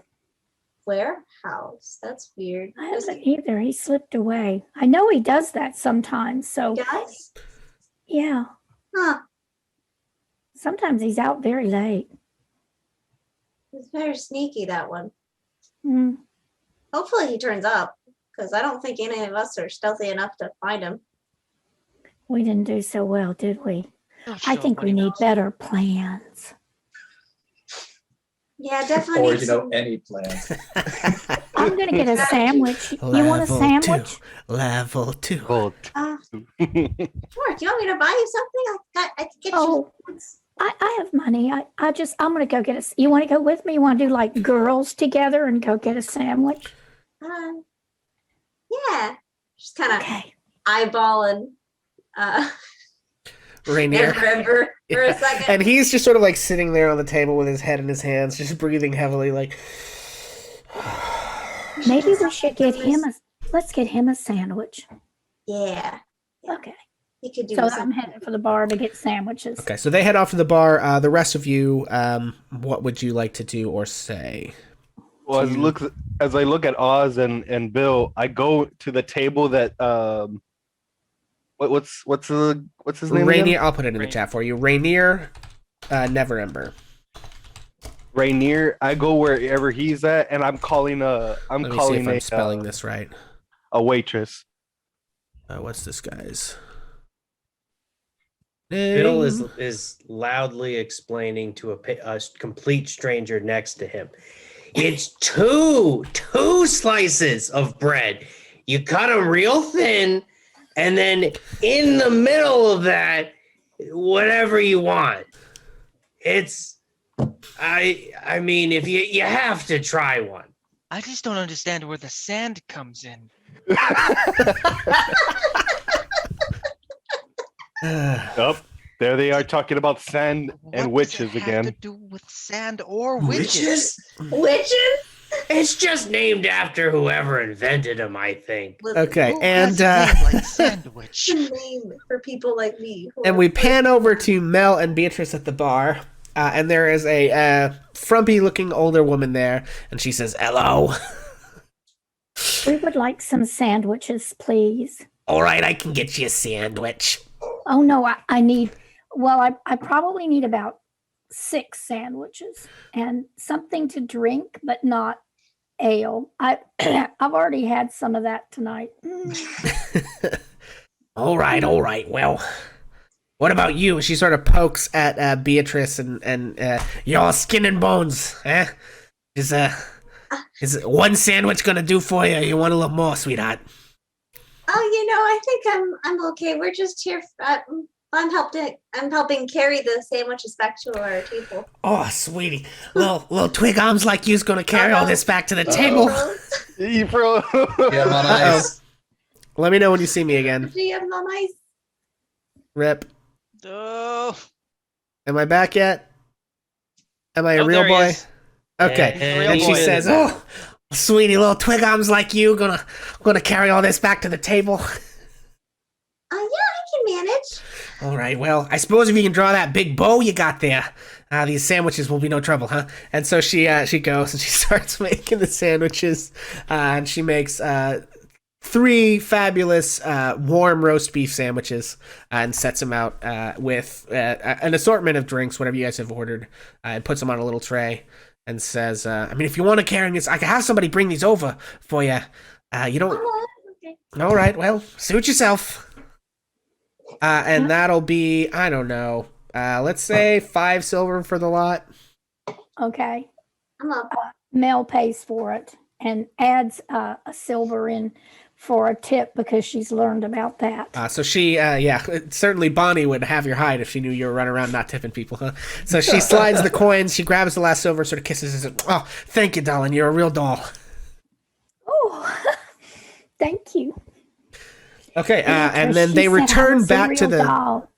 warehouse. That's weird. I haven't either. He slipped away. I know he does that sometimes. So, Guys? yeah. Huh. Sometimes he's out very late. It's very sneaky, that one. Mm. Hopefully he turns up, because I don't think any of us are stealthy enough to find him. We didn't do so well, did we? Oh, I sure, think we buddy. need better plans. Yeah, definitely. Or need some- any plans. I'm going to get a sandwich. You want a sandwich? Level 2. Gold. Sure. Do you want me to buy you something? I can get Oh. you. I have money. I'm going to go get a. You want to go with me? You want to do like girls together and go get a sandwich? Yeah. Just kind of Okay. eyeballing Rainier. November for a second. And he's just sort of like sitting there on the table with his head in his hands, just breathing heavily, like. Maybe we should get him a. Let's get him a sandwich. Yeah. Okay. He could do So I'm something. heading for the bar to get sandwiches. Okay, so they head off to the bar. The rest of you, what would you like to do or say? Well, as I look at Oz and Bill, I go to the table that what's his name Rainier, again? I'll put it in the chat for you. Rainier, Neverember. Rainier. I go wherever he's at, and I'm calling Let me see if I'm spelling this right. a waitress. What's this guy's Bill name? is loudly explaining to a complete stranger next to him. It's two slices of bread. You cut them real thin, and then in the middle of that, whatever you want. It's, I mean, if you have to try one. I just don't understand where the sand comes in. Yup. There they are talking about sand What and does witches it have again. to do with sand or witches? Witches? It's just named after whoever invented them, I think. Okay, Who and has a name like sandwich? The name for people like me. who and are- we pan over to Mel and Beatrice at the bar, and there is a frumpy-looking older woman there, and she says, "Hello." We would like some sandwiches, please. All right, I can get you a sandwich. Oh no, I need. Well, I probably need about 6 sandwiches and something to drink, but not ale. I've already had some of that tonight. All right. Well, what about you? She sort of pokes at Beatrice and your skin and bones. Eh? Is one sandwich gonna do for you? You want a little more, sweetheart? Oh, I think I'm okay. We're just here. I'm helping carry the sandwiches back to our table. Oh, sweetie, little twig arms like you's gonna carry all this back to the table. You bro. Yeah, I'm on ice. Let me know when you see me again. Do you have them on ice? Rip. Oh, Am I back yet? Am I a Oh, real there he boy? is. Okay. Real And she boy. says, "Oh, sweetie, little twig arms like you gonna carry all this back to the table." Yeah, I can manage. All right. Well, I suppose if you can draw that big bow you got there, these sandwiches will be no trouble, huh? And so she goes and she starts making the sandwiches, and she makes 3 fabulous warm roast beef sandwiches and sets them out with an assortment of drinks, whatever you guys have ordered, and puts them on a little tray and says, I mean, if you want to carry this, I can have somebody bring these over for you. You don't. Okay. All right. Well, suit yourself. And that'll be, I don't know, let's say 5 silver for the lot. Okay. I'm up. Mel pays for it and adds a silver in for a tip because she's learned about that. So she, certainly Bonnie would have your hide if she knew you were running around not tipping people, huh? So she slides the coins, she grabs the last silver, sort of kisses and says, "Oh, thank you, darling. You're a real doll." Oh, thank you. Okay, and Beatrice, then she they said I return was a back to real the doll.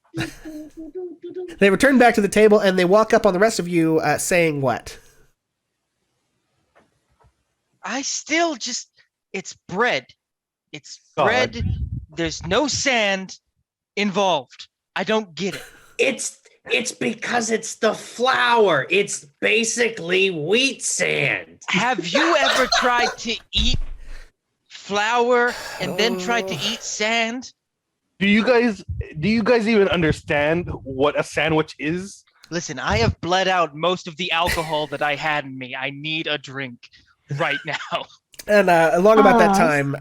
they return back to the table and they walk up on the rest of you, saying what? I still just, it's bread. It's God. bread. There's no sand involved. I don't get it. It's because it's the flour. It's basically wheat sand. Have you ever tried to eat flour and then tried to eat sand? Do you guys even understand what a sandwich is? Listen, I have bled out most of the alcohol that I had in me. I need a drink right now. And along about that Aw. time,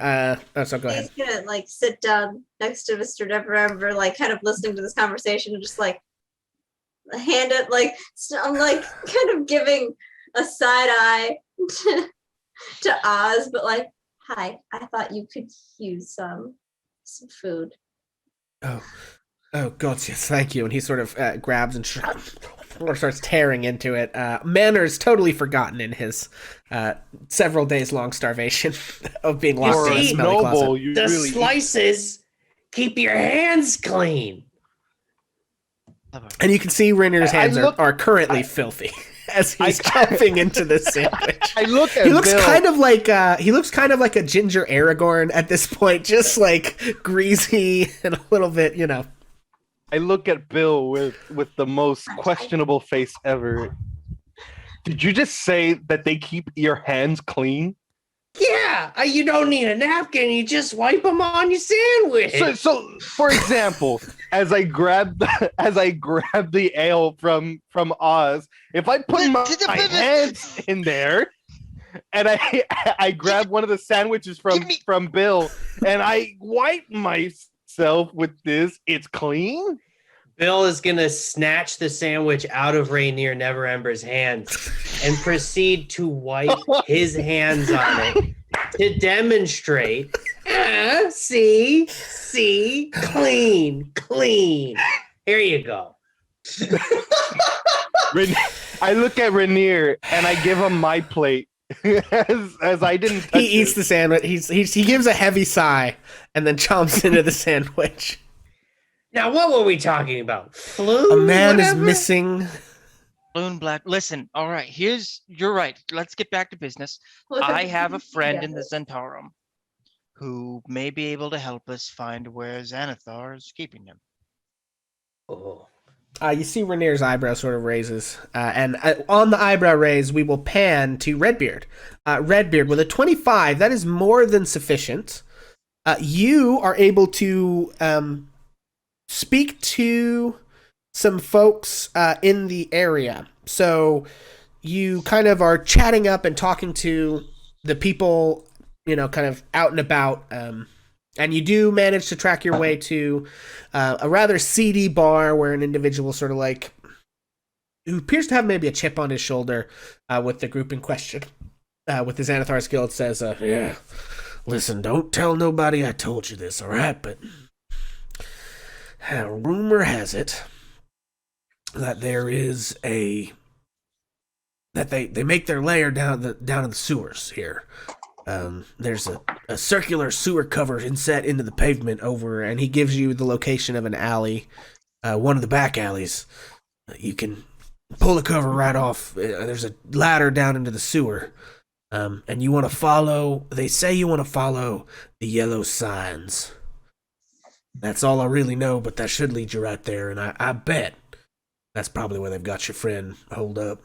so go ahead. He's gonna sit down next to Mr. Neverember, kind of listening to this conversation and just hand it I'm kind of giving a side eye to Oz, but hi, I thought you could use some food. Oh, God, yes, thank you. And he sort of grabs and starts tearing into it. Manners totally forgotten in his several days long starvation of being locked in a see, smelly closet. Noble, you The really slices keep your hands clean. And you can see Rainier's I hands look- are currently filthy as he's chopping into the sandwich. I look at He looks Bill. kind of like a ginger Aragorn at this point, just greasy and a little bit, I look at Bill with the most questionable face ever. Did you just say that they keep your hands clean? Yeah, you don't need a napkin. You just wipe them on your sandwich. So for example, as I grab the ale from Oz, if I put my hands in there and I grab one of the sandwiches from Bill and I wipe myself with this, it's clean? Bill is going to snatch the sandwich out of Rainier Neverember's hands and proceed to wipe his hands on it to demonstrate. See, clean. Here you go. I look at Rainier and I give him my plate as I didn't touch He eats it. the sandwich. He gives a heavy sigh and then chomps into the sandwich. Now, what were we talking about? Flu? A man is Whatever? missing. Balloon Black. Listen, all right, you're right. Let's get back to business. I have a friend in the Zentarum who may be able to help us find where Xanathar is keeping him. Oh. You see Rainier's eyebrow sort of raises, and on the eyebrow raise, we will pan to Redbeard. Redbeard, with a 25, that is more than sufficient. You are able to speak to some folks in the area. So you kind of are chatting up and talking to the people, kind of out and about. And you do manage to track your way to a rather seedy bar where an individual sort of like, who appears to have maybe a chip on his shoulder with the group in question, with the Xanathar's Guild, says, yeah, listen, don't tell nobody I told you this, all right? But rumor has it that there is that they make their lair down in the sewers here. There's a circular sewer cover inset into the pavement over, and he gives you the location of an alley, one of the back alleys. You can pull the cover right off. There's a ladder down into the sewer, and you want to follow. They say you want to follow the yellow signs. That's all I really know, but that should lead you right there, and I bet that's probably where they've got your friend holed up.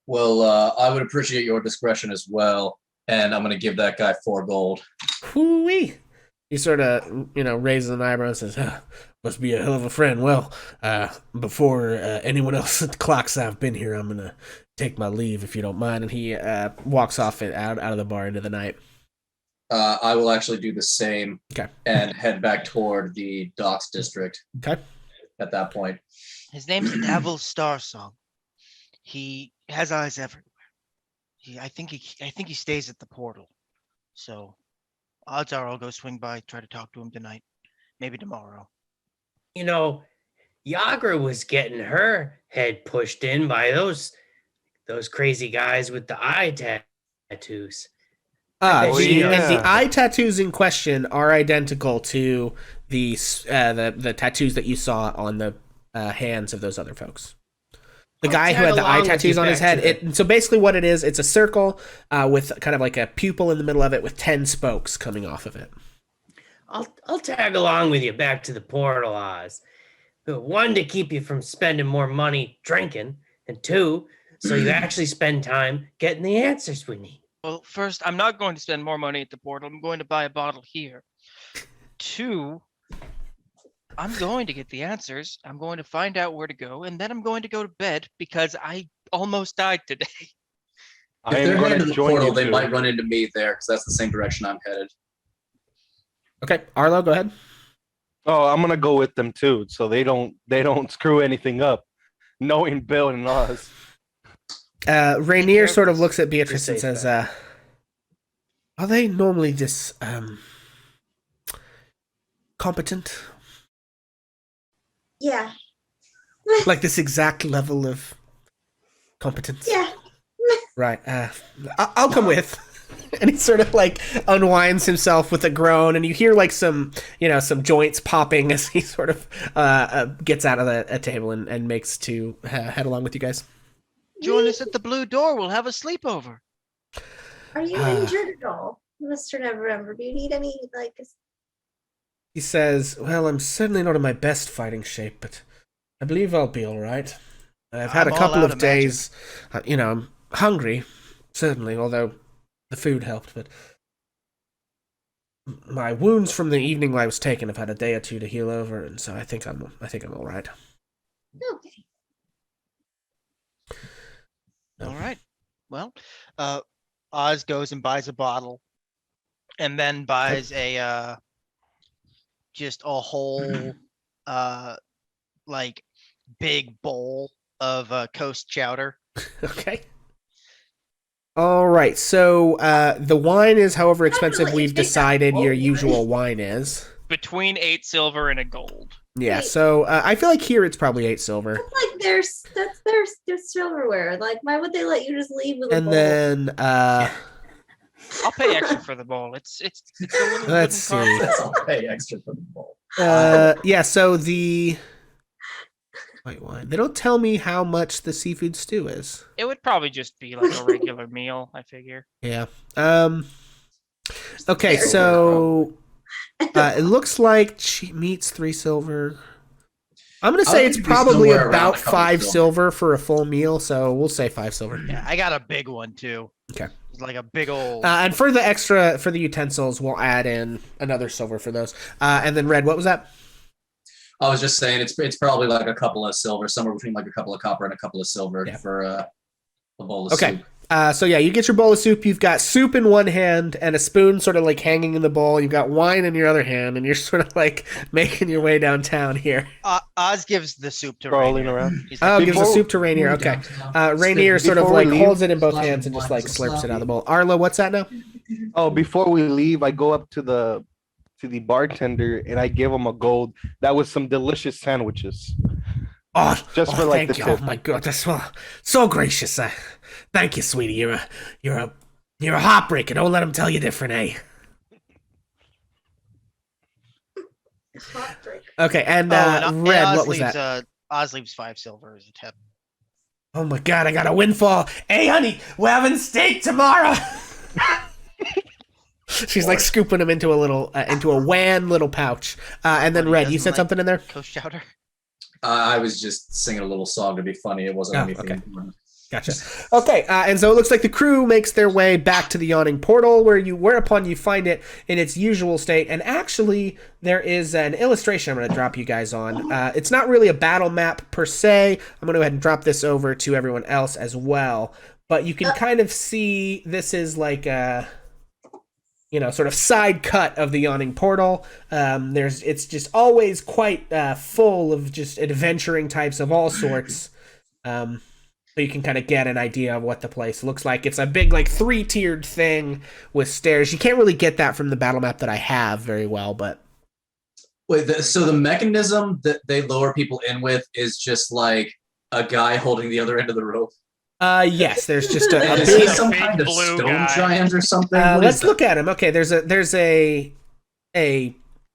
Well, I would appreciate your discretion as well, and I'm going to give that guy 4 gold. Hoo-wee. He sort of, raises an eyebrow and says, must be a hell of a friend. Well, before anyone else clocks I've been here, I'm going to take my leave, if you don't mind. And he walks off out of the bar into the night. I will actually do the same. Okay. And head back toward the docks district. Okay. At that point. His name's Devil Starsong. He has eyes everywhere. I think he stays at the portal. So odds are I'll go swing by, try to talk to him tonight. Maybe tomorrow. Yagra was getting her head pushed in by those crazy guys with the eye tattoos. And yeah. the eye tattoos in question are identical to the tattoos that you saw on the hands of those other folks. The guy who had the eye tattoos on his head. So basically what it is, it's a circle with kind of like a pupil in the middle of it with 10 spokes coming off of it. I'll tag along with you back to the portal, Oz. But 1, to keep you from spending more money drinking, and 2, so you actually spend time getting the answers we need. Well, first, I'm not going to spend more money at the portal. I'm going to buy a bottle here. 2, I'm going to get the answers. I'm going to find out where to go, and then I'm going to go to bed because I almost died today. If they're headed to the portal, they might run into me there because that's the same direction I'm headed. Okay, Arlo, go ahead. Oh, I'm gonna go with them too, so they don't screw anything up. Knowing Bill and Oz. Rainier sort of looks at Beatrice and says, "Are they normally this competent? Yeah. Like this exact level of competence?" Yeah. Right. I'll come with. And he sort of like unwinds himself with a groan, and you hear like some joints popping as he sort of gets out of a table and makes to head along with you guys. Join us at the Blue Door. We'll have a sleepover. Are you injured at all, Mr. Neverember? Do you need any He says, "Well, I'm certainly not in my best fighting shape, but I believe I'll be all right. I've had a couple of days, I'm hungry, certainly, although the food helped, but my wounds from the evening I was taken have had a day or two to heal over, and so I think I'm all right." Okay. All right. Well, Oz goes and buys a bottle, and then buys just a whole like big bowl of coast chowder. Okay. All right. So the wine is however expensive we've decided your usual wine is. Between 8 silver and a gold. Yeah. So I feel like here it's probably 8 silver. That's like their silverware. Like, why would they let you just leave with a And bowl? then I'll pay extra for the bowl. It's a little let's wooden see. carving. I'll pay extra for the bowl. Yeah. So the white wine. They don't tell me how much the seafood stew is. It would probably just be like a regular meal, I figure. Yeah. Okay. So it looks like meat's 3 silver. I'm gonna say it's probably about 5 silver for a full meal, so we'll say 5 silver. Yeah, I got a big one too. Okay. It's like a big old. And for the utensils, we'll add in another silver for those. And then Red, what was that? I was just saying it's probably like a couple of silver, somewhere between like a couple of copper and a couple of silver for a bowl of soup. So yeah, you get your bowl of soup. You've got soup in one hand and a spoon sort of like hanging in the bowl. You've got wine in your other hand, and you're sort of like making your way downtown here. Oz gives the soup to Crawling Rainier. around. He's like, Oh, gives the soup to Rainier. Okay. Rainier sort of Before we like leave- holds it in both hands and just like slurps it out of the bowl. Arlo, what's that now? Oh, before we leave, I go up to the bartender and I give him a gold. That was some delicious sandwiches. Oh, Just for, like, thank the you. tip. Oh my god, that's so gracious. Thank you, sweetie. You're a heartbreaker. Don't let him tell you different, eh? Heartbreak. Okay, and and Red, Oz what was leaves, that? Oz leaves 5 silver as a tip. Oh my god, I got a windfall. Hey, honey, we're having steak tomorrow. She's like scooping him into a little, into a wan little pouch. And then What, he Red, you doesn't said like something in there? Coast chowder. I was just singing a little song to be funny. It wasn't Oh, anything. okay. Gotcha. Okay, and so it looks like the crew makes their way back to the yawning portal, whereupon you find it in its usual state. And actually, there is an illustration I'm going to drop you guys on. It's not really a battle map per se. I'm going to go ahead and drop this over to everyone else as well. But you can kind of see this is like a, sort of side cut of the yawning portal. It's just always quite full of just adventuring types of all sorts. So you can kind of get an idea of what the place looks like. It's a big, like, 3-tiered thing with stairs. You can't really get that from the battle map that I have very well, but... Wait, so the mechanism that they lower people in with is just like a guy holding the other end of the rope? Yes, there's just a Is big... he some big kind of blue stone guy. giant or something? What Let's is that? look at him. Okay, there's a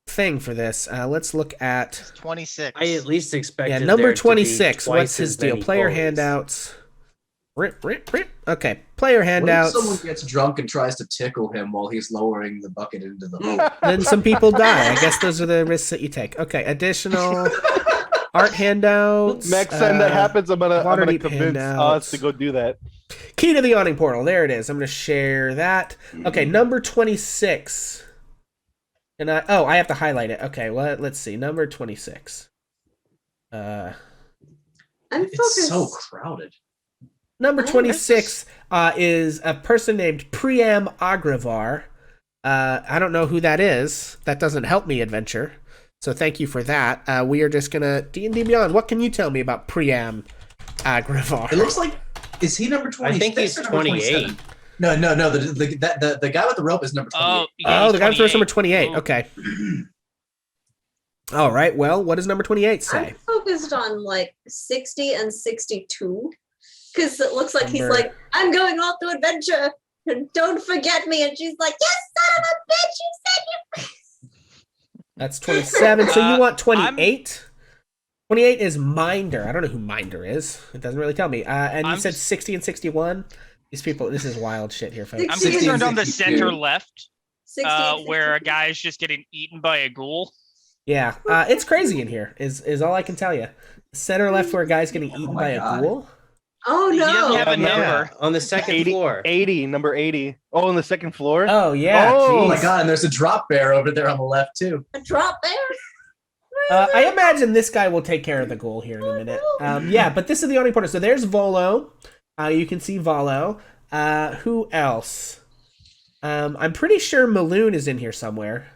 thing for this. Let's look at... 26. I at least expected number there to be 26. twice What's his as deal? many Player bullies. handouts. Rip. Okay, player What if handouts. someone gets drunk and tries to tickle him while he's lowering the bucket into the hole? Then some people die. I guess those are the risks that you take. Okay, additional art handouts. Next time that happens, I'm gonna Waterdeep convince handouts. us to go do that. Key to the yawning portal. There it is. I'm going to share that. Okay, number 26. And I have to highlight it. Okay, well, let's see. Number 26. I'm It's focused. so crowded. Number 26 is a person named Priam Agravar. I don't know who that is. That doesn't help me adventure. So thank you for that. We are just going to... D&D Beyond, what can you tell me about Priam Agravar? It looks like, is he number 26? I think he's or number 28. 27? No. The guy with the rope is number 28. Oh, yeah, Oh, he's the guy with first number 28. 28. Okay. All right. Well, what does number 28 say? I'm focused on like 60 and 62 because it looks like he's Number- like, I'm going off to adventure and don't forget me. And she's like, yes, son of a bitch, you said you. That's 27. So you want I'm- 28? 28 is Minder. I don't know who Minder is. It doesn't really tell me. And you I'm said s- 60 and 61? These people, this is wild shit here, folks. I'm 60 concerned on the 62. center left, 60 and where a 62. guy is just getting eaten by a ghoul. Yeah, it's crazy in here, is all I can tell you. Center left where a guy's getting eaten my by a God. ghoul? Oh He doesn't no. have a Yeah. number. On the second 80, floor. 80, number 80. Oh, on the second floor? Oh, yeah. Oh Oh my jeez. god, and there's a drop bear over there on the left too. A drop there. I imagine this guy will take care of the ghoul here in a minute. Yeah, but this is the only part. So there's Volo. You can see Volo. Who else? I'm pretty sure Maloon is in here somewhere.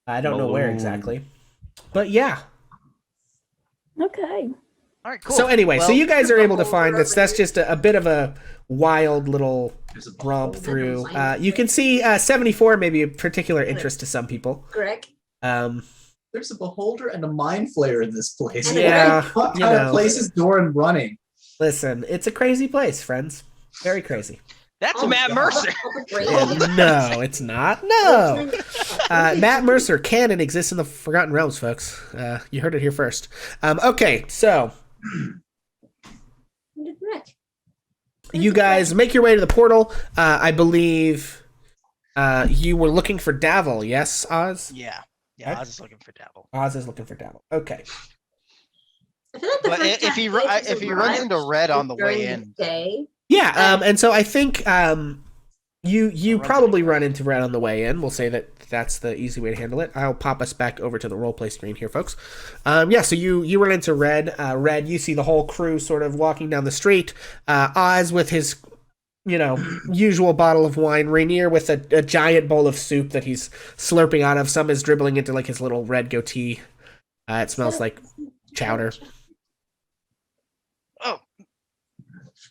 I don't know where Maloon. exactly. But yeah. Okay. All right, cool. So anyway, so Well, you guys are able to find this. That's just a bit of a wild little There's a romp beholder. through. You can see 74 may be of particular interest to some people. Greg. There's a beholder and a mind flayer in this place. And a Yeah, What you kind know. of place is Doran running? Listen, it's a crazy place, friends. Very crazy. That's Oh, Matt God. Mercer. No, it's not. No. Matt Mercer canon exists in the Forgotten Realms, folks. You heard it here first. Okay, so Rick. you guys make your way to the portal. I believe you were looking for Davil, yes, Oz? Yeah. Okay. Yeah, I was just looking for Dabble. Oz is looking for Davil. Okay. I feel like the But first if time he places if he runs arrive into Red on the during way the in, day. Yeah, and so I think you Runs probably into run into Red on the way in. We'll say that that's the easy way to handle it. I'll pop us back over to the roleplay screen here, folks. So you run into Red. Red, you see the whole crew sort of walking down the street. Oz with his, usual bottle of wine. Rainier with a giant bowl of soup that he's slurping out of. Some is dribbling into like his little red goatee. It smells like chowder. Oh,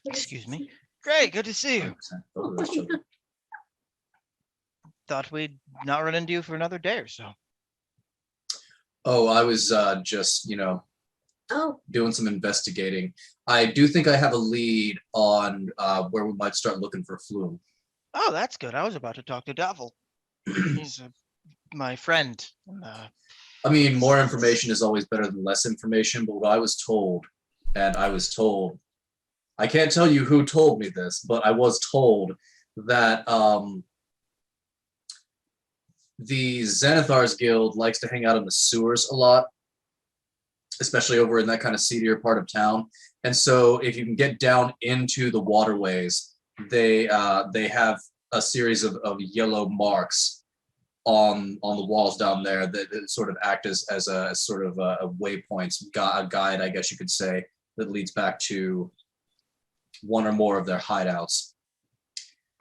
excuse me. Great, good to see you. Thought we'd not run into you for another day or so. Oh, I was just, doing some investigating. I do think I have a lead on where we might start looking for Flume. Oh, that's good. I was about to talk to Davil. He's my friend. I mean, more information is always better than less information, but what I was told, I can't tell you who told me this, but I was told that the Xanathar's Guild likes to hang out in the sewers a lot, especially over in that kind of seedier part of town. And so if you can get down into the waterways, they have a series of yellow marks on the walls down there that sort of act as a sort of a waypoint, a guide, I guess you could say, that leads back to one or more of their hideouts.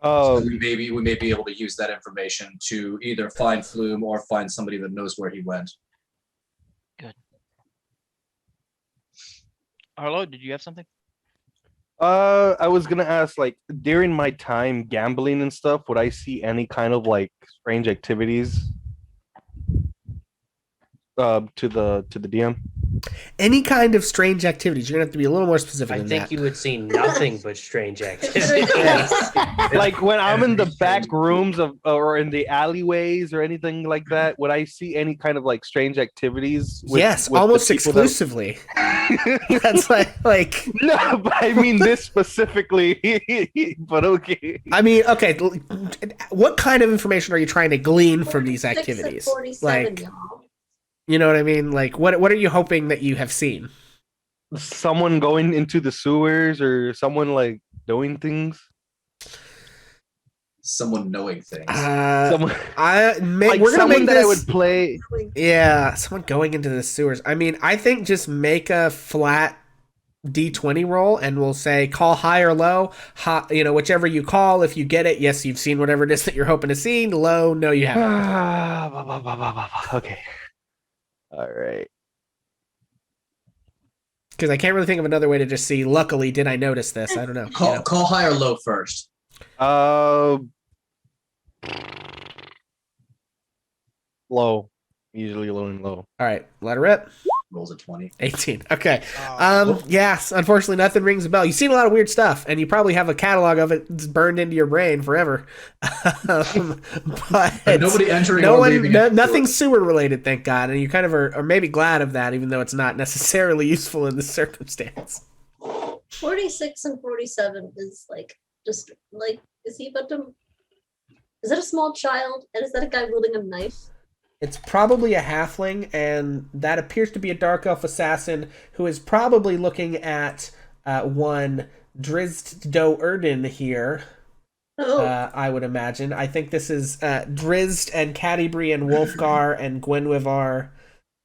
So we may be able to use that information to either find Flume or find somebody that knows where he went. Good. Arlo, did you have something? I was gonna ask, like, during my time gambling and stuff, would I see any kind of like strange activities to the DM? Any kind of strange activities. You're gonna have to be a little more specific I than think that. you would see nothing but strange activities. Like when I'm in the back rooms of or in the alleyways or anything like that, would I see any kind of like strange activities? Yes, with the almost people that- exclusively. That's like No, but I mean this specifically. But okay. I mean, okay. What kind of information are you trying to glean from these 46 and activities? 47, Like, y'all. you know what I mean? Like, what are you hoping that you have seen? Someone going into the sewers or someone like doing things. Someone knowing things. Someone Like like we're gonna someone make that this. I would play. Yeah, someone going into the sewers. I mean, I think just make a flat D20 roll, and we'll say call high or low. High, whichever you call. If you get it, yes, you've seen whatever it is that you're hoping to see. Low, no, you haven't. Okay. All right. Because I can't really think of another way to just see. Luckily, did I notice this? I don't know. Call high or low first. Low. Usually low and low. All right, let her rip. Rolls a 20. 18. Okay. Yes, unfortunately, nothing rings a bell. You've seen a lot of weird stuff, and you probably have a catalog of it that's burned into your brain forever. But Nobody entering or leaving. nothing sewer related, thank God. And you kind of are maybe glad of that, even though it's not necessarily useful in this circumstance. 46 and 47 is just is he about to? Is that a small child? And is that a guy wielding a knife? It's probably a halfling, and that appears to be a dark elf assassin who is probably looking at one Drizzt Do Erdin here. Oh, I would imagine. I think this is Drizzt and Catti-brie and Wolfgar and Gwenwivar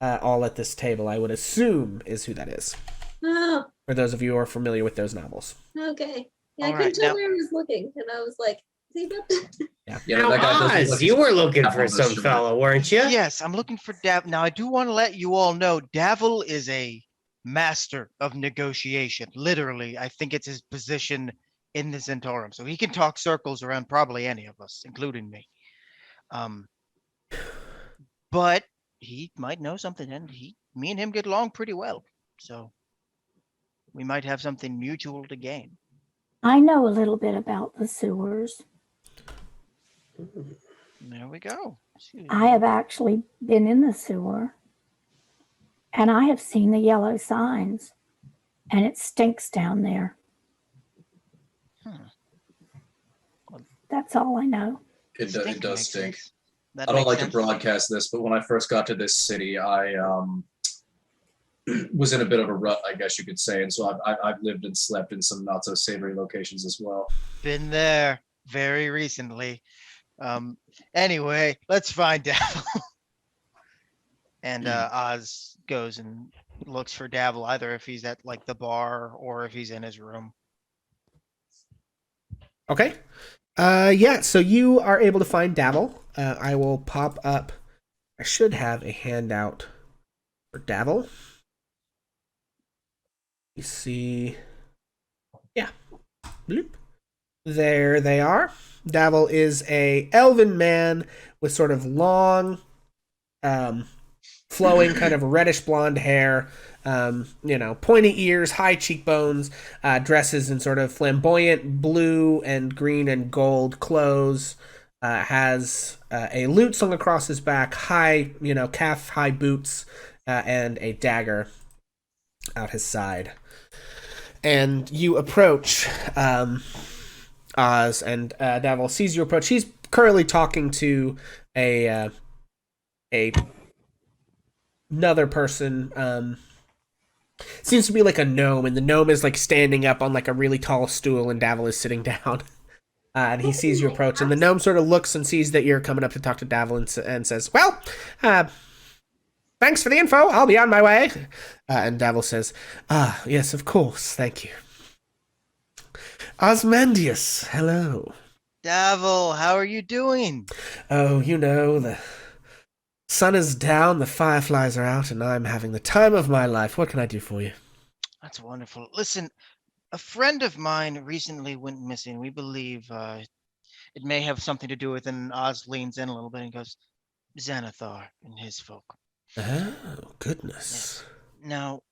all at this table, I would assume is who that is. oh, For those of you who are familiar with those novels. okay. Yeah, I All couldn't right, tell now- where I was looking, and I was like, is he about to? Yeah, Now, that guy doesn't Oz, look- you were looking for Davil some doesn't- fellow, weren't you? Yes, I'm looking for Dav. Now, I do want to let you all know Davil is a master of negotiation. Literally, I think it's his position in the Zentarum. So he can talk circles around probably any of us, including me. But he might know something, and me and him get along pretty well. So we might have something mutual to gain. I know a little bit about the sewers. There we go. I have actually been in the sewer, and I have seen the yellow signs, and it stinks down there. That's all I know. It Stink does makes stink. sense. That I don't makes like to sense. broadcast this, but when I first got to this city, I was in a bit of a rut, I guess you could say, and so I've lived and slept in some not so savory locations as well. Been there very recently. Anyway, let's find Davil. And Oz goes and looks for Davil, either if he's at like the bar or if he's in his room. Okay. Yeah, so you are able to find Davil. I will pop up. I should have a handout for Davil. You see. Yeah. Bloop. There they are. Davil is a elven man with sort of long, flowing kind of reddish blonde hair, pointy ears, high cheekbones, dresses in sort of flamboyant blue and green and gold clothes, has a lute slung across his back, high, calf-high boots, and a dagger out his side. And you approach Oz, and Davil sees you approach. He's currently talking to another person. Seems to be like a gnome, and the gnome is like standing up on like a really tall stool, and Davil is sitting down. And he sees you approach, and the gnome sort of looks and sees that you're coming up to talk to Davil and says, "Well, thanks for the info. I'll be on my way." And Davil says, yes, of course. Thank you. Osmandius, hello. Davil, how are you doing? Oh, the sun is down, the fireflies are out, and I'm having the time of my life. What can I do for you? That's wonderful. Listen, a friend of mine recently went missing. We believe it may have something to do with, and Oz leans in a little bit and goes, Xanathar and his folk. Oh, goodness. Yes. Now,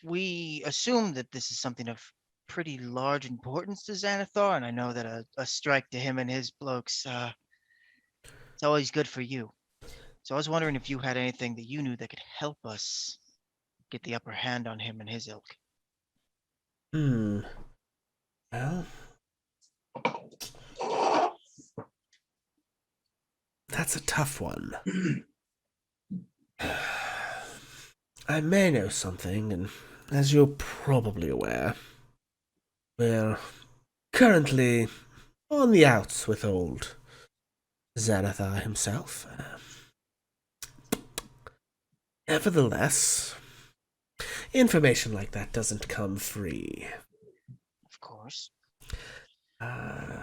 we assume that this is something of pretty large importance to Xanathar, and I know that a strike to him and his blokes, it's always good for you. So I was wondering if you had anything that you knew that could help us get the upper hand on him and his ilk. Well, that's a tough one. I may know something, and as you're probably aware, we're currently on the outs with old Xanathar himself. Nevertheless, information like that doesn't come free. Of course. I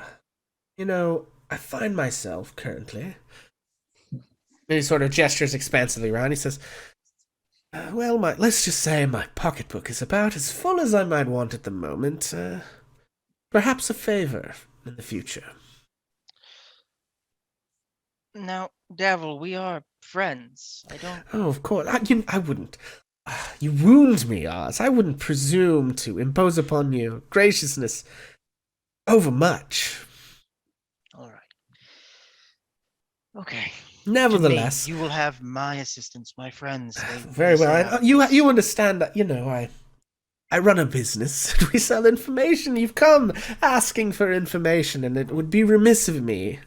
find myself currently... And he sort of gestures expansively around. He says, let's just say my pocketbook is about as full as I might want at the moment. Perhaps a favor in the future. Now, Davil, we are friends. Oh, of course. I wouldn't. You wound me, Oz. I wouldn't presume to impose upon you graciousness overmuch. All right. Okay. Nevertheless, you will have my assistance, my friends. Very well. You understand that, I run a business and we sell information. You've come asking for information, and it would be remiss of me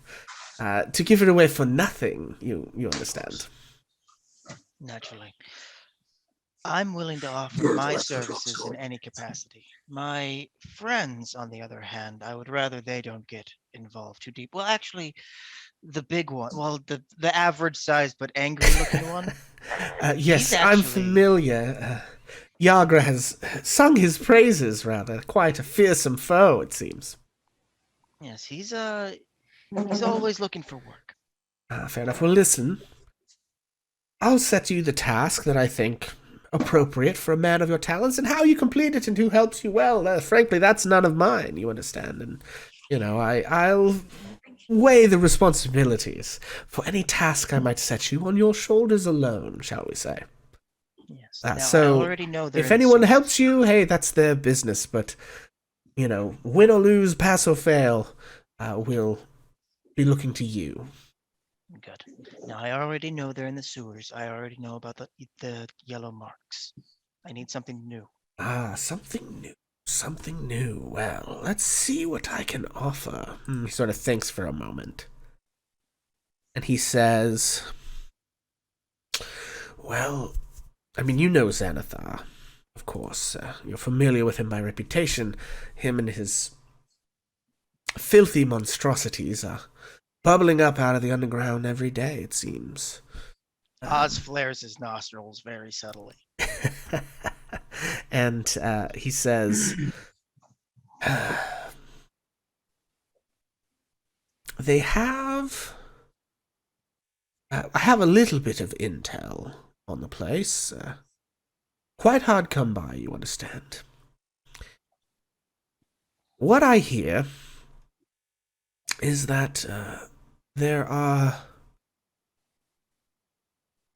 to give it away for nothing. You understand? Naturally. I'm willing to offer my services in any capacity. My friends, on the other hand, I would rather they don't get involved too deep. Well, actually, the big one, the average size but angry looking one. Yes, I'm familiar. Yagra has sung his praises, rather. Quite a fearsome foe, it seems. Yes, he's always looking for work. Fair enough. Well, listen. I'll set you the task that I think appropriate for a man of your talents, and how you complete it and who helps you well. Frankly, that's none of mine, you understand. And, I'll weigh the responsibilities for any task I might set you on your shoulders alone, shall we say. Yes. So, I already know if anyone helps you, hey, that's their business. But, win or lose, pass or fail, we'll be looking to you. Good. Now, I already know they're in the sewers. I already know about the yellow marks. I need something new. Something new. Something new. Well, let's see what I can offer. He sort of thinks for a moment. And he says, well, you know Xanathar, of course. You're familiar with him by reputation. Him and his filthy monstrosities are bubbling up out of the underground every day, it seems. Oz flares his nostrils very subtly. And he says, they have... I have a little bit of intel on the place. Quite hard come by, you understand. What I hear is that there are...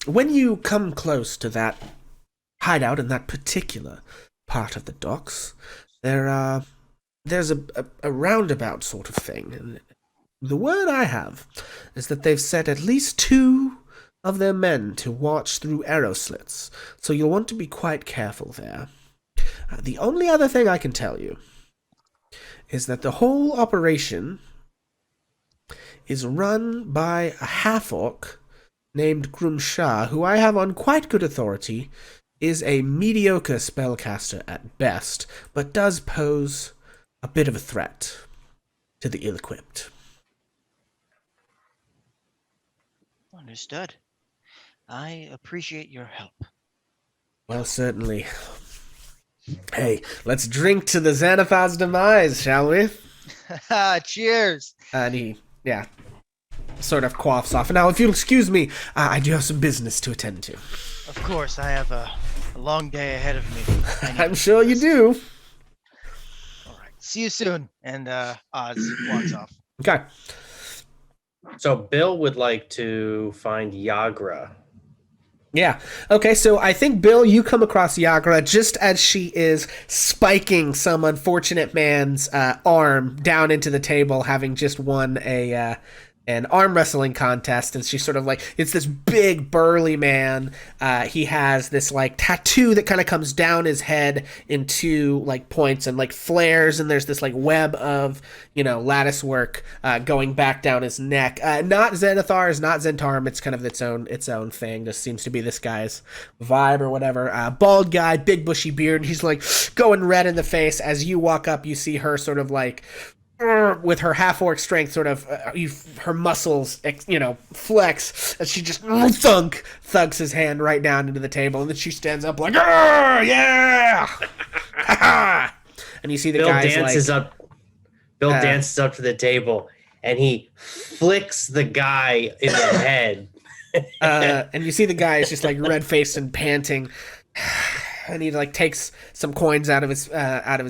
When you come close to that hideout in that particular part of the docks, there's a roundabout sort of thing. And the word I have is that they've set at least 2 of their men to watch through arrow slits, so you'll want to be quite careful there. The only other thing I can tell you is that the whole operation is run by a half-orc named Grumshah, who I have on quite good authority is a mediocre spellcaster at best, but does pose a bit of a threat to the ill-equipped. Understood. I appreciate your help. Well, certainly. Hey, let's drink to the Xanathar's demise, shall we? Cheers. And he, sort of quaffs off. Now, if you'll excuse me, I do have some business to attend to. Of course, I have a long day ahead of me. I'm sure you do. All right. See you soon. And Oz walks off. Okay. So Bill would like to find Yagra. Yeah. Okay, so I think, Bill, you come across Yagra just as she is spiking some unfortunate man's arm down into the table, having just won an arm wrestling contest, and she's sort of like, it's this big burly man. He has this like tattoo that kind of comes down his head in 2 like points and like flares, and there's this like web of lattice work going back down his neck. Not Xanathar's, not Zentarum. It's kind of its own thing. Just seems to be this guy's vibe or whatever. Bald guy, big bushy beard. He's like going red in the face. As you walk up, you see her sort of like, with her half-orc strength, sort of, her muscles, flex, as she just thugs his hand right down into the table, and then she stands up like, yeah! And you see the guy dances up. Bill dances up to the table, and he flicks the guy in the head. And you see the guy is just like red-faced and panting. And he like takes some coins out of his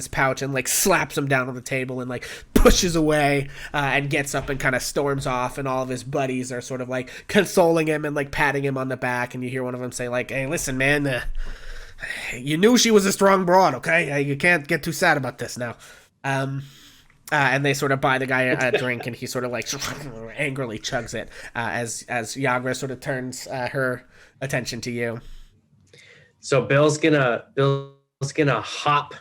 pouch and like slaps them down on the table and like pushes away and gets up and kind of storms off, and all of his buddies are sort of like consoling him and like patting him on the back, and you hear one of them say like, "Hey, listen, man, you knew she was a strong broad, okay? You can't get too sad about this now." And they sort of buy the guy a drink, and he sort of like angrily chugs it as Yagra sort of turns her attention to you. So Bill's gonna hop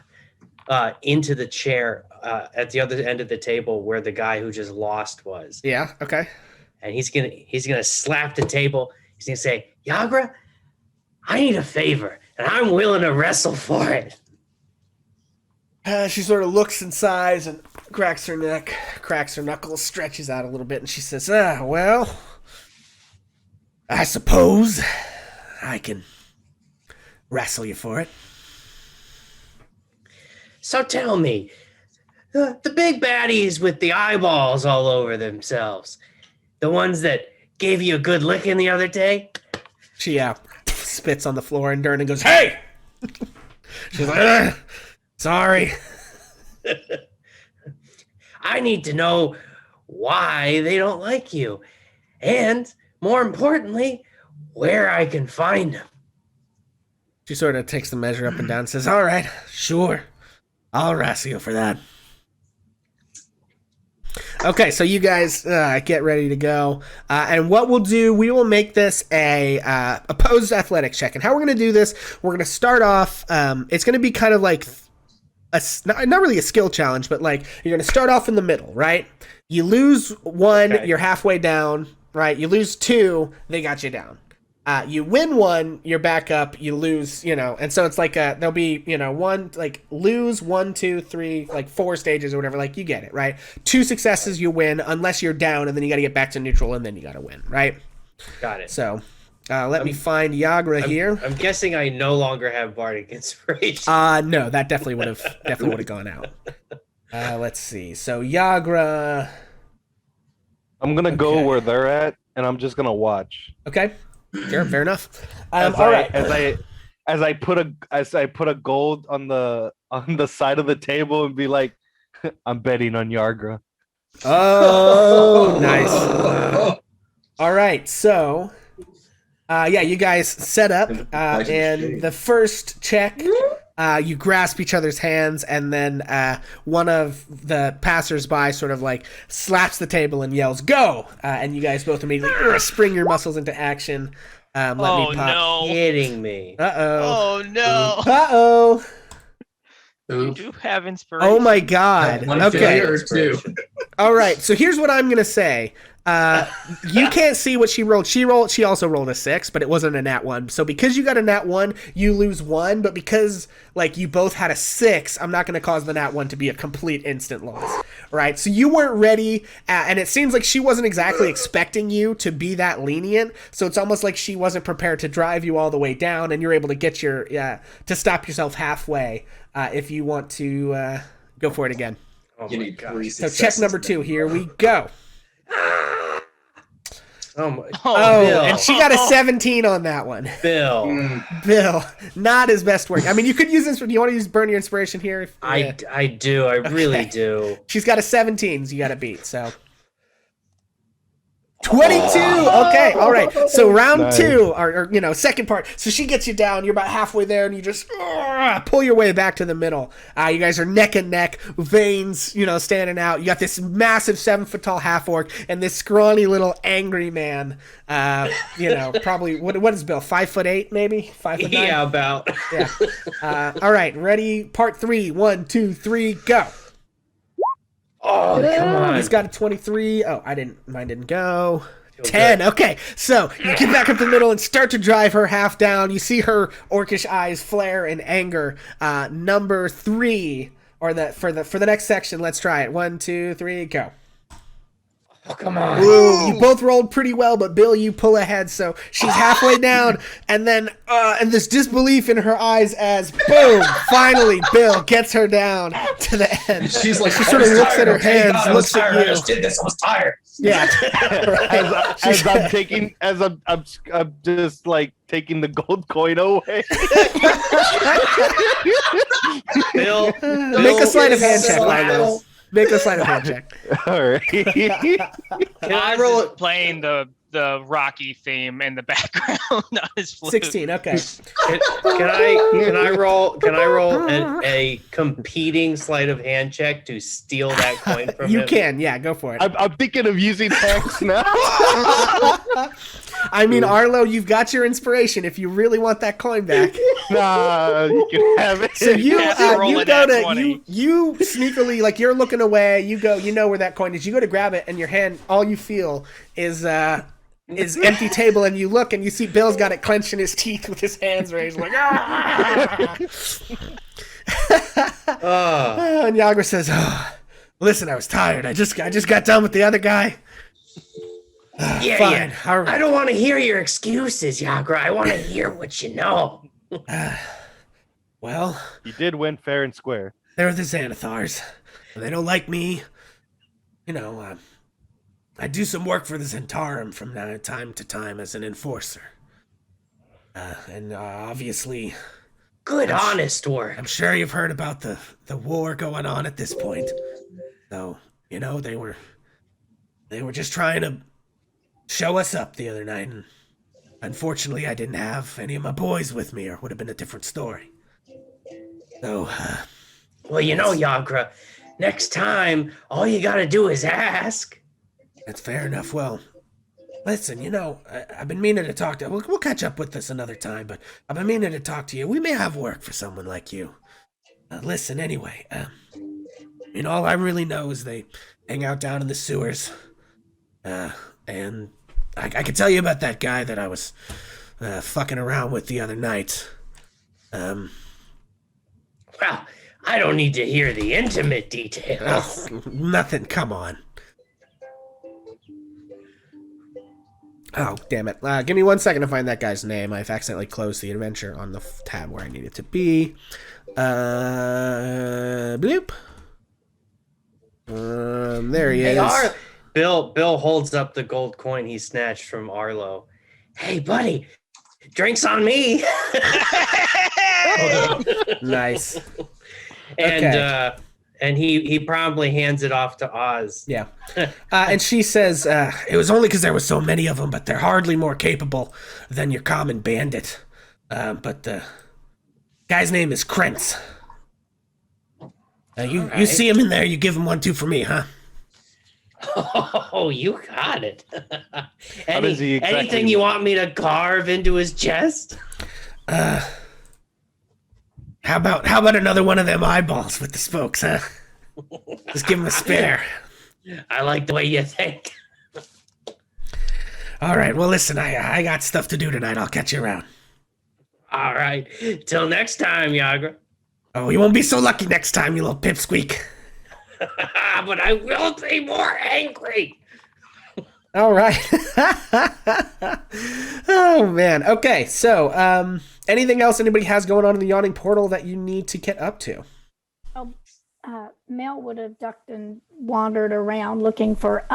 into the chair at the other end of the table where the guy who just lost was. Yeah. Okay. And he's gonna slap the table. He's gonna say, "Yagra, I need a favor, and I'm willing to wrestle for it." She sort of looks and sighs and cracks her neck, cracks her knuckles, stretches out a little bit, and she says, "Well, I suppose I can wrestle you for it." So tell me, the big baddies with the eyeballs all over themselves, the ones that gave you a good licking the other day? She spits on the floor, and Durnan goes, "Hey!" She's like, "Sorry." I need to know why they don't like you, and more importantly, where I can find them. She sort of takes the measure up and down and says, "All right, sure. I'll wrestle you for that." Okay, so you guys get ready to go. And what we'll do, we will make this a opposed athletics check. And how we're going to do this, we're going to start off, it's going to be kind of like, not really a skill challenge, but like you're going to start off in the middle, right? You lose 1, okay. You're halfway down, right? You lose 2, they got you down. You win one, you're back up. You lose, and so it's like there'll be one like lose 1, 2, 3, like 4 stages or whatever. Like you get it, right? 2 successes, you win, unless you're down, and then you got to get back to neutral, and then you got to win, right? Got it. So let me find Yagra here. I'm guessing I no longer have bardic inspiration. No, that definitely would have gone out. Let's see. So Yagra. I'm gonna go where they're at, and I'm just gonna watch. Okay, sure, fair enough. All right. As I put a gold on the side of the table and be like, I'm betting on Yagra. Oh, nice. All right, so you guys set up, and the first check, you grasp each other's hands, and then one of the passersby sort of like slaps the table and yells, "Go!" And you guys both immediately spring your muscles into action. Let me pop. No. Kidding me. Uh-oh. Oh no. Uh-oh. You do have inspiration. Oh my god. One Okay. failure or 2. All right. So here's what I'm going to say. You can't see what she rolled. She also rolled a 6, but it wasn't a nat 1. So because you got a nat 1, you lose 1, but because like you both had a 6, I'm not going to cause the nat 1 to be a complete instant loss. Right? So you weren't ready, and it seems like she wasn't exactly expecting you to be that lenient. So it's almost like she wasn't prepared to drive you all the way down, and you're able to get to stop yourself halfway if you want to go for it again. Oh You my need gosh. 3 So successes. check number 2. Here we go. Oh my. Oh, Bill. and she got a 17 on that one. Bill. Bill, not his best work. I mean, you could use this. Do you want to use burn your inspiration here? I do. I really do. She's got a 17, so you got to beat. So 22. Okay, all right. So round Nice. 2, or second part. So she gets you down. You're about halfway there, and you just pull your way back to the middle. You guys are neck and neck, veins, standing out. You got this massive 7-foot tall half orc and this scrawny little angry man. Probably what is Bill? 5'8", maybe 5'9". Yeah, about. Yeah. All right. Ready? Part 3. 1, 2, 3, go. Oh, come on. He's got a 23. Oh, mine didn't go. 10. Okay. So you get back up the middle and start to drive her half down. You see her orcish eyes flare in anger. Number 3, or for the next section, let's try it. 1, 2, 3, go. Oh, come on. Ooh, you both rolled pretty well, but Bill, you pull ahead, so she's halfway down, and then and this disbelief in her eyes as boom, finally Bill gets her down to the end. She's like, She sort of looks at her hands, I was looks at tired. I you. just did this. I was tired. Yeah. I'm just like taking the gold coin away. Bill. Make a sleight of hand check, so Lilo. Make a sleight of hand check. All right. Can I Oz roll is playing the Rocky theme in the background on his flute. 16. Okay. Can I roll a competing sleight of hand check to steal that coin from You him? can. Yeah, go for it. I'm thinking of using hex now. I mean, Arlo, you've got your inspiration if you really want that coin back. Nah, you can have it. So you Have to roll you a go nat to 20. you sneakily, like, you're looking away. You know where that coin is. You go to grab it, and your hand, all you feel is empty table, and you look and you see Bill's got it clenched in his teeth with his hands raised, like and Yagra says, "Listen, I was tired. I just got done with the other guy." Fine. All right. I don't want to hear your excuses, Yagra. I want to hear what you know. Well, You did win fair and square. they're the Xanathars, and they don't like me. I do some work for the Zentarum from time to time as an enforcer. And obviously, Good, honest work. I'm sure you've heard about the war going on at this point. So, they were just trying to show us up the other night, and unfortunately I didn't have any of my boys with me, or it would have been a different story. So, Well, Yagra, next time, all you gotta do is ask. that's fair enough. Well, listen, I've been meaning to talk to. We'll catch up with this another time, but I've been meaning to talk to you. We may have work for someone like you. Listen, anyway. All I really know is they hang out down in the sewers. And I can tell you about that guy that I was fucking around with the other night. Well, I don't need to hear the intimate details. Nothing, come on. Oh, damn it. Give me 1 second to find that guy's name. I've accidentally closed the adventure on the tab where I need it to be. Bloop. There he is. Bill holds up the gold coin he snatched from Arlo. Hey, buddy, drinks on me. Nice. And he promptly hands it off to Oz. Yeah. And she says, it was only because there was so many of them, but they're hardly more capable than your common bandit. But the guy's name is Krentz. You see him in there, you give him 1-2 for me, huh? Oh, you got it. How does he exactly... Anything you want me to carve into his chest? How about another one of them eyeballs with the spokes, huh? Just give him a spare. I like the way you think. All right, well, listen, I got stuff to do tonight. I'll catch you around. All right. Till next time, Yagra. Oh, you won't be so lucky next time, you little pipsqueak. But I will be more angry. All right. Oh, man. Okay, so anything else anybody has going on in the Yawning Portal that you need to get up to? Mel would have ducked and wandered around looking for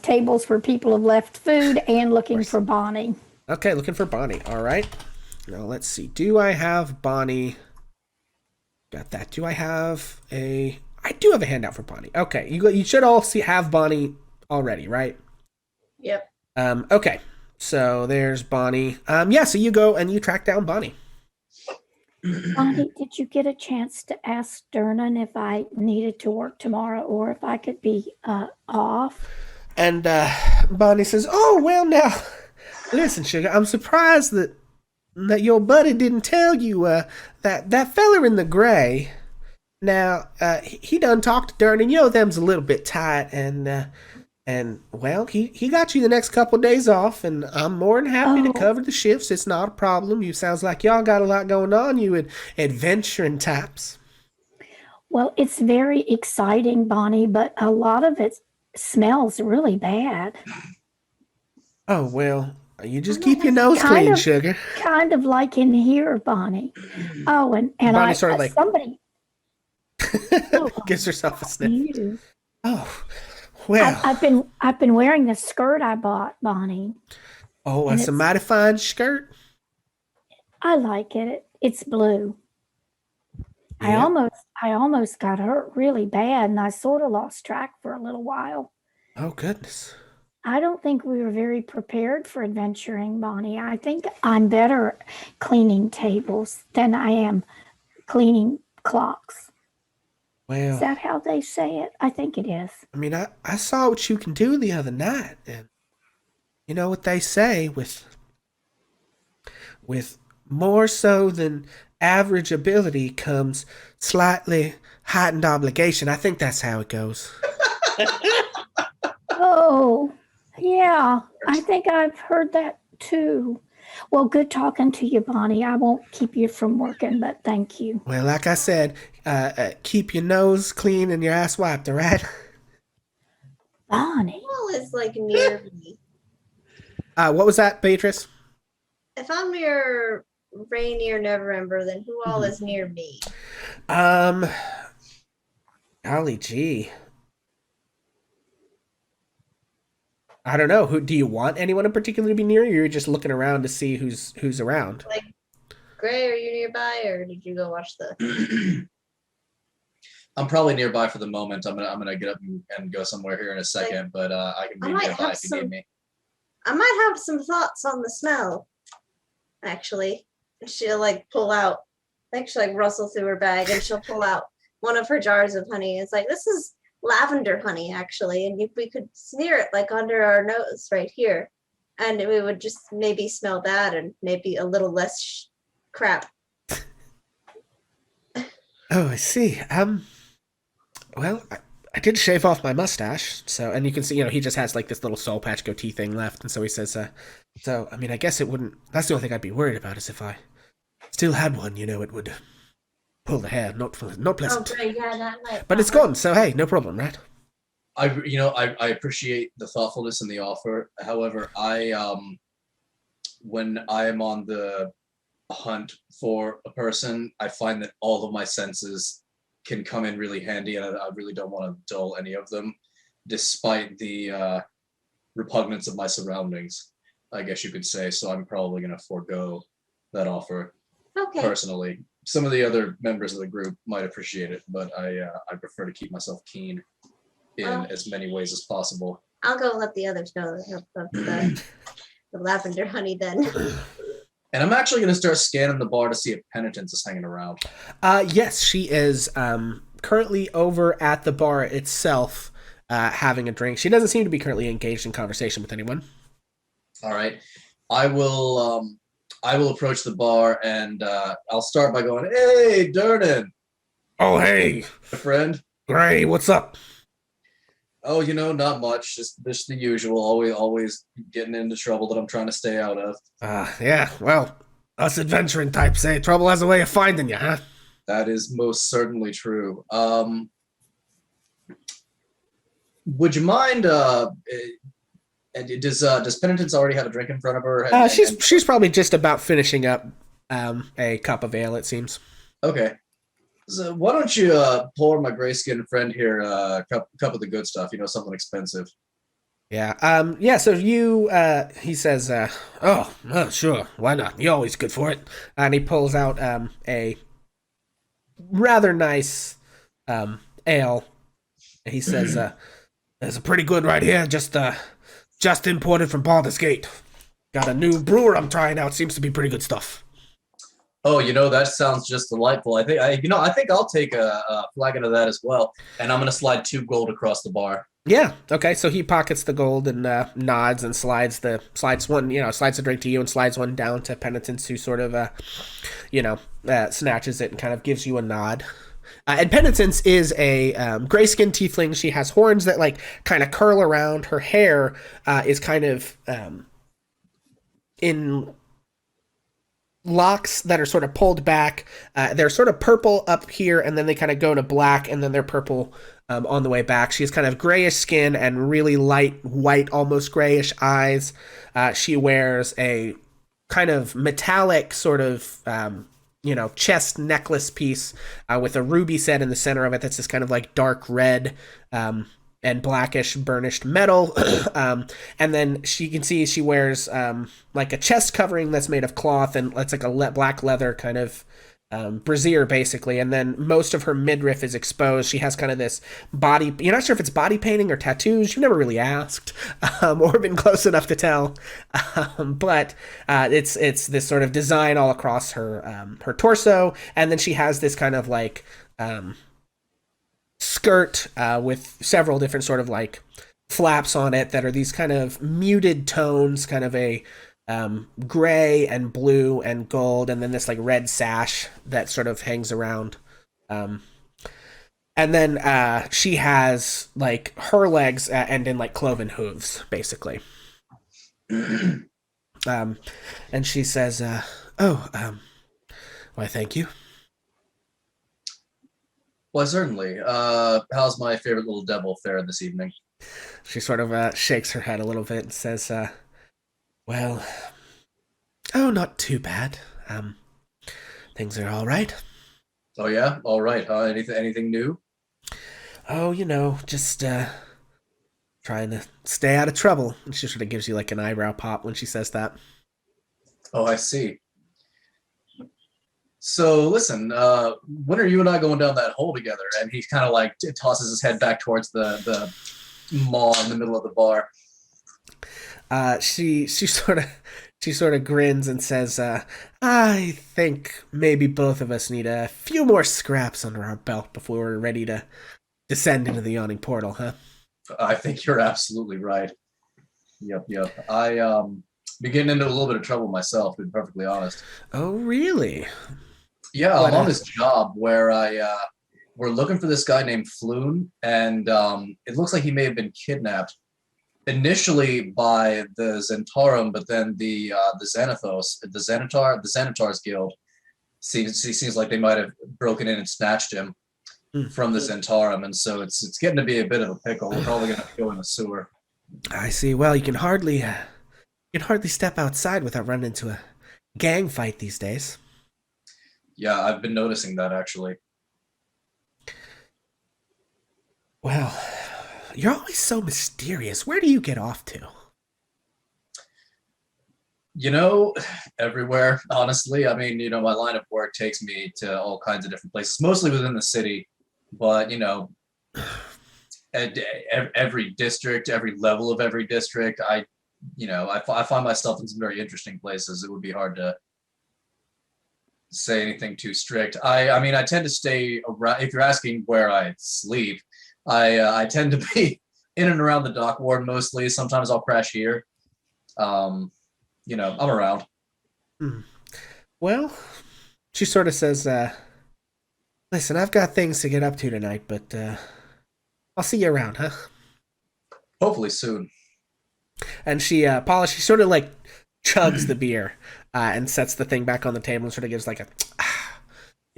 tables where people have left food and looking for Bonnie. Okay, looking for Bonnie. All right. Now, let's see. Do I have Bonnie? Got that. Do I have a... I do have a handout for Bonnie. Okay, you should all have Bonnie already, right? Yep. Okay, so there's Bonnie. Yeah, so you go and you track down Bonnie. Bonnie, did you get a chance to ask Dernan if I needed to work tomorrow or if I could be off? And Bonnie says, "Oh, well, now, listen, sugar, I'm surprised that your buddy didn't tell you that feller in the gray. Now, he done talked to Dernan. You know, them's a little bit tight, and well, he got you the next couple of days off, and I'm more than happy to cover the shifts. It's not a problem. You sounds like y'all got a lot going on, you adventuring types." Well, it's very exciting, Bonnie, but a lot of it smells really bad. Oh, well, you just keep your nose clean, sugar. Kind of like in here, Bonnie. Oh, and Bonnie sort of like somebody gives herself a sniff. You. Oh, well. I've been wearing this skirt I bought, Bonnie. Oh, it's a mighty fine skirt. I like it. It's blue. Yeah. I almost got hurt really bad, and I sort of lost track for a little while. Oh, goodness. I don't think we were very prepared for adventuring, Bonnie. I think I'm better cleaning tables than I am cleaning clocks. Well, Is that how they say it? I think it is. I mean, I saw what you can do the other night, and you know what they say, with more so than average ability comes slightly heightened obligation. I think that's how it goes. Oh, yeah. I think I've heard that too. Well, good talking to you, Bonnie. I won't keep you from working, but thank you. Well, like I said, keep your nose clean and your ass wiped, all right? Bonnie. Well, is like near me. What was that, Beatrice? If I'm near Rainier Neverember, then who all is near me? Golly gee. I don't know. Who do you want anyone in particular to be near you? Or you're just looking around to see who's around? Like, Gray, are you nearby, or did you go watch the? I'm probably nearby for the moment. I'm gonna get up and go somewhere here in a second, but I can be nearby if you need me. I might have some thoughts on the smell. Actually, she'll like pull out. I think she'll like rustle through her bag and she'll pull out one of her jars of honey. It's like, this is lavender honey, actually, and if we could smear it like under our nose right here, and we would just maybe smell that and maybe a little less crap. Oh, I see. Well, I did shave off my mustache, so, and you can see, he just has like this little soul patch goatee thing left, and so he says, So, I mean, I guess it wouldn't. That's the only thing I'd be worried about is if I still had one, it would pull the hair. Not Oh, pleasant. great. Yeah, that might. But it's gone, so hey, no problem, right? I appreciate the thoughtfulness and the offer. However, when I am on the hunt for a person, I find that all of my senses can come in really handy, and I really don't want to dull any of them, despite the repugnance of my surroundings, I guess you could say. So I'm probably going to forego that offer Okay. personally. Some of the other members of the group might appreciate it, but I prefer to keep myself keen in Well, as many ways as possible. I'll go let the others know of the lavender honey then. And I'm actually going to start scanning the bar to see if Penitence is hanging around. Yes, she is currently over at the bar itself, having a drink. She doesn't seem to be currently engaged in conversation with anyone. All right, I will approach the bar, and I'll start by going, "Hey, Durnan, Oh, hey, my friend." Gray, what's up? Oh, not much. Just the usual. Always getting into trouble that I'm trying to stay out of. Yeah, well, us adventuring types say trouble has a way of finding you, huh? That is most certainly true. Would you mind? Does Penitence already have a drink in front of her? She's probably just about finishing up a cup of ale, it seems. Okay. So why don't you pour my gray-skinned friend here a cup of the good stuff? Something expensive. Yeah. So he says, sure, why not? You're always good for it. And he pulls out a rather nice ale. He says, there's a pretty good right here, just imported from Baldur's Gate. Got a new brewer I'm trying out. Seems to be pretty good stuff. Oh, that sounds just delightful. I think I'll take a flagon of that as well, and I'm gonna slide 2 gold across the bar. Yeah. Okay. So he pockets the gold and nods and slides the drink to you and slides one down to Penitence, who sort of snatches it and kind of gives you a nod. And Penitence is a gray-skinned tiefling. She has horns that kind of curl around. Her hair is kind of in locks that are sort of pulled back. They're sort of purple up here, and then they kind of go to black, and then they're purple on the way back. She has kind of grayish skin and really light white, almost grayish eyes. She wears a kind of metallic sort of chest necklace piece with a ruby set in the center of it that's this kind of dark red and blackish burnished metal. And then she can see she wears a chest covering that's made of cloth, and it's a black leather kind of brassiere basically. And then most of her midriff is exposed. She has kind of this body, you're not sure if it's body painting or tattoos. You've never really asked or been close enough to tell. But it's this sort of design all across her torso. And then she has this kind of skirt with several different sort of flaps on it that are these kind of muted tones, kind of a gray and blue and gold, and then this red sash that sort of hangs around. And then she has her legs end in cloven hooves, basically. And she says, why, thank you. Why, certainly. How's my favorite little devil fared this evening? She sort of shakes her head a little bit and says, well, not too bad. Things are all right. Oh yeah, all right. Anything new? Oh, just trying to stay out of trouble. And she sort of gives you an eyebrow pop when she says that. Oh, I see. So listen, when are you and I going down that hole together? And he kind of tosses his head back towards the maw in the middle of the bar. She sort of grins and says, I think maybe both of us need a few more scraps under our belt before we're ready to descend into the yawning portal, huh? I think you're absolutely right. Yep. I be getting into a little bit of trouble myself, to be perfectly honest. Oh, really? Yeah, I'm on this job where we're looking for this guy named Floon, and it looks like he may have been kidnapped. initially by the Zentarum, but then the Xanathos, the Xanatar's guild seems like they might have broken in and snatched him from the Zentarum, and so it's getting to be a bit of a pickle. We're probably gonna go in the sewer. I see. Well, you can hardly step outside without running into a gang fight these days. Yeah, I've been noticing that actually. Well, you're always so mysterious. Where do you get off to? You know, everywhere, honestly. I mean, my line of work takes me to all kinds of different places, mostly within the city, but every district, every level of every district, I find myself in some very interesting places. It would be hard to say anything too strict. I mean, I tend to stay around. If you're asking where I sleep, I tend to be in and around the dock ward mostly. Sometimes I'll crash here. I'm around. Well, she sort of says, listen, I've got things to get up to tonight, but I'll see you around, huh? Hopefully soon. And she sort of like chugs the beer and sets the thing back on the table and sort of gives like a,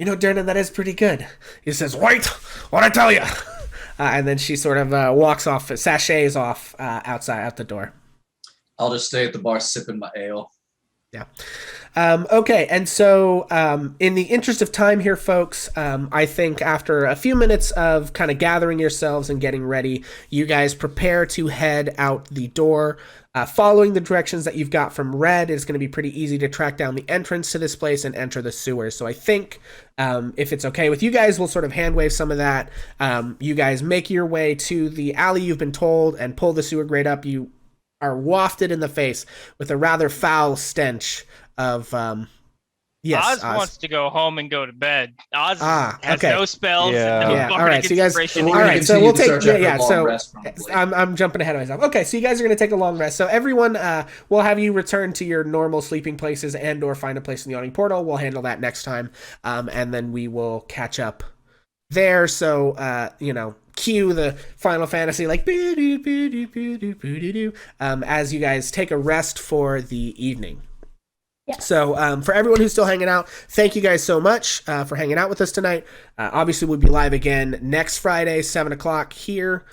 Durnan, that is pretty good. He says, wait, what'd I tell you? And then she sort of walks off, sachets off outside, out the door. I'll just stay at the bar sipping my ale. Yeah. Okay, and so in the interest of time here, folks, I think after a few minutes of kind of gathering yourselves and getting ready, you guys prepare to head out the door. Following the directions that you've got from Red, it's going to be pretty easy to track down the entrance to this place and enter the sewers. So I think if it's okay with you guys, we'll sort of hand wave some of that. You guys make your way to the alley you've been told and pull the sewer grate up. You are wafted in the face with a rather foul stench of Oz wants to go home and go to bed. Oz has okay. no spells. Yeah. And no Yeah. All right. So you guys. inspiration. All right. So we'll take. Yeah. So rest, I'm jumping ahead of myself. Okay. So you guys are going to take a long rest. So everyone, we'll have you return to your normal sleeping places and/or find a place in the awning portal. We'll handle that next time, and then we will catch up there. So cue the Final Fantasy as you guys take a rest for the evening. Yeah. So for everyone who's still hanging out, thank you guys so much for hanging out with us tonight. Obviously, we'll be live again next Friday, 7 o'clock here.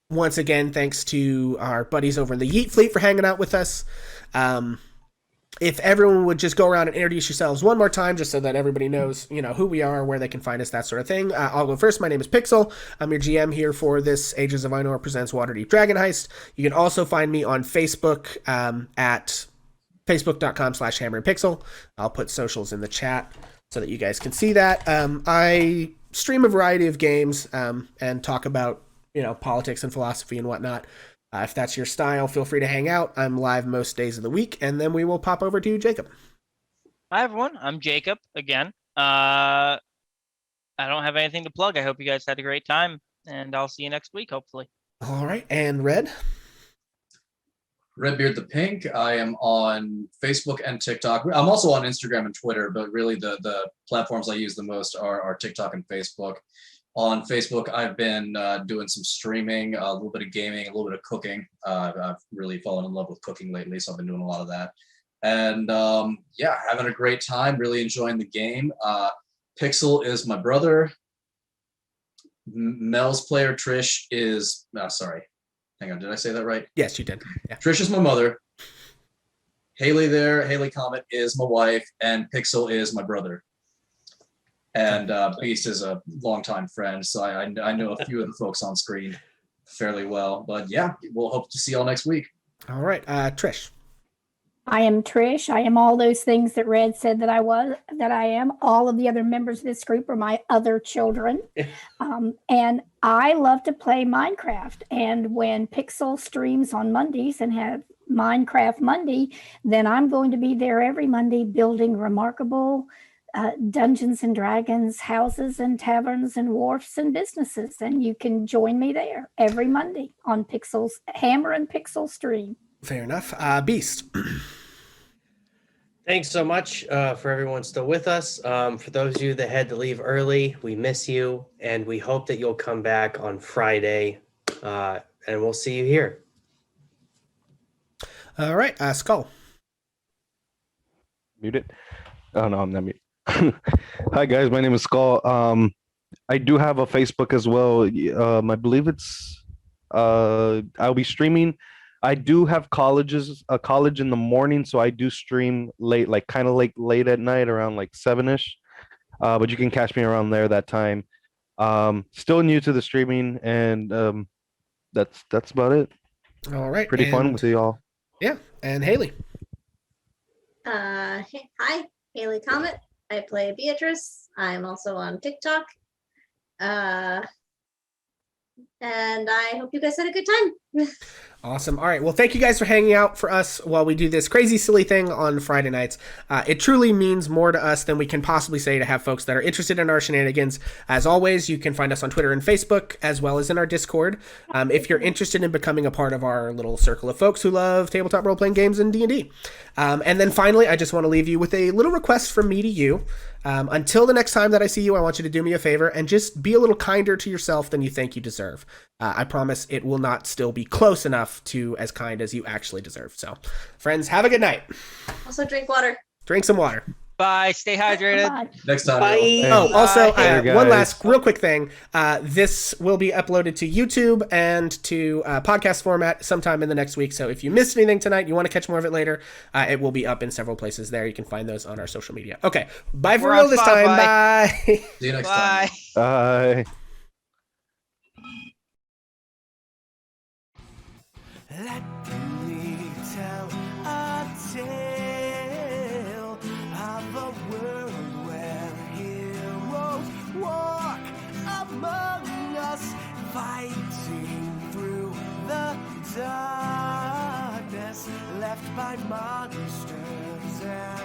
Once again, thanks to our buddies over in the Yeet Fleet for hanging out with us. If everyone would just go around and introduce yourselves one more time, just so that everybody knows, who we are, where they can find us, that sort of thing. I'll go first. My name is Pixel. I'm your GM here for this Ages of Ainor Presents Waterdeep Dragon Heist. You can also find me on Facebook at facebook.com/hammerandpixel. I'll put socials in the chat so that you guys can see that. I stream a variety of games and talk about, politics and philosophy and whatnot. If that's your style, feel free to hang out. I'm live most days of the week, and then we will pop over to Jacob. Hi, everyone. I'm Jacob again. I don't have anything to plug. I hope you guys had a great time, and I'll see you next week, hopefully. All right, and Red? Redbeard the Pink. I am on Facebook and TikTok. I'm also on Instagram and Twitter, but really the platforms I use the most are TikTok and Facebook. On Facebook, I've been doing some streaming, a little bit of gaming, a little bit of cooking. I've really fallen in love with cooking lately, so I've been doing a lot of that. And having a great time, really enjoying the game. Pixel is my brother. Mel's player, Trish, is... sorry. Hang on, did I say that right? Yes, you did. Yeah. Trish is my mother. Haley Comet is my wife, and Pixel is my brother. And Beast is a longtime friend, so I know a few of the folks on screen fairly well. But yeah, we'll hope to see y'all next week. All right, Trish. I am Trish. I am all those things that Red said that I am. All of the other members of this group are my other children. And I love to play Minecraft. And when Pixel streams on Mondays and have Minecraft Monday, then I'm going to be there every Monday building remarkable Dungeons and Dragons houses and taverns and wharfs and businesses. And you can join me there every Monday on Pixel's Hammer and Pixel stream. Fair enough. Beast. Thanks so much for everyone still with us. For those of you that had to leave early, we miss you, and we hope that you'll come back on Friday, and we'll see you here. All right, Skull. Mute it. Oh no, I'm not mute. Hi guys, my name is Skull. I do have a Facebook as well. I believe it's I'll be streaming. I do have a college in the morning, so I do stream late, like kind of like late at night, around like 7ish. But you can catch me around there that time. Still new to the streaming, and that's about it. All right. Pretty fun and- with you all. Yeah, and Haley. Hi, Haley Comet. I play Beatrice. I'm also on TikTok. And I hope you guys had a good time. Awesome. All right. Well, thank you guys for hanging out for us while we do this crazy, silly thing on Friday nights. It truly means more to us than we can possibly say to have folks that are interested in our shenanigans. As always, you can find us on Twitter and Facebook, as well as in our Discord. If you're interested in becoming a part of our little circle of folks who love tabletop role-playing games and D&D. And then finally, I just want to leave you with a little request from me to you. Until the next time that I see you, I want you to do me a favor and just be a little kinder to yourself than you think you deserve. I promise it will not still be close enough to as kind as you actually deserve. So, friends, have a good night. Also, drink water. Drink some water. Bye. Stay hydrated. Bye. Next time. Bye. y'all. Oh, also, Later, one guys. last real quick thing. This will be uploaded to YouTube and to podcast format sometime in the next week. So if you missed anything tonight, you want to catch more of it later, it will be up in several places there. You can find those on our social media. Okay. Bye for We're real on this time. Spotify. Bye. See you next Bye. time. Bye. Let me tell a tale of a world where heroes walk among us, fighting through the darkness left by monsters and